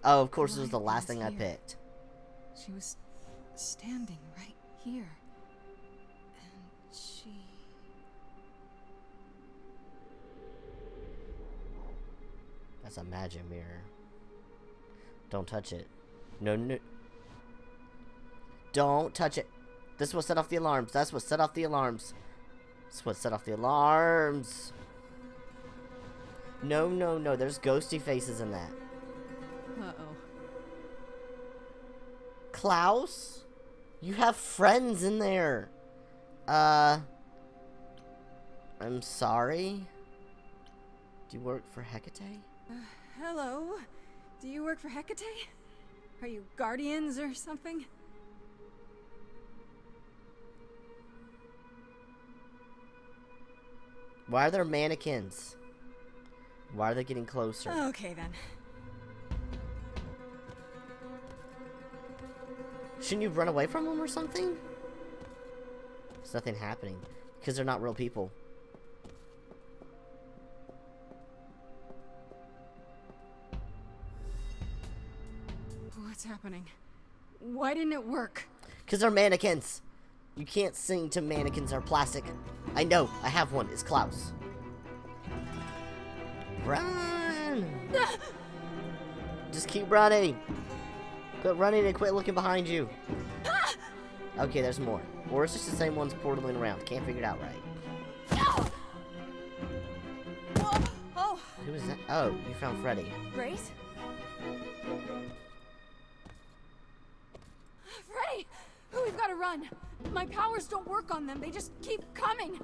Oh, of course, it was the Calliope last was thing I here. picked. She was standing right here. And she... That's a magic mirror. Don't touch it. No, no. Don't touch it. This is what set off the alarms. That's what set off the alarms. That's what set off the alarms. No, no, no. There's ghosty faces in that. Uh-oh. Klaus? You have friends in there. I'm sorry. Do you work for Hecate? Hello? Do you work for Hecate? Are you guardians or something? Why are there mannequins? Why are they getting closer? Okay then. Shouldn't you run away from them or something? There's nothing happening. Because they're not real people. What's happening? Why didn't it work? Because they're mannequins. You can't sing to mannequins or plastic. I know. I have one. It's Klaus. Run! Just keep running. Quit running and quit looking behind you. Okay, there's more. Or it's just the same ones portaling around. Can't figure it out right. Oh! Who is that? Oh, you found Freddy. Grace? Freddy! We've got to run. My powers don't work on them. They just keep coming.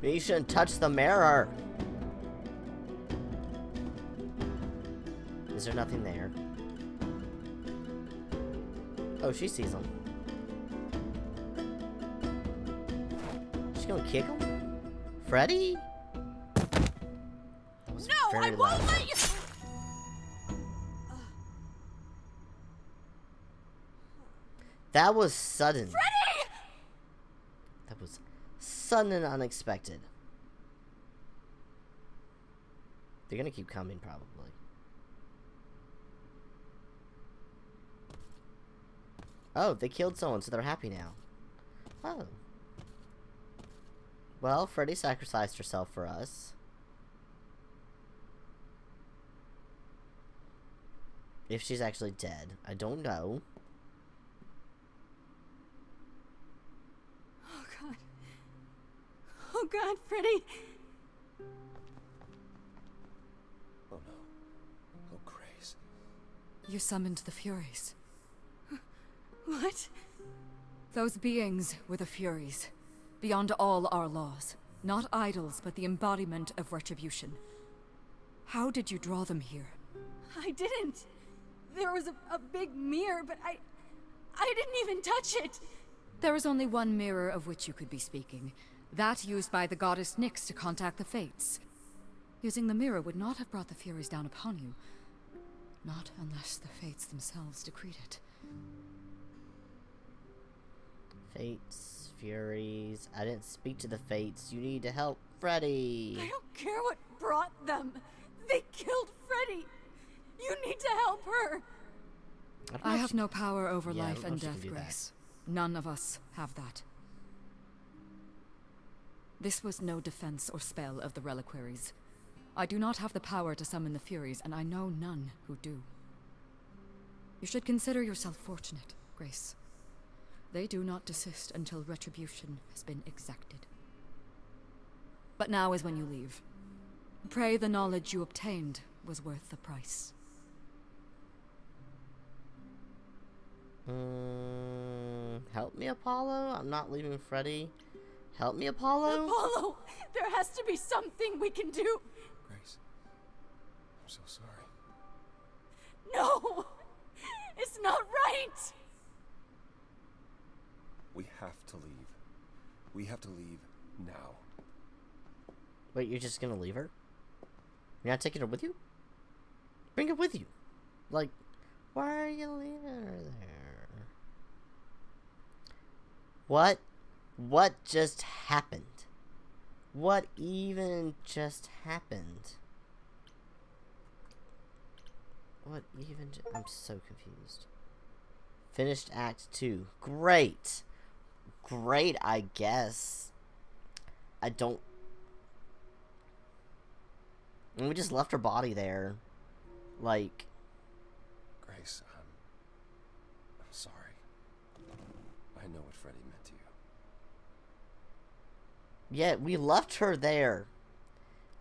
Maybe you shouldn't touch the mirror. Is there nothing there? Oh, she sees them. She's gonna kick him? Freddy? That was No, I very won't loud. let you. That was sudden. Freddy! That was sudden and unexpected. They're gonna keep coming, probably. Oh, they killed someone, so they're happy now. Oh. Well, Freddy sacrificed herself for us. If she's actually dead. I don't know. Oh god. Oh god, Freddy. Oh no. Oh, Grace. You summoned the Furies. What? Those beings were the Furies, beyond all our laws. Not idols, but the embodiment of retribution. How did you draw them here? I didn't. There was a big mirror, but I didn't even touch it. There is only one mirror of which you could be speaking. That used by the goddess Nyx to contact the Fates. Using the mirror would not have brought the Furies down upon you. Not unless the Fates themselves decreed it. Fates, Furies. I didn't speak to the Fates. You need to help Freddy. I don't care what brought them. They killed Freddy. You need to help her. I have no power over Yeah, life of and course you death, can do that. Grace. None of us have that. This was no defense or spell of the reliquaries. I do not have the power to summon the Furies, and I know none who do. You should consider yourself fortunate, Grace. They do not desist until retribution has been exacted. But now is when you leave. Pray the knowledge you obtained was worth the price. Help me, Apollo? I'm not leaving Freddy. Help me, Apollo? Apollo, there has to be something we can do. Grace. I'm so sorry. No! It's not right! We have to leave. We have to leave now. Wait, you're just gonna leave her? You're not taking her with you? Bring her with you. Like, why are you leaving her there? What just happened? What even just happened? What even I'm so confused. Finished Act 2. Great. Great, I guess. I don't... And we just left her body there. Like... Grace, I'm sorry. I know what Freddy meant to you. Yeah, we left her there.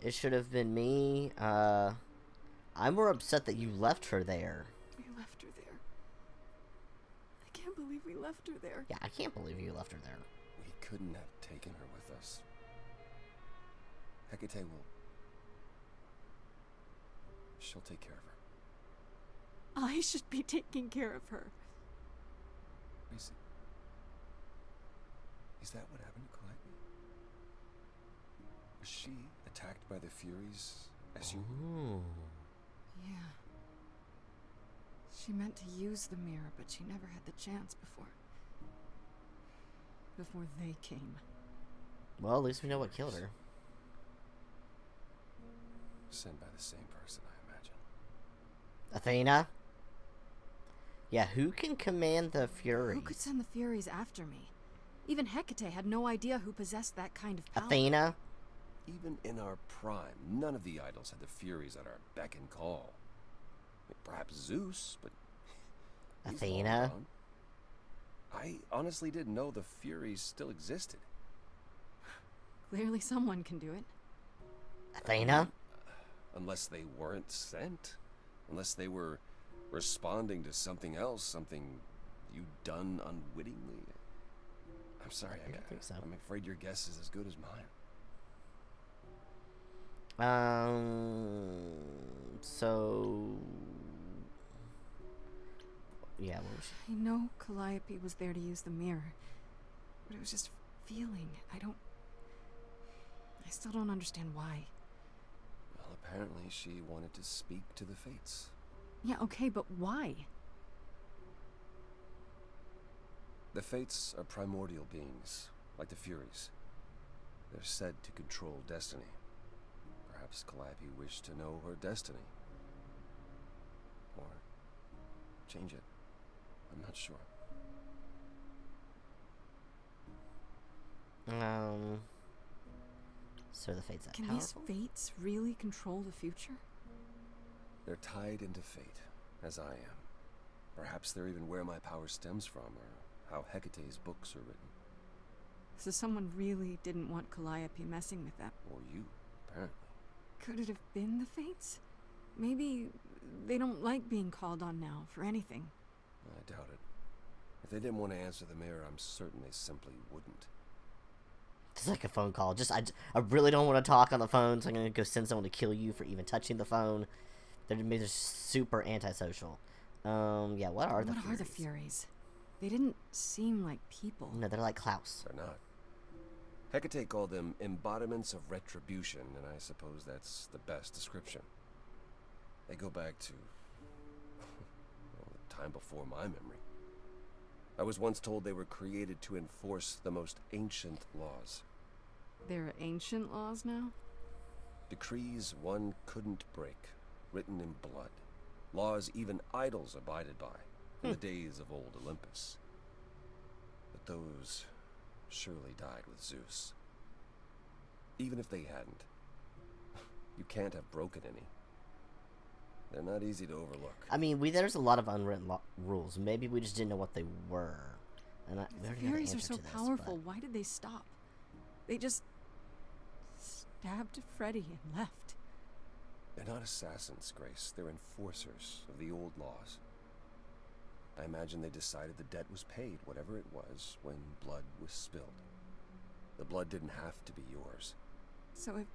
It should have been me. I'm more upset that you left her there. We left her there. I can't believe we left her there. Yeah, I can't believe you left her there. We couldn't have taken her with us. Hecate will... She'll take care of her. I should be taking care of her. Is that what happened to Calliope? Was she attacked by the Furies as you... Ooh. Yeah. She meant to use the mirror, but she never had the chance before they came. Well, at least we know what killed her. Sent by the same person, I imagine. Athena? Yeah, who can command the Furies? Who could send the Furies after me? Even Hecate had no idea who possessed that kind of power. Athena? Even in our prime, none of the idols had the Furies at our beck and call. Perhaps Zeus, but... Athena? I honestly didn't know the Furies still existed. Clearly someone can do it. Athena? Unless they weren't sent. Unless they were responding to something else, something you'd done unwittingly. I'm sorry, I don't think so. I'm afraid your guess is as good as mine. So... Yeah, what was she? I know Calliope was there to use the mirror, but it was just feeling. I still don't understand why. Well, apparently she wanted to speak to the Fates. Yeah, okay, but why? The Fates are primordial beings, like the Furies. They're said to control destiny. Perhaps Calliope wished to know her destiny. Or change it. I'm not sure. So the Fates that Can powerful? these Fates really control the future? They're tied into fate, as I am. Perhaps they're even where my power stems from, or how Hecate's books are written. So someone really didn't want Calliope messing with that. Or you, apparently. Could it have been the Fates? Maybe they don't like being called on now for anything. I doubt it. If they didn't want to answer the mirror, I'm certain they simply wouldn't. It's like a phone call. I really don't want to talk on the phone, so I'm gonna go send someone to kill you for even touching the phone. They're super antisocial. Yeah, what are the Furies? What are the Furies? They didn't seem like people. No, they're like Klaus. They're not. Hecate called them embodiments of retribution, and I suppose that's the best description. They go back to... well, the time before my memory. I was once told they were created to enforce the most ancient laws. There are ancient laws now? Decrees one couldn't break, written in blood. Laws even idols abided by, in the days of old Olympus. But those surely died with Zeus. Even if they hadn't, you can't have broken any. They're not easy to overlook. I mean, there's a lot of unwritten rules. Maybe we just didn't know what they were. And we The already know the Furies are answer so to this, powerful. but- Why did they stop? They just stabbed Freddy and left. They're not assassins, Grace. They're enforcers of the old laws. I imagine they decided the debt was paid, whatever it was, when blood was spilled. The blood didn't have to be yours. So if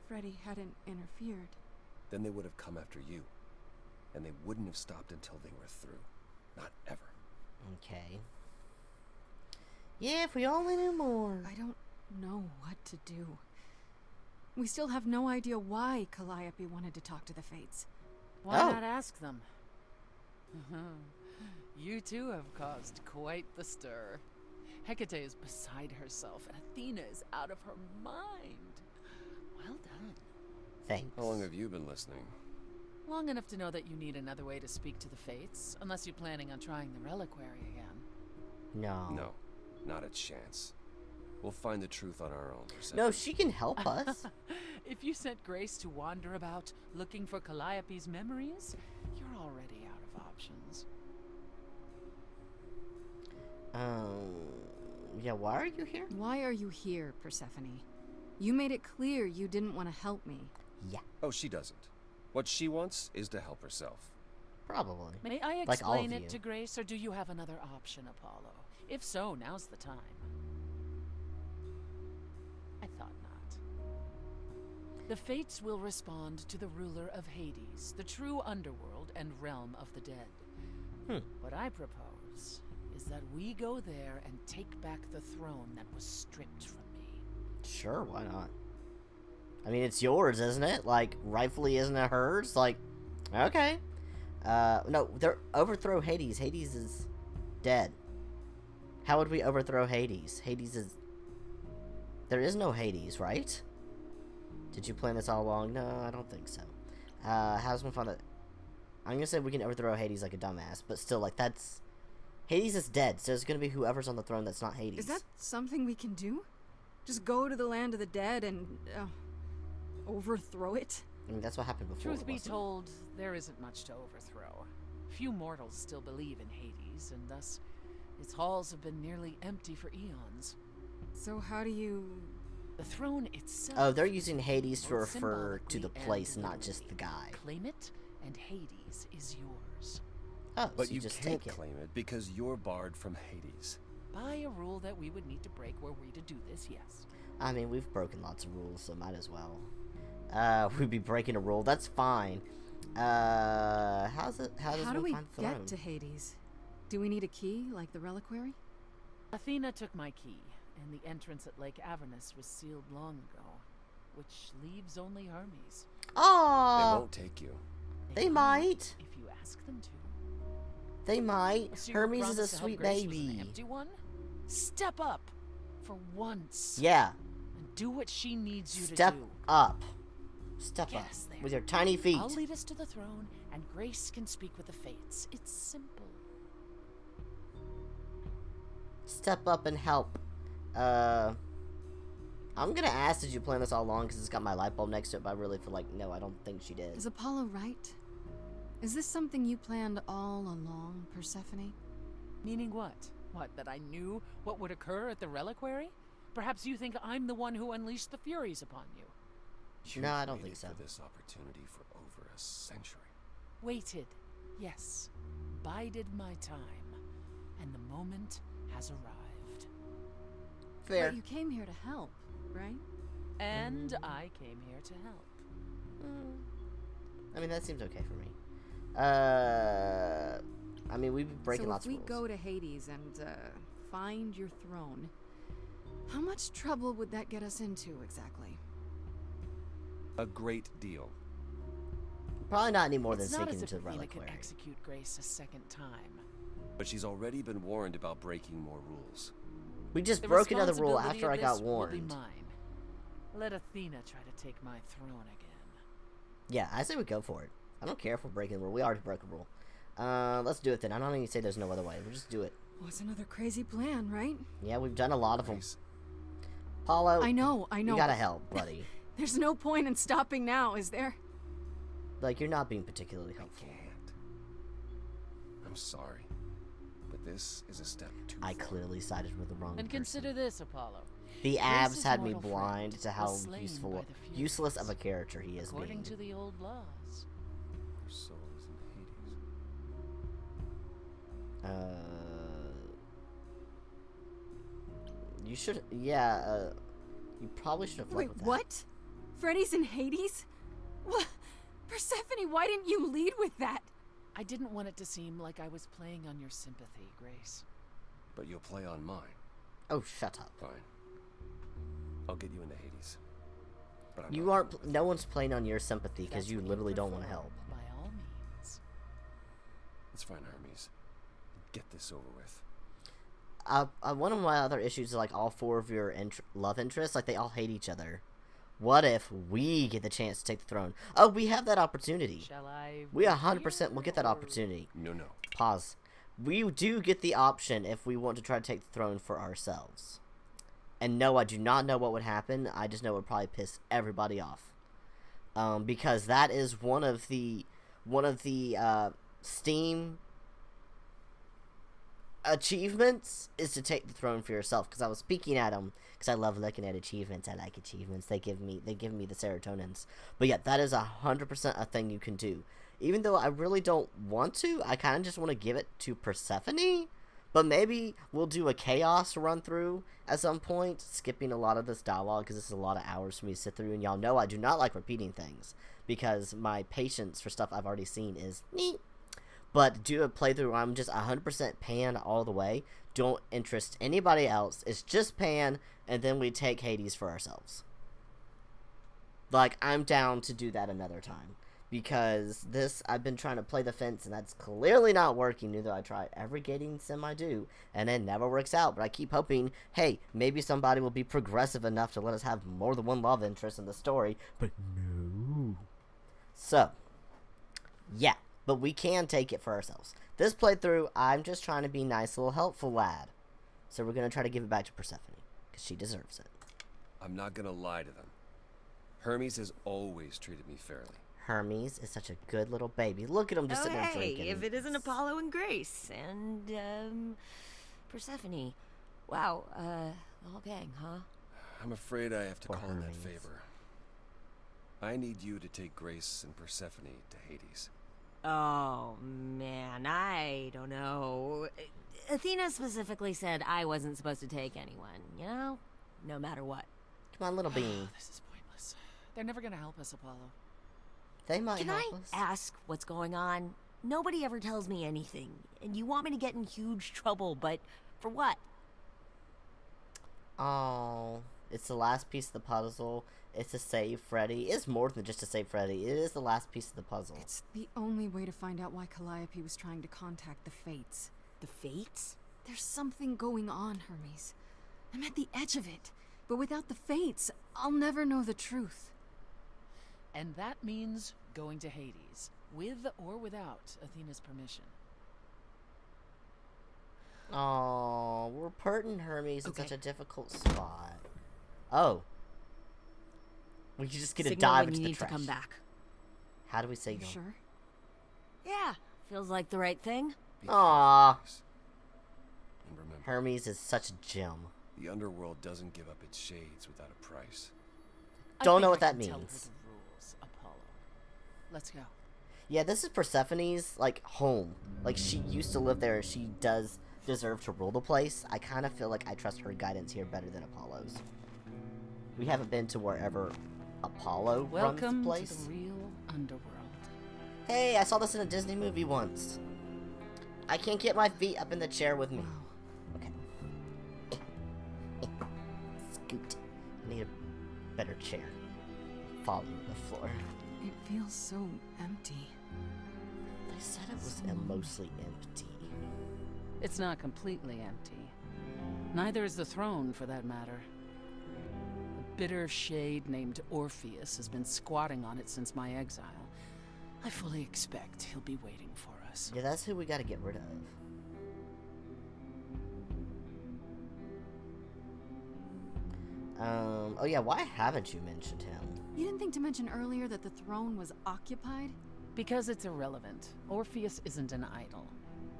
Freddy hadn't interfered... Then they would have come after you. And they wouldn't have stopped until they were through. Not ever. Okay. Yeah, if we only knew more. I don't know what to do. We still have no idea why Calliope wanted to talk to the Fates. Why not ask them? You too have caused quite the stir. Hecate is beside herself, and Athena is out of her mind. Well done. Thanks. How long have you been listening? Long enough to know that you need another way to speak to the Fates, unless you're planning on trying the reliquary again. No. No, not a chance. We'll find the truth on our own. No, she can help us. If you sent Grace to wander about looking for Calliope's memories, you're already out of options. Yeah, why are you here? Why are you here, Persephone? You made it clear you didn't want to help me. Yeah. Oh, she doesn't. What she wants is to help herself. Probably. May I Like all explain of it you. to Grace, or do you have another option, Apollo? If so, now's the time. I thought not. The Fates will respond to the ruler of Hades, the true underworld and realm of the dead. What I propose is that we go there and take back the throne that was stripped from me. Sure, why not? I mean, it's yours, isn't it? Like, rightfully, isn't it hers? Like, okay. No, they're overthrow Hades. Hades is dead. How would we overthrow Hades? Hades is... There is no Hades, right? Did you plan this all along? No, I don't think so. How does one find it? I'm gonna say we can overthrow Hades like a dumbass, but still, like, that's... Hades is dead, so it's gonna be whoever's on the throne that's not Hades. Is that something we can do? Just go to the land of the dead and overthrow it? I mean, that's what happened before. Truth be wasn't it? told, there isn't much to overthrow. Few mortals still believe in Hades, and thus its halls have been nearly empty for eons. So how do you... The throne itself... Oh, they're using Hades to both refer to the symbolically place, and not just the guy. Claim it, and Hades is yours. Oh, But so you just can't take it. claim it because you're barred from Hades. By a rule that we would need to break were we to do this, yes. I mean, we've broken lots of rules, so might as well. We'd be breaking a rule. That's fine. How does How do one we find the get throne? to Hades? Do we need a key, like the reliquary? Athena took my key, and the entrance at Lake Avernus was sealed long ago, which leaves only Hermes. They Oh, won't take you. they might. If you ask them to. They might. So your Hermes is a promise to help sweet Grace was an baby. empty one? Step up, for once. Yeah, And do what she needs you step to do. up. Step Get up us there. with your tiny feet. I'll lead us to the throne, and Grace can speak with the Fates. It's simple. Step up and help. I'm gonna ask, did you plan this all along? Because it's got my light bulb next to it, but I really feel like, no, I don't think she did. Is Apollo right? Is this something you planned all along, Persephone? Meaning what? What, that I knew what would occur at the reliquary? Perhaps you think I'm the one who unleashed the Furies upon you. No, I don't Waited think so. For this opportunity for over a century. Waited, yes. Bided my time. And the moment has arrived. Fair. But you came here to help, right? And I came here to help. I mean, that seems okay for me. I mean, we've been breaking so lots if we of rules. go to Hades and find your throne, how much trouble would that get us into exactly? A great deal. Probably not any more than It's not sneaking as into if the Athena could reliquary. execute Grace a second time. But she's already been warned about breaking more rules. We just The broke another rule responsibility after I of got this will be warned. mine. Let Athena try to take my throne again. Yeah, I say we go for it. I don't care if we're breaking a rule. We already broke a rule. Let's do it then. I don't even say there's no other way. We'll just do it. Well, it's another crazy plan, right? Yeah, we've done a lot of them. Grace, Paulo, I know. you gotta help, buddy. There's no point in stopping now, is there? Like, you're not being particularly helpful. can't. I'm sorry. But this is a step too I far. clearly sided with the wrong And person. consider this, Apollo. The abs Grace's had me mortal blind friend to how was slain useful, by the Furies, useless of a character he is According being. to the old laws. Their soul is in Hades. You should, yeah, you probably should have led Wait, with that. what? Freddy's in Hades? What? Persephone, why didn't you lead with that? I didn't want it to seem like I was playing on your sympathy, Grace. But you'll play on mine. Oh, shut up. Fine. I'll get you into Hades. But I'm You not aren't, done with no one's playing on your sympathy because That's you what literally don't want to prefer, help. By all means. It's fine, Hermes. Get this over with. One of my other issues is like all four of your love interests, like they all hate each other. What if we get the chance to take the throne? Oh, we have that opportunity. Shall I? We 100% will get that opportunity. No. Pause. We do get the option if we want to try to take the throne for ourselves. And no, I do not know what would happen. I just know it would probably piss everybody off. Because that is one of the Steam achievements is to take the throne for yourself. Because I was speaking at them because I love looking at achievements. I like achievements. They give me the serotonins. But yeah, that is 100% a thing you can do. Even though I really don't want to, I kind of just want to give it to Persephone. But maybe we'll do a chaos run through at some point, skipping a lot of this dialogue because this is a lot of hours for me to sit through. And y'all know I do not like repeating things because my patience for stuff I've already seen is neat. But do a playthrough where I'm just 100% Pan all the way. Don't interest anybody else. It's just Pan, and then we take Hades for ourselves. Like, I'm down to do that another time. Because this, I've been trying to play the fence, and that's clearly not working, even though I try every gating sim I do, and it never works out. But I keep hoping, hey, maybe somebody will be progressive enough to let us have more than one love interest in the story. But no. So, yeah. But we can take it for ourselves. This playthrough, I'm just trying to be nice, little helpful lad. So we're going to try to give it back to Persephone, because she deserves it. I'm not gonna lie to them. Hermes has always treated me fairly. Hermes is such a good little baby. Look at him just sitting there drinking. If it isn't Apollo and Grace and Persephone. Wow, the whole gang, huh? I'm afraid I have to Poor call in that Hermes. favor. I need you to take Grace and Persephone to Hades. Oh, man, I don't know. Athena specifically said I wasn't supposed to take anyone, you know? No matter what. Come on, little bean. This is pointless. They're never gonna help us, Apollo. They might Can help I us. ask what's going on? Nobody ever tells me anything, and you want me to get in huge trouble, but for what? Oh, it's the last piece of the puzzle. It's to save Freddy. It's more than just to save Freddy. It is the last piece of the puzzle. It's the only way to find out why Calliope was trying to contact the Fates. The Fates? There's something going on, Hermes. I'm at the edge of it. But without the Fates, I'll never know the truth. And that means going to Hades, with or without Athena's permission. Oh, we're putting Hermes in such a difficult spot. Oh. We just get to Signal dive when into you the need trash. to come back. How do we signal? Sure. Yeah, feels like the right thing. Aww. And remember, Hermes is such a gem. the underworld doesn't give up its shades without a price. Don't know I what that can tell her means. the rules, Apollo. Let's go. Yeah, this is Persephone's, like, home. Like, she used to live there, and she does deserve to rule the place. I kind of feel like I trust her guidance here better than Apollo's. We haven't been to wherever Apollo runs Welcome the place. to the real underworld. Hey, I saw this in a Disney movie once. I can't get my feet up in the chair with me. Okay. Scoot. I need a better chair. Falling to the floor. It feels so empty. They said it was mostly empty. It's not completely empty. Neither is the throne, for that matter. A bitter shade named Orpheus has been squatting on it since my exile. I fully expect he'll be waiting for us. Yeah, that's who we gotta get rid of. Oh yeah, why haven't you mentioned him? You didn't think to mention earlier that the throne was occupied? Because it's irrelevant. Orpheus isn't an idol.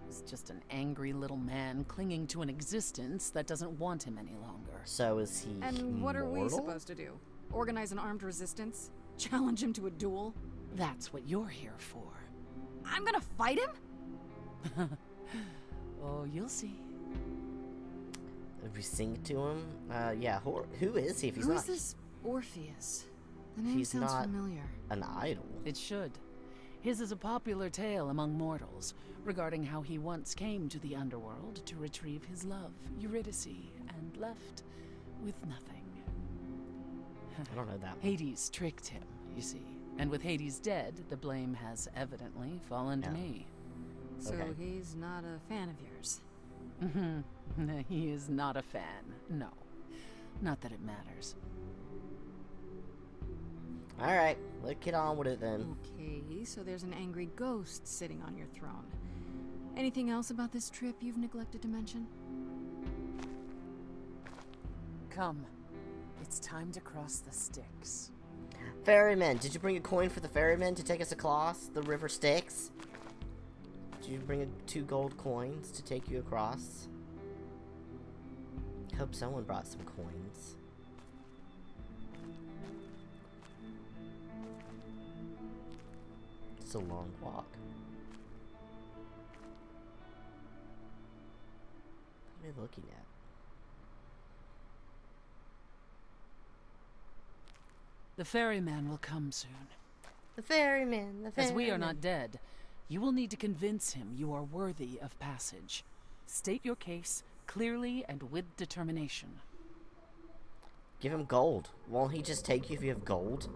He's just an angry little man clinging to an existence that doesn't want him any longer. So is he And what are we mortal? supposed to do? Organize an armed resistance? Challenge him to a duel? That's what you're here for. I'm gonna fight him? Oh, you'll see. If we sing to him? Yeah, who is he if he's Who not is this Orpheus? The name He's sounds not- familiar. an idol? It should. His is a popular tale among mortals regarding how he once came to the underworld to retrieve his love, Eurydice, and left with nothing. I don't know that one. Hades tricked him, you see. And with Hades dead, the blame has evidently fallen to me. So Okay. he's not a fan of yours. He is not a fan. No. Not that it matters. Alright, let's get on with it then. Okay, so there's an angry ghost sitting on your throne. Anything else about this trip you've neglected to mention? Come. It's time to cross the Styx. Ferryman, did you bring a coin for the ferryman to take us across the river Styx? Did you bring 2 gold coins to take you across? I hope someone brought some coins. It's a long walk. What am I looking at? The ferryman will come soon. The ferryman, the ferryman. As we are not dead, you will need to convince him you are worthy of passage. State your case clearly and with determination. Give him gold. Won't he just take you if you have gold?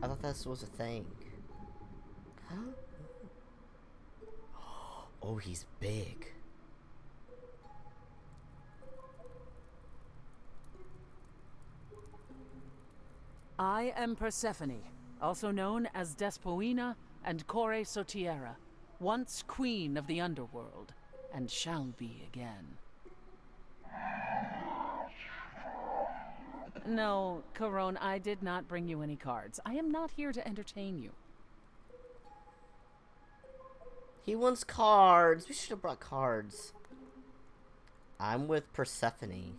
I thought this was a thing. Oh, he's big. I am Persephone, also known as Despoina and Kore Sotiera, once queen of the underworld, and shall be again. No, Corone, I did not bring you any cards. I am not here to entertain you. He wants cards. We should have brought cards. I'm with Persephone.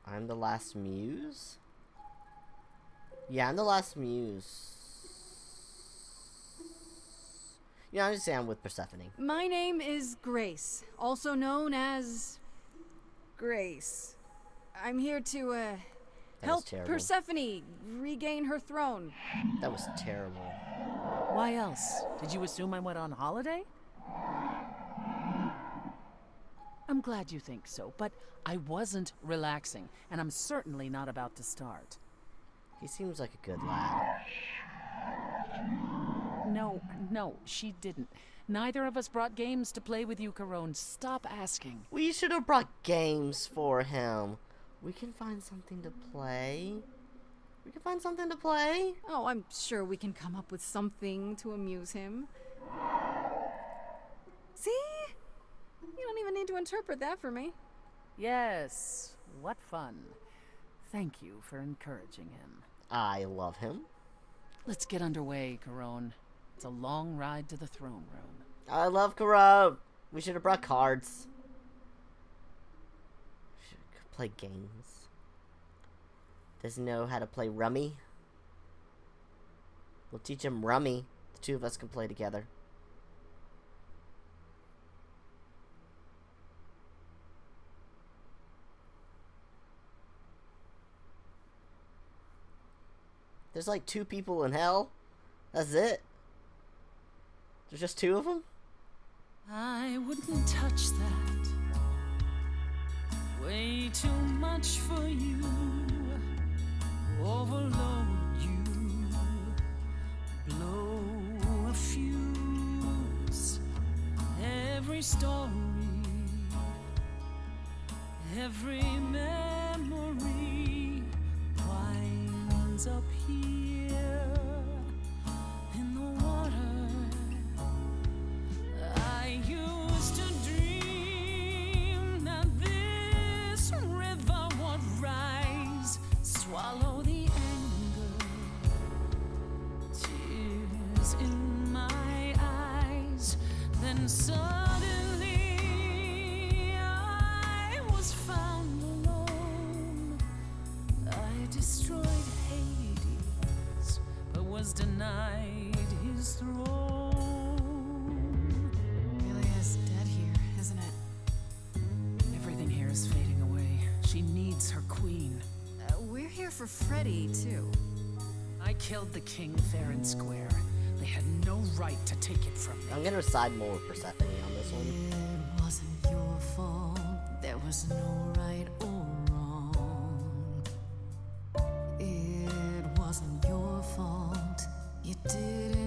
I'm the last muse? Yeah, I'm the last muse. Yeah, I'm just saying I'm with Persephone. My name is Grace, also known as Grace. I'm here to help terrible. Persephone regain her throne. That was terrible. Why else? Did you assume I went on holiday? I'm glad you think so, but I wasn't relaxing, and I'm certainly not about to start. He seems like a good lad. No, she didn't. Neither of us brought games to play with you, Corone. Stop asking. We should have brought games for him. We can find something to play. We can find something to play. Oh, I'm sure we can come up with something to amuse him. See? You don't even need to interpret that for me. Yes, what fun. Thank you for encouraging him. I love him. Let's get underway, Corone. It's a long ride to the throne room. I love Karo. We should have brought cards. We should play games. Doesn't know how to play rummy. We'll teach him rummy. The 2 of us can play together. There's like 2 people in hell. That's it. There's just 2 of them? I wouldn't touch that. Way too much for you. Overload you. Blow a fuse. Every story. Every memory winds up here in the water. I used to dream that this river would rise, swallow the anger, tears in my eyes. Then suddenly I was found alone. I destroyed Hades, but was denied his throne. Really is dead here, isn't it? Everything here is fading away. She needs her queen. We're here for Freddy, too. I killed the king fair and square. They had no right to take it from me. I'm gonna side more with Persephone on this one. It wasn't your fault. There was no right or wrong. It wasn't your fault. You didn't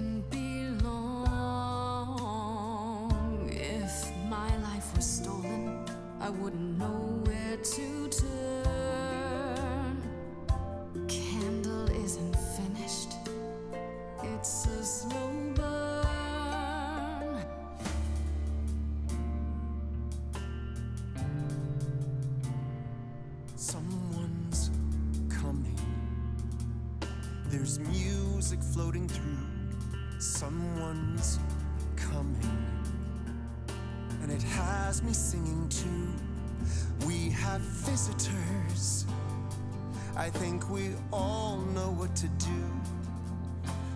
I wouldn't know where to turn. Candle isn't finished, it's a slow burn. Someone's coming. There's music floating through. Someone's coming. And it has me singing too. We have visitors. I think we all know what to do.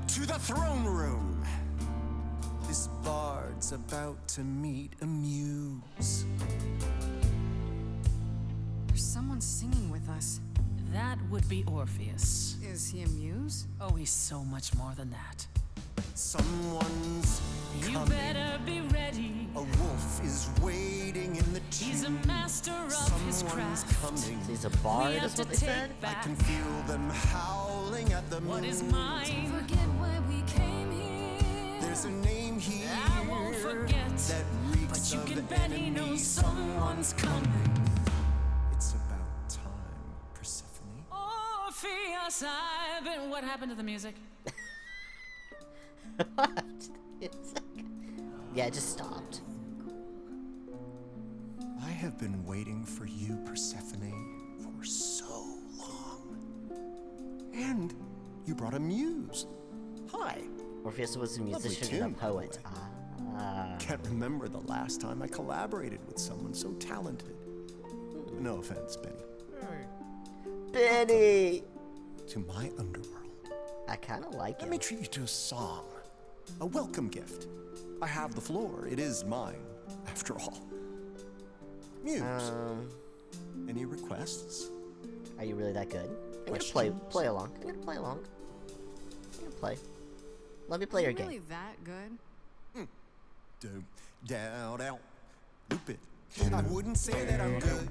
To the throne room. This bard's about to meet a muse. There's someone singing with us. That would be Orpheus. Is he a muse? Oh, he's so much more than that. Someone's You coming. better be ready. A wolf is waiting in the tomb. He's a master of his Someone's craft. coming. He's a bard, We is have what to they take said? I can feel them howling at the moon. What is mine? Forget why we came here. There's a name here I won't forget. that reeks But you of can bet he enemy. knows someone's coming. It's about time, Persephone. Orpheus, I've been. What happened to the music? Yeah, it just stopped. I have been waiting for you, Persephone, for so long. And you brought a muse. Hi. Orpheus was a Lovely musician tune, and a by the poet. Ah. Can't remember the last time I collaborated with someone so talented. No offense, Benny. Benny! To my underworld. I kind of like Let it. me treat you to a song. A welcome gift. I have the floor. It is mine, after all. Muse. Any requests? Are you really that good? I'm gonna play along. I'm gonna play along. I'm gonna play. Let me play your really game. that good? Down, down, loop it. I wouldn't say that I'm good.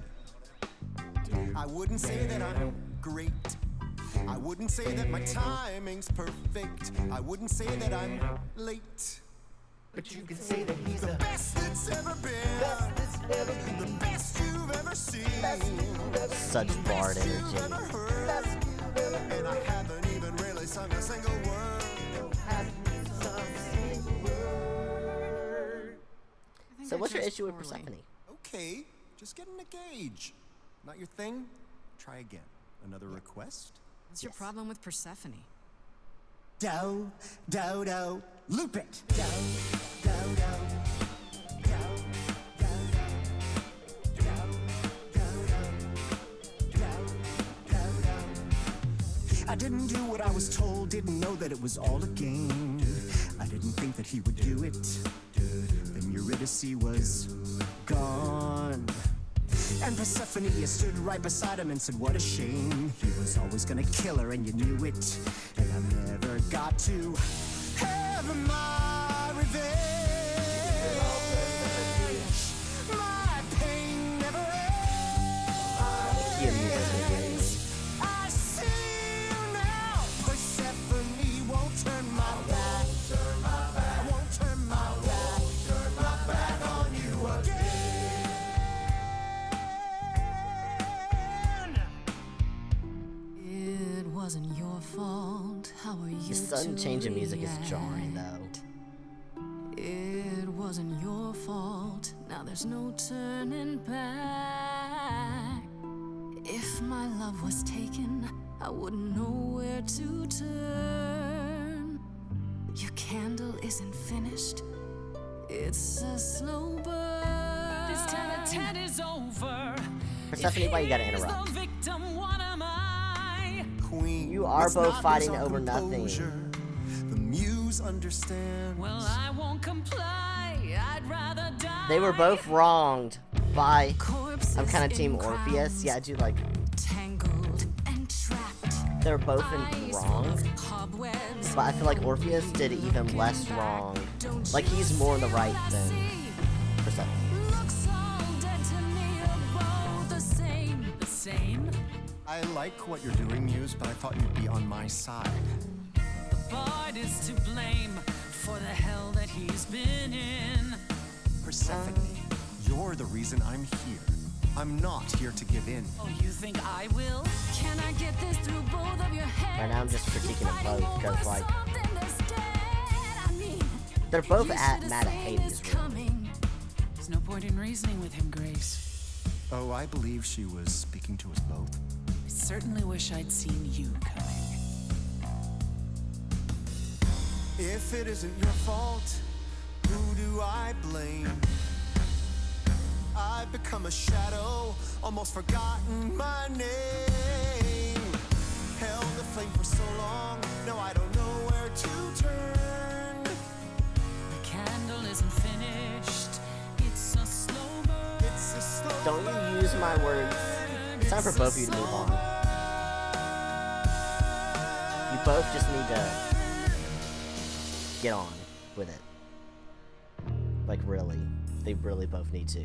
I wouldn't say that I'm great. I wouldn't say that my timing's perfect. I wouldn't say that I'm late. But you can say that he's the best that's ever been. The best you've ever seen. Such bard Best you've energy. ever heard. And I haven't even really sung a single word. So what's your issue with Persephone? Okay, just getting a gauge. Not your thing? Try again. Another request? What's your problem with Persephone? Do, do, do, loop it. Do, do, do. I didn't do what I was told, didn't know that it was all a game. I didn't think that he would do it. Then Eurydice was gone. And Persephone stood right beside him and said, what a shame. He was always gonna kill her and you knew it. And I never got to have my revenge. My pain never ends. I see you now. Persephone won't turn my back. Won't turn my back on you again. It wasn't your fault. How are you The sudden to change in music is react? jarring, though. It wasn't your fault. Now there's no turning back. If my love was taken, I wouldn't know where to turn. Your candle isn't finished. It's a slow burn. This tete-a-tete is over. Persephone, why you gotta He's interrupt? the victim, what am I? Queen, You are let's both not fighting lose our over nothing. composure. The muse understands. Well, I won't comply. I'd rather die. They were both wronged by. Corpses I'm kind of Team in Orpheus. Yeah, I do like. tangled and trapped. They're both in Eyes wrong. full of cobwebs. But I feel like Orpheus did even less wrong. Like he's more in the right than Persephone. Looks all dead to me, are both the same. The same? I like what you're doing, Muse, but I thought you'd be on my side. The bard is to blame for the hell that he's been in. Persephone, you're the reason I'm here. I'm not here to give in. Oh, you think I will? Can I get this through both of your heads? Right now I'm just critiquing them both because, like, they're both mad at Hades, really. There's no point in reasoning with him, Grace. Oh, I believe she was speaking to us both. I certainly wish I'd seen you coming. If it isn't your fault, who do I blame? I've become a shadow, almost forgotten my name. Held the flame for so long, now I don't know where to turn. The candle isn't finished, it's a slow burn. It's a slow Don't you use my words. It's time for both of you to move on. You both just need to get on with it. Like, really. They really both need to.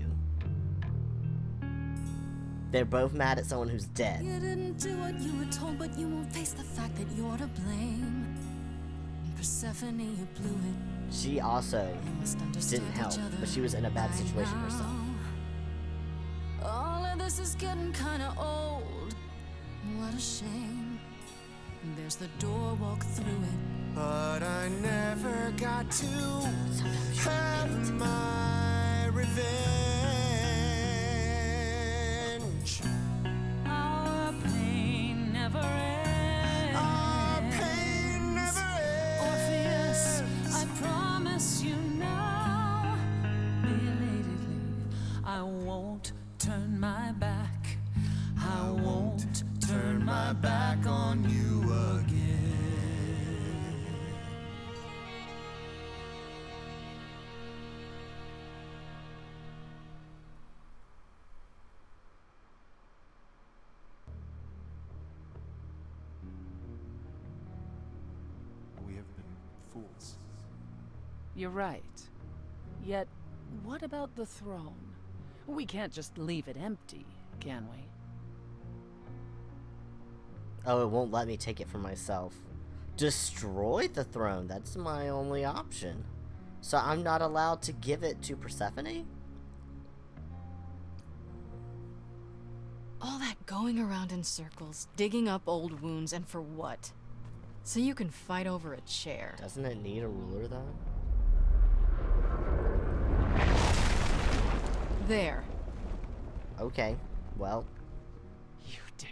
They're both mad at someone who's dead. You didn't do what you were told, but you won't face the fact that you're to blame. Persephone, you blew it. She also didn't help, but she was in a bad situation herself. All of this is getting kinda old. What a shame. There's the door, walk through it. But I never got to have my revenge. Our pain never ends. Our pain never ends. Orpheus, I promise you now, belatedly, I won't turn my back. I won't turn my back on you again. We have been fools. You're right. Yet, what about the throne? We can't just leave it empty, can we? Oh, it won't let me take it for myself. Destroy the throne. That's my only option. So I'm not allowed to give it to Persephone? All that going around in circles, digging up old wounds, and for what? So you can fight over a chair. Doesn't it need a ruler, though? There. Okay, well. You dare.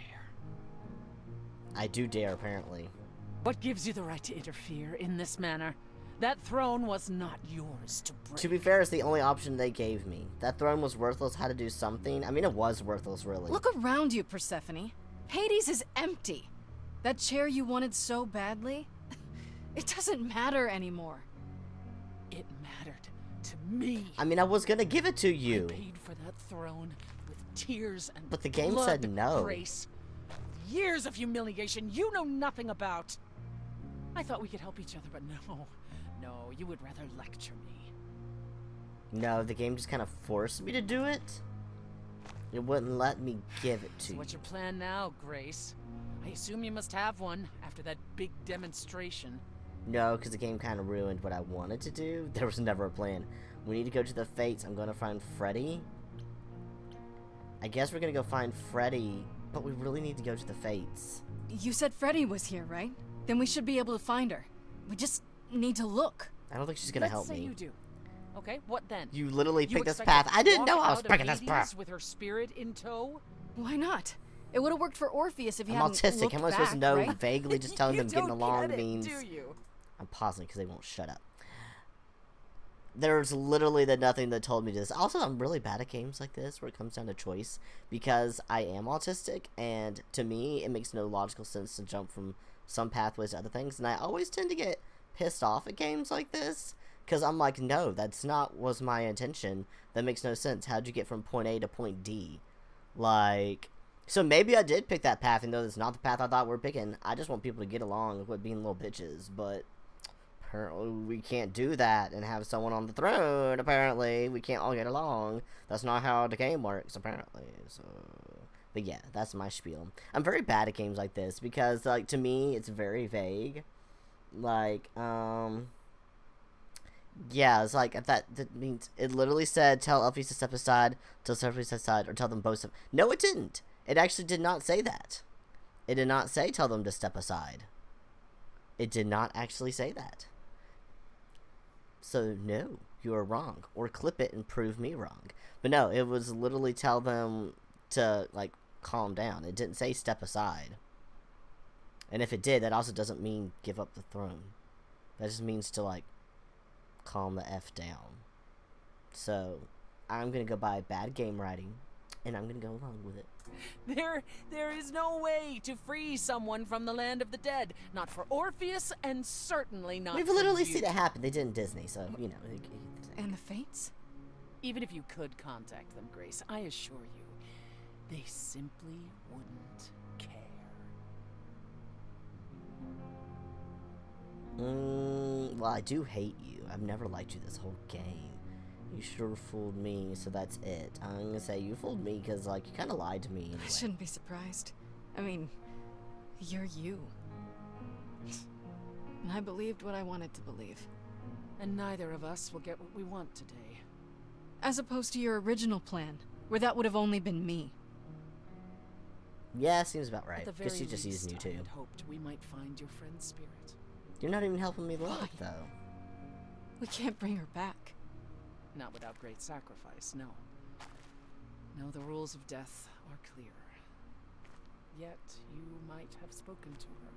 I do dare, apparently. What gives you the right to interfere in this manner? That throne was not yours to break. To be fair, it's the only option they gave me. That throne was worthless, had to do something. I mean, it was worthless, really. Look around you, Persephone. Hades is empty. That chair you wanted so badly, it doesn't matter anymore. It mattered to me. I mean, I was gonna give it to you. I paid for that throne with tears and But the game blood, said no. Grace. Years of humiliation you know nothing about. I thought we could help each other, but no. No, you would rather lecture me. No, the game just kind of forced me to do it. It wouldn't let me give it to So you. what's your plan now, Grace? I assume you must have one after that big demonstration. No, because the game kind of ruined what I wanted to do. There was never a plan. We need to go to the Fates. I'm going to find Freddy. I guess we're going to go find Freddy, but we really need to go to the Fates. You said Freddy was here, right? Then we should be able to find her. We just need to look. I don't think she's going to help Let's say me. you do. Okay, what then? You literally picked this expect path. her I to didn't know walk I was out of picking this Hades path. with her spirit in tow? Why not? It would have worked for Orpheus if he I'm hadn't autistic. looked How am I supposed to back, know right? vaguely just telling You them getting don't along get it, means... do you? I'm pausing because they won't shut up. There's literally nothing that told me this. Also, I'm really bad at games like this where it comes down to choice because I am autistic, and to me, it makes no logical sense to jump from some pathways to other things, and I always tend to get pissed off at games like this because I'm like, no, that's not was my intention. That makes no sense. How'd you get from point A to point D? Like, so maybe I did pick that path, even though it's not the path I thought we were picking. I just want people to get along with being little bitches, but apparently we can't do that and have someone on the throne. Apparently we can't all get along. That's not how the game works, apparently. So, but yeah, that's my spiel. I'm very bad at games like this because, like, to me, it's very vague. Like, Yeah, it's like that means it literally said tell Elfies to step aside, tell Elfies to step aside, or tell them both. No, it didn't. It actually did not say that. It did not say tell them to step aside. It did not actually say that. So no, you are wrong. Or clip it and prove me wrong. But no, it was literally tell them to like calm down. It didn't say step aside. And if it did, that also doesn't mean give up the throne. That just means to like calm the F down. So I'm gonna go by bad game writing, and I'm gonna go along with it. There is no way to free someone from the land of the dead. Not for Orpheus, and certainly not We've for literally you. seen it happen. They did in Disney, so you know. And the Fates? Even if you could contact them, Grace, I assure you, they simply wouldn't care. Well, I do hate you. I've never liked you this whole game. You sure fooled me, so that's it. I'm gonna say you fooled me because, like, you kind of lied to me. Anyway. I shouldn't be surprised. I mean, you're you. And I believed what I wanted to believe. And neither of us will get what we want today. As opposed to your original plan, where that would have only been me. Yeah, seems about right. At the Guess very you just least, used you I too. had hoped we might find your friend's spirit. You're not even helping me look, though. We can't bring her back. Not without great sacrifice, no. No, the rules of death are clear. Yet, you might have spoken to her.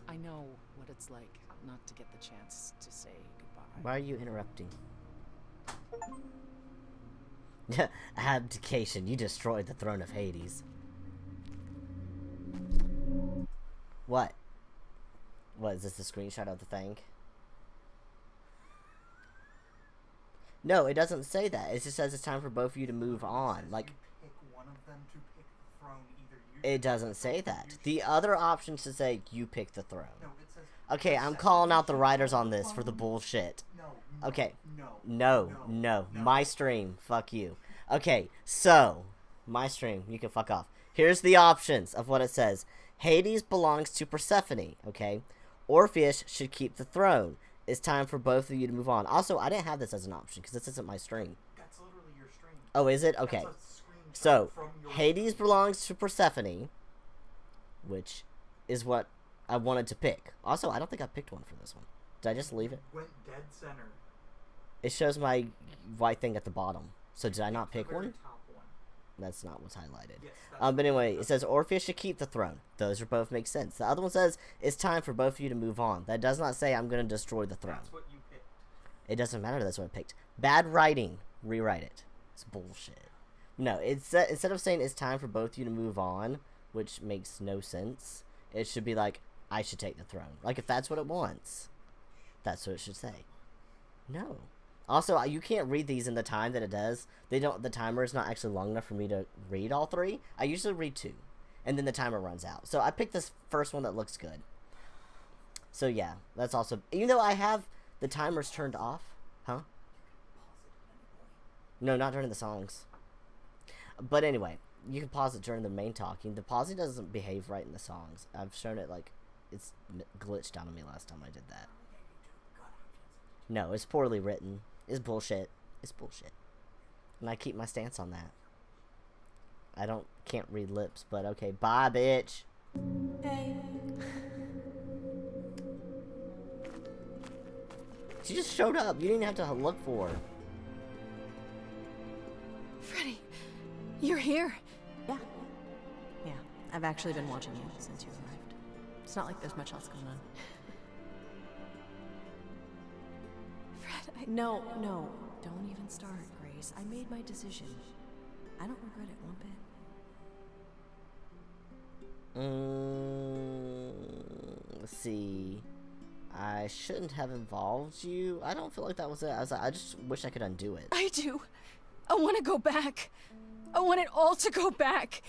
I know what it's like not to get the chance to say goodbye. Why are you interrupting? Abdication. You destroyed the throne of Hades. What? What, is this a screenshot of the thing? No, it doesn't say that. It just says it's time for both of you to move on. Like, it doesn't say that. The other option should say you pick the throne. Okay, I'm calling out the writers on this for the bullshit. Okay. No. My stream. Fuck you. Okay, so, my stream. You can fuck off. Here's the options of what it says. Hades belongs to Persephone, okay? Orpheus should keep the throne. It's time for both of you to move on. Also, I didn't have this as an option because this isn't my stream. That's literally your stream. Oh, is it? Okay. So, Hades belongs to Persephone, which is what I wanted to pick. Also, I don't think I picked one for this one. Did I just leave it? Went dead center. It shows my white thing at the bottom. So did I not pick one? Top one. That's not what's highlighted. Yes, But anyway, it says Orpheus should keep the throne. Those are both make sense. The other one says it's time for both of you to move on. That does not say I'm going to destroy the throne. That's what you picked. It doesn't matter. That's what I picked. Bad writing. Rewrite it. It's bullshit. No, it's instead of saying it's time for both of you to move on, which makes no sense, it should be like I should take the throne. Like if that's what it wants, that's what it should say. No. Also, you can't read these in the time that it does. The timer is not actually long enough for me to read all three. I usually read two, and then the timer runs out. So I picked this first one that looks good. So yeah, that's also, even though I have the timers turned off, huh? No, not during the songs. But anyway, you can pause it during the main talking. The pausing doesn't behave right in the songs. I've shown it like it's glitched out on me last time I did that. No, it's poorly written. It's bullshit. It's bullshit. And I keep my stance on that. I can't read lips, but okay. Bye, bitch. She just showed up. You didn't have to look for her. Freddy, you're here. Yeah. Yeah, I've actually been watching you since you arrived. It's not like there's much else going on. Fred, No, don't even start, Grace. I made my decision. I don't regret it one bit. Let's see. I shouldn't have involved you. I don't feel like that was it. I just wish I could undo it. I do. I want to go back. I want it all to go back.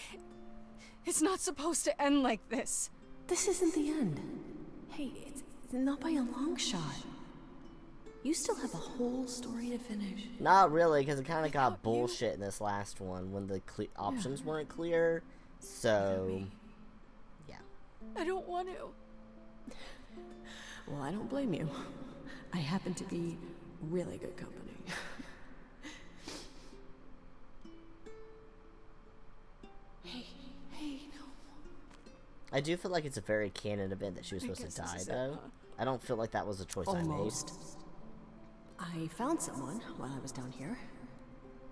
It's not supposed to end like this. This isn't the end. Hey, it's not by a long shot. You still have a whole story to finish. Not really, because it kind of got bullshit in this last one when the options weren't clear. So, yeah. I don't want to. Well, I don't blame you. I happen to be really good company. Hey, no. I do feel like it's a very canon event that she was supposed to die, though. I don't feel like that was a choice Almost. I made. I found someone while I was down here.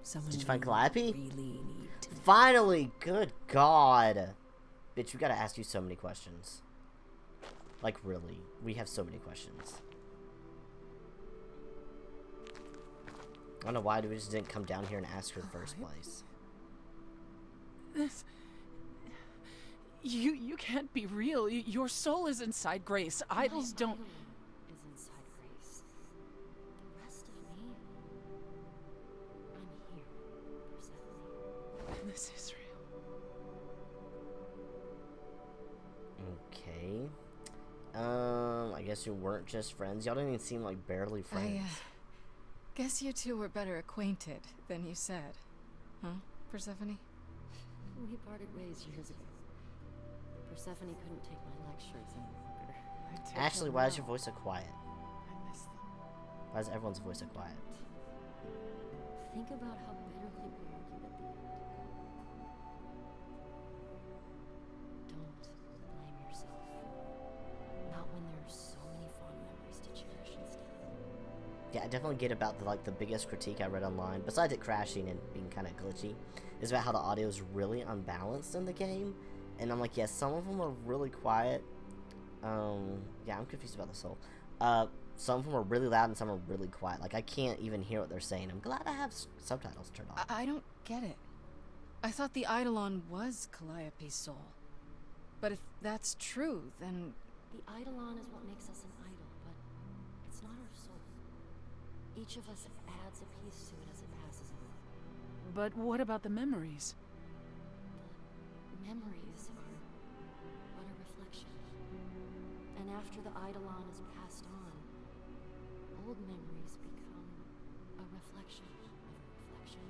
Someone Did you find Calliope? really need to know. Finally! Good God! Bitch, we gotta ask you so many questions. Like, really. We have so many questions. I don't know why we just didn't come down here and ask her in the first place. This... You can't be real. Your soul is inside Grace. Idols don't... Is inside Grace. The rest of me... I'm here, Persephone. This is real. Okay. I guess you weren't just friends. Y'all didn't even seem like barely friends. Guess you two were better acquainted than you said. Huh, Persephone? We parted ways years ago. Persephone couldn't take my lectures any longer. Ashley, why is your voice so quiet? I miss them. Why is everyone's voice so quiet? Think about how bitterly we argued at the end. Don't blame yourself. Not when there are so many fond memories to cherish instead. Yeah, I definitely get about the biggest critique I read online, besides it crashing and being kind of glitchy, is about how the audio is really unbalanced in the game. And I'm like, yes, some of them are really quiet. Yeah, I'm confused about the soul. Some of them are really loud and some are really quiet. Like, I can't even hear what they're saying. I'm glad I have subtitles turned on. I don't get it. I thought the Eidolon was Calliope's soul. But if that's true, then... The Eidolon is what makes us an idol, but it's not our soul. Each of us adds a piece to it as it passes on. But what about the memories? The memories are but a reflection. And after the Eidolon is passed on, old memories become a reflection of a reflection.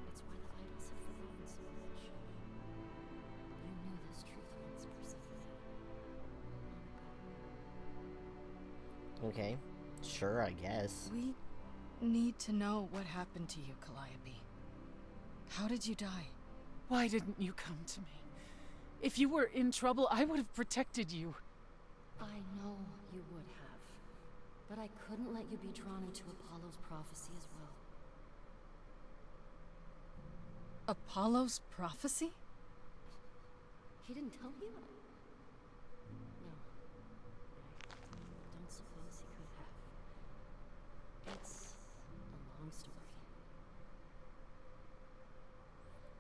It's why the idols have forgotten so much. You knew this truth once, Persephone. Okay. Sure, I guess. We need to know what happened to you, Calliope. How did you die? Why didn't you come to me? If you were in trouble, I would have protected you. I know you would have. But I couldn't let you be drawn into Apollo's prophecy as well. Apollo's prophecy? He didn't tell you? No. I don't suppose he could have. It's a long story.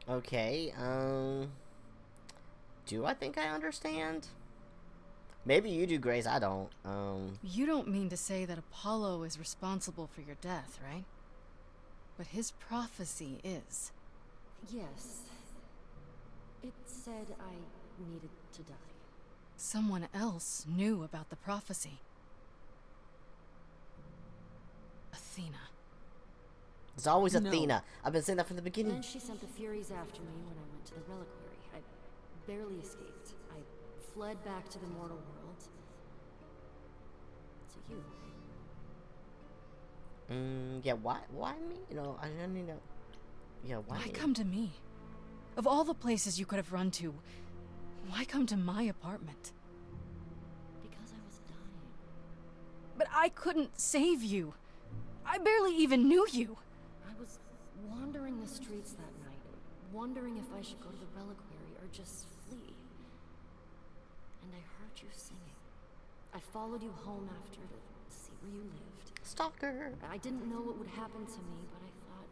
Okay, do I think I understand? Maybe you do, Grace, I don't. You don't mean to say that Apollo is responsible for your death, right? But his prophecy is. Yes. It said I needed to die. Someone else knew about the prophecy. Athena. It's always Athena. I've been saying that from the beginning. Then she sent the Furies after me when I went to the reliquary. I barely escaped. I fled back to the mortal world. To you. Yeah, why me? You know, I don't even know. Yeah, why Why me? come to me? Of all the places you could have run to, why come to my apartment? Because I was dying. But I couldn't save you. I barely even knew you. I was wandering the streets that night, wondering if I should go to the reliquary or just flee. And I heard you singing. I followed you home after to see where you lived. Stalker! I didn't know what would happen to me, but I thought,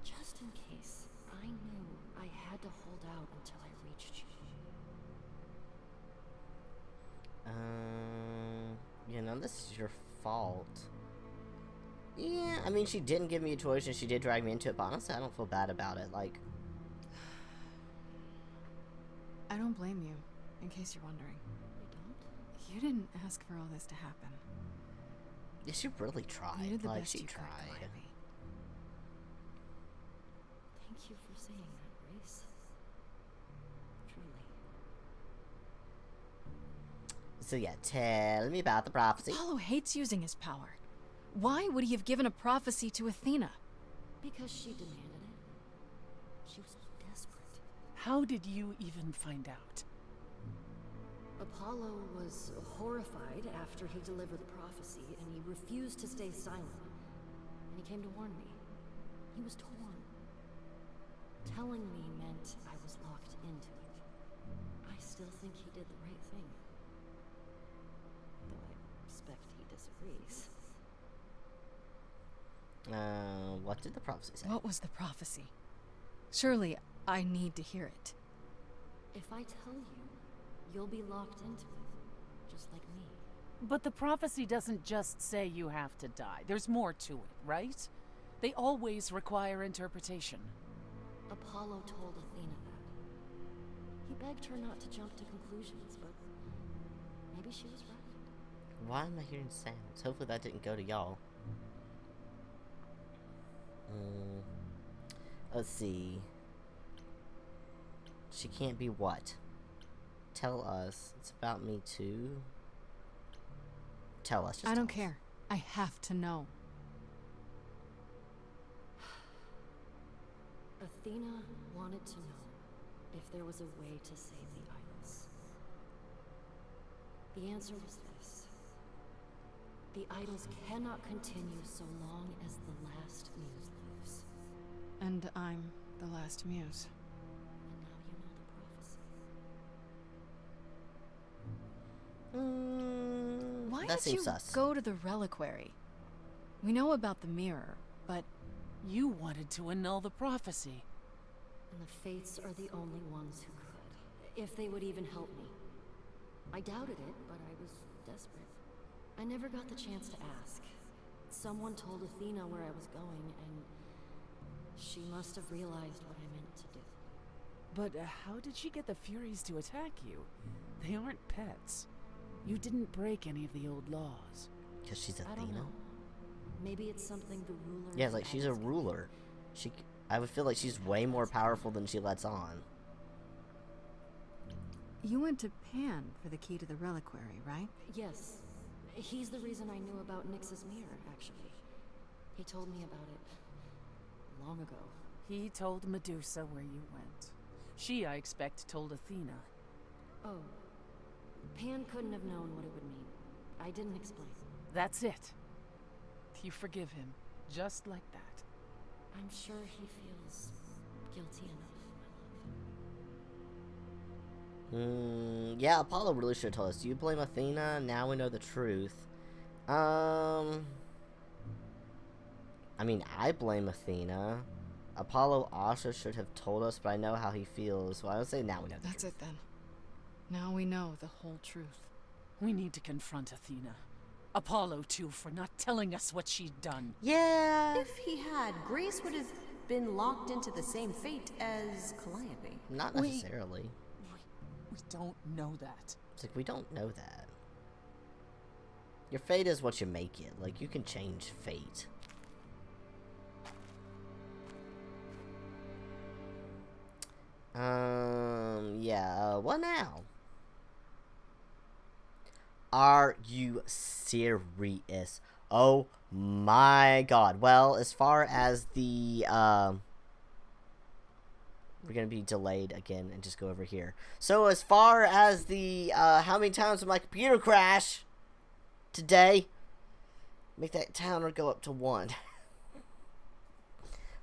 just in case, I knew I had to hold out until I reached you. You know, this is your fault. Yeah, I mean, she didn't give me a choice and she did drag me into it, but honestly, I don't feel bad about it. Like, I don't blame you, in case you're wondering. You don't? You didn't ask for all this to happen. yeah, she really tried. You did the Like, best she you could, tried. Calliope. Thank you for saying that, Grace. Truly. So yeah, tell me about the prophecy. Apollo hates using his power. Why would he have given a prophecy to Athena? Because she demanded it. She was desperate. How did you even find out? Apollo was horrified after he delivered the prophecy, and he refused to stay silent. And he came to warn me. He was torn. Telling me meant I was locked into it. I still think he did the right thing. Though I expect he disagrees. What did the prophecy say? What was the prophecy? Surely I need to hear it. If I tell you, you'll be locked into it, just like me. But the prophecy doesn't just say you have to die. There's more to it, right? They always require interpretation. Apollo told Athena that. He begged her not to jump to conclusions, but maybe she was right. Why am I hearing sounds? Hopefully that didn't go to y'all. Let's see. She can't be what? Tell us. It's about me too. Tell us. Just I don't tell us. care. I have to know. Athena wanted to know if there was a way to save the idols. The answer was this. The idols cannot continue so long as the last muse lives. And I'm the last muse. And now you know the prophecy. Why that did you seems sus. go to the reliquary? We know about the mirror, but You wanted to annul the prophecy. And the Fates are the only ones who could. If they would even help me. I doubted it, but I was desperate. I never got the chance to ask. Someone told Athena where I was going, and she must have realized what I meant to do. But how did she get the Furies to attack you? They aren't pets. You didn't break any of the old laws. Because she's I don't Athena. know. Maybe it's something the ruler. Yeah, of like she's a Atlas can ruler. I would feel like she's way more powerful than she lets on. you went to Pan for the key to the reliquary, right? Yes. He's the reason I knew about Nyx's mirror, actually. He told me about it long ago. He told Medusa where you went. She, I expect, told Athena. Oh. Pan couldn't have known what it would mean. I didn't explain. That's it. You forgive him, just like that. I'm sure he feels guilty enough. Yeah, Apollo really should have told us. Do you blame Athena? Now we know the truth. I mean, I blame Athena. Apollo also should have told us, but I know how he feels, so I would say now we know the That's truth. it then. Now we know the whole truth. We need to confront Athena. Apollo, too, for not telling us what she'd done. Yeah. If he had, Grace would have been locked into the same fate as Calliope. Not necessarily. We don't know that. It's like, we don't know that. Your fate is what you make it. Like, you can change fate. Yeah, what now? Are you serious? Oh my god. Well, as far as the, we're gonna be delayed again and just go over here. So as far as the, how many times did my computer crash today? Make that timer go up to 1.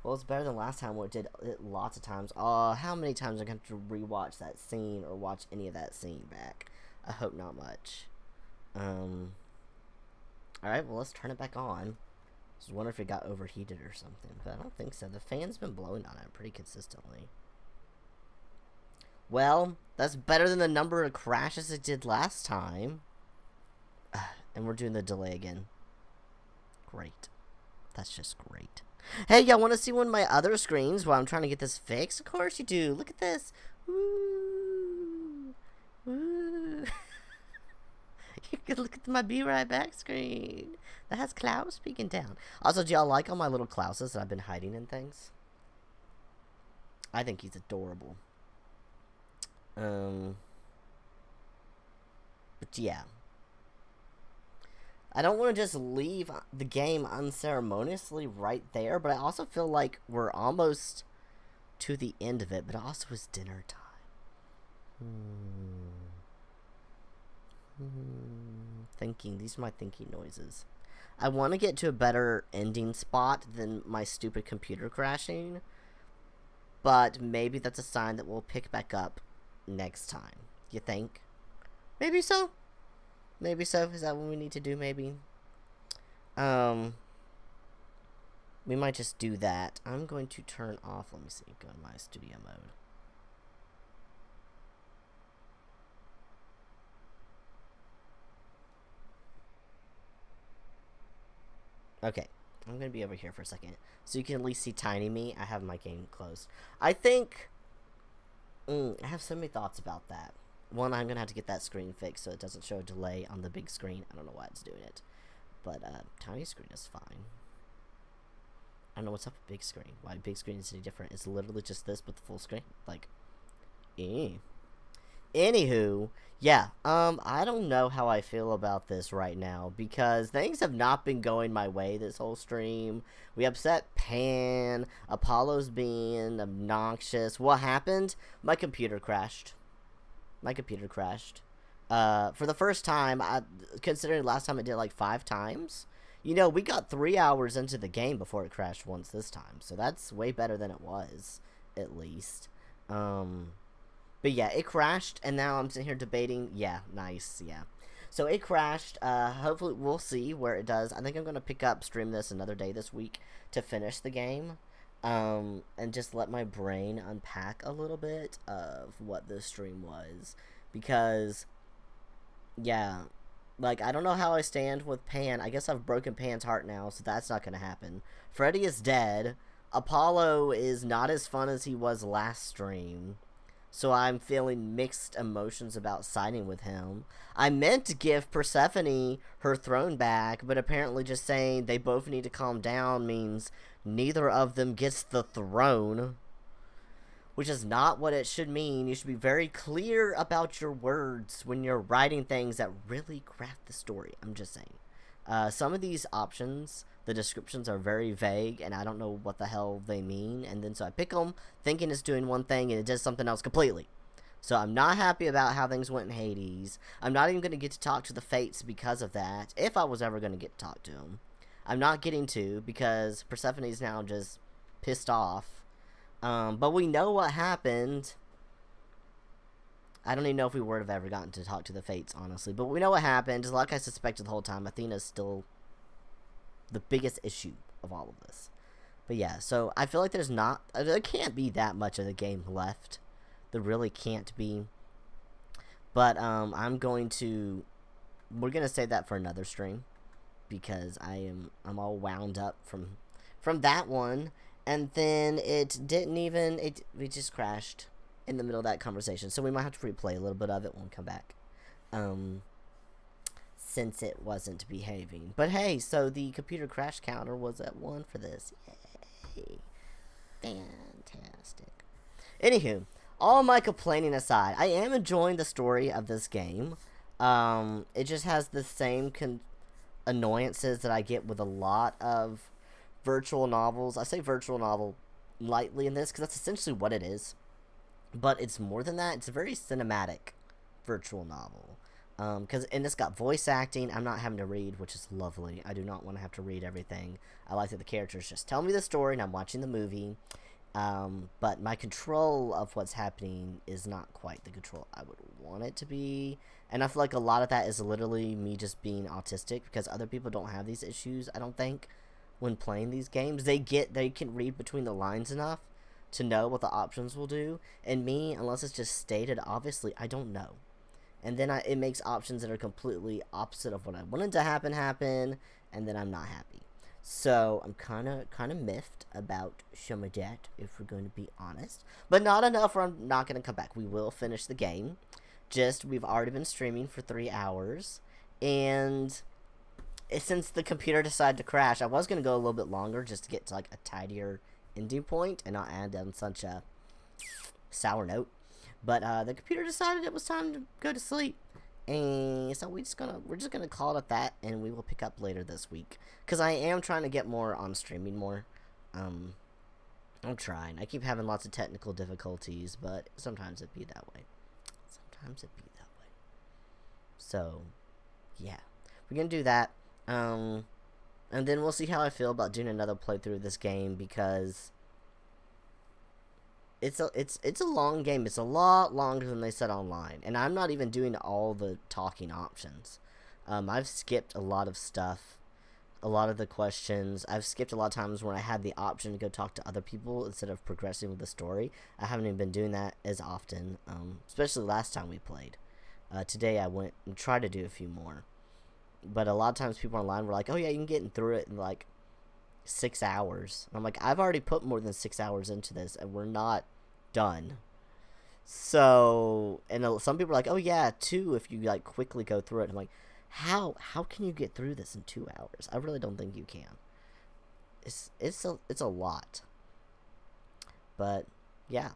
Well, it's better than last time where it did it lots of times. How many times am I going to rewatch that scene or watch any of that scene back? I hope not much. Alright, well, let's turn it back on. I was wondering if it got overheated or something, but I don't think so. The fan's been blowing on it pretty consistently. Well, that's better than the number of crashes it did last time. And we're doing the delay again. Great. That's just great. Hey, y'all want to see one of my other screens while I'm trying to get this fixed? Of course you do. Look at this. Woo. Woo. You can look at my Be Right Back screen. That has Klaus peeking down. Also, do y'all like all my little Klauses that I've been hiding in things? I think he's adorable. But yeah. I don't want to just leave the game unceremoniously right there, but I also feel like we're almost to the end of it, but it also is dinner time. Thinking. These are my thinking noises. I want to get to a better ending spot than my stupid computer crashing, but maybe that's a sign that we'll pick back up next time. You think? Maybe so. Maybe so. Is that what we need to do? Maybe. We might just do that. I'm going to turn off. Let me see. Go to my studio mode. Okay, I'm going to be over here for a second, so you can at least see tiny me. I have my game closed. I think, I have so many thoughts about that. One, I'm going to have to get that screen fixed so it doesn't show a delay on the big screen. I don't know why it's doing it, but tiny screen is fine. I don't know what's up with big screen. Why big screen is any different. It's literally just this, but the full screen. Like, Anywho, yeah, I don't know how I feel about this right now, because things have not been going my way this whole stream. We upset Pan, Apollo's being obnoxious. What happened? My computer crashed. For the first time, considering last time it did like 5 times, you know, we got 3 hours into the game before it crashed once this time, so that's way better than it was, at least. But yeah, it crashed, and now I'm sitting here debating. Yeah, nice, yeah. So it crashed. Hopefully, we'll see where it does. I think I'm going to stream this another day this week to finish the game. And just let my brain unpack a little bit of what this stream was. Because, yeah, like, I don't know how I stand with Pan. I guess I've broken Pan's heart now, so that's not going to happen. Freddy is dead. Apollo is not as fun as he was last stream. So I'm feeling mixed emotions about siding with him. I meant to give Persephone her throne back, but apparently just saying they both need to calm down means neither of them gets the throne. Which is not what it should mean. You should be very clear about your words when you're writing things that really craft the story. I'm just saying. Some of these options, the descriptions are very vague, and I don't know what the hell they mean. And then so I pick them, thinking it's doing one thing, and it does something else completely. So I'm not happy about how things went in Hades. I'm not even going to get to talk to the Fates because of that, if I was ever going to get to talk to them. I'm not getting to, because Persephone's now just pissed off. But we know what happened. I don't even know if we would have ever gotten to talk to the Fates, honestly. But we know what happened. Just like I suspected the whole time, Athena's still the biggest issue of all of this. But yeah, so I feel like there can't be that much of the game left. There really can't be. But we're going to save that for another stream, because I'm all wound up from that one. And then it just crashed in the middle of that conversation. So we might have to replay a little bit of it when we come back. Since it wasn't behaving. But hey, so the computer crash counter was at 1 for this. Yay. Fantastic. Anywho, all my complaining aside, I am enjoying the story of this game. It just has the same annoyances that I get with a lot of virtual novels. I say virtual novel lightly in this, because that's essentially what it is. But it's more than that. It's a very cinematic virtual novel. And it's got voice acting. I'm not having to read, which is lovely. I do not want to have to read everything. I like that the characters just tell me the story and I'm watching the movie. But my control of what's happening is not quite the control I would want it to be. And I feel like a lot of that is literally me just being autistic, because other people don't have these issues, I don't think, when playing these games. They can read between the lines enough to know what the options will do. And me, unless it's just stated obviously, I don't know. And then it makes options that are completely opposite of what I wanted to happen, and then I'm not happy. So I'm kind of miffed about some of that, if we're going to be honest. But not enough where I'm not going to come back. We will finish the game. We've already been streaming for 3 hours. And since the computer decided to crash, I was going to go a little bit longer just to get to like a tidier ending point and not end on such a sour note. But the computer decided it was time to go to sleep. And so we're just gonna call it at that, and we will pick up later this week. Cause I am trying to get more on streaming more. I'm trying. I keep having lots of technical difficulties, but sometimes it be that way. So, yeah, we're gonna do that. And then we'll see how I feel about doing another playthrough of this game, because it's a long game. It's a lot longer than they said online, and I'm not even doing all the talking options. I've skipped a lot of stuff, a lot of the questions. I've skipped a lot of times when I had the option to go talk to other people instead of progressing with the story. I haven't even been doing that as often, especially last time we played. Today I went and tried to do a few more, but a lot of times people online were like, oh yeah, you can get through it in like 6 hours. And I'm like, I've already put more than 6 hours into this, and we're not done. So, and some people are like, oh yeah, 2 if you like quickly go through it. I'm like, how can you get through this in 2 hours? I really don't think you can. It's a lot. But yeah,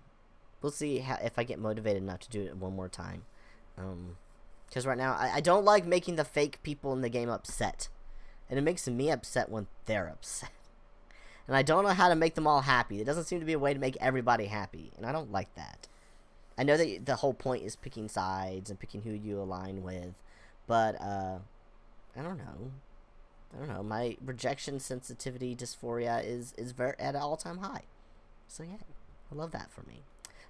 we'll see if I get motivated enough to do it one more time. Because right now I don't like making the fake people in the game upset, and it makes me upset when they're upset. And I don't know how to make them all happy. There doesn't seem to be a way to make everybody happy, and I don't like that. I know that the whole point is picking sides and picking who you align with, but I don't know. My rejection sensitivity dysphoria is very at an all-time high. So yeah, I love that for me.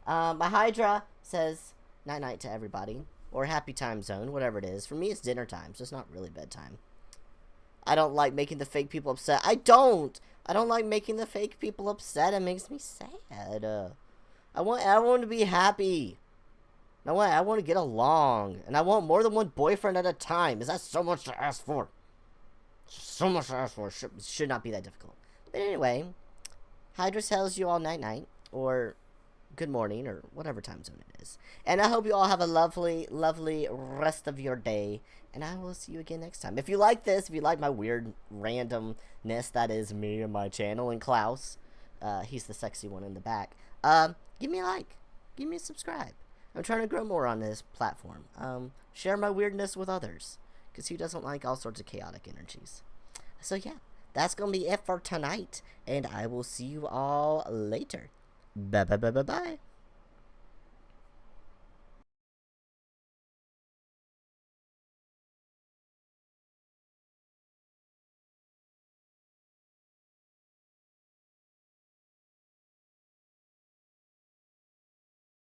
My Hydra says night night to everybody, or happy time zone, whatever it is. For me, it's dinner time, so it's not really bedtime. I don't like making the fake people upset. I don't like making the fake people upset. It makes me sad. I want everyone to be happy. I want to get along, and I want more than one boyfriend at a time. Is that so much to ask for? So much to ask for. Should not be that difficult. But anyway, Hydra tells you all night night, or good morning, or whatever time zone it is. And I hope you all have a lovely, lovely rest of your day. And I will see you again next time. If you like this, if you like my weird randomness, that is me and my channel, and Klaus, he's the sexy one in the back, give me a like. Give me a subscribe. I'm trying to grow more on this platform. Share my weirdness with others, because who doesn't like all sorts of chaotic energies? So yeah, that's going to be it for tonight, and I will see you all later. Bye.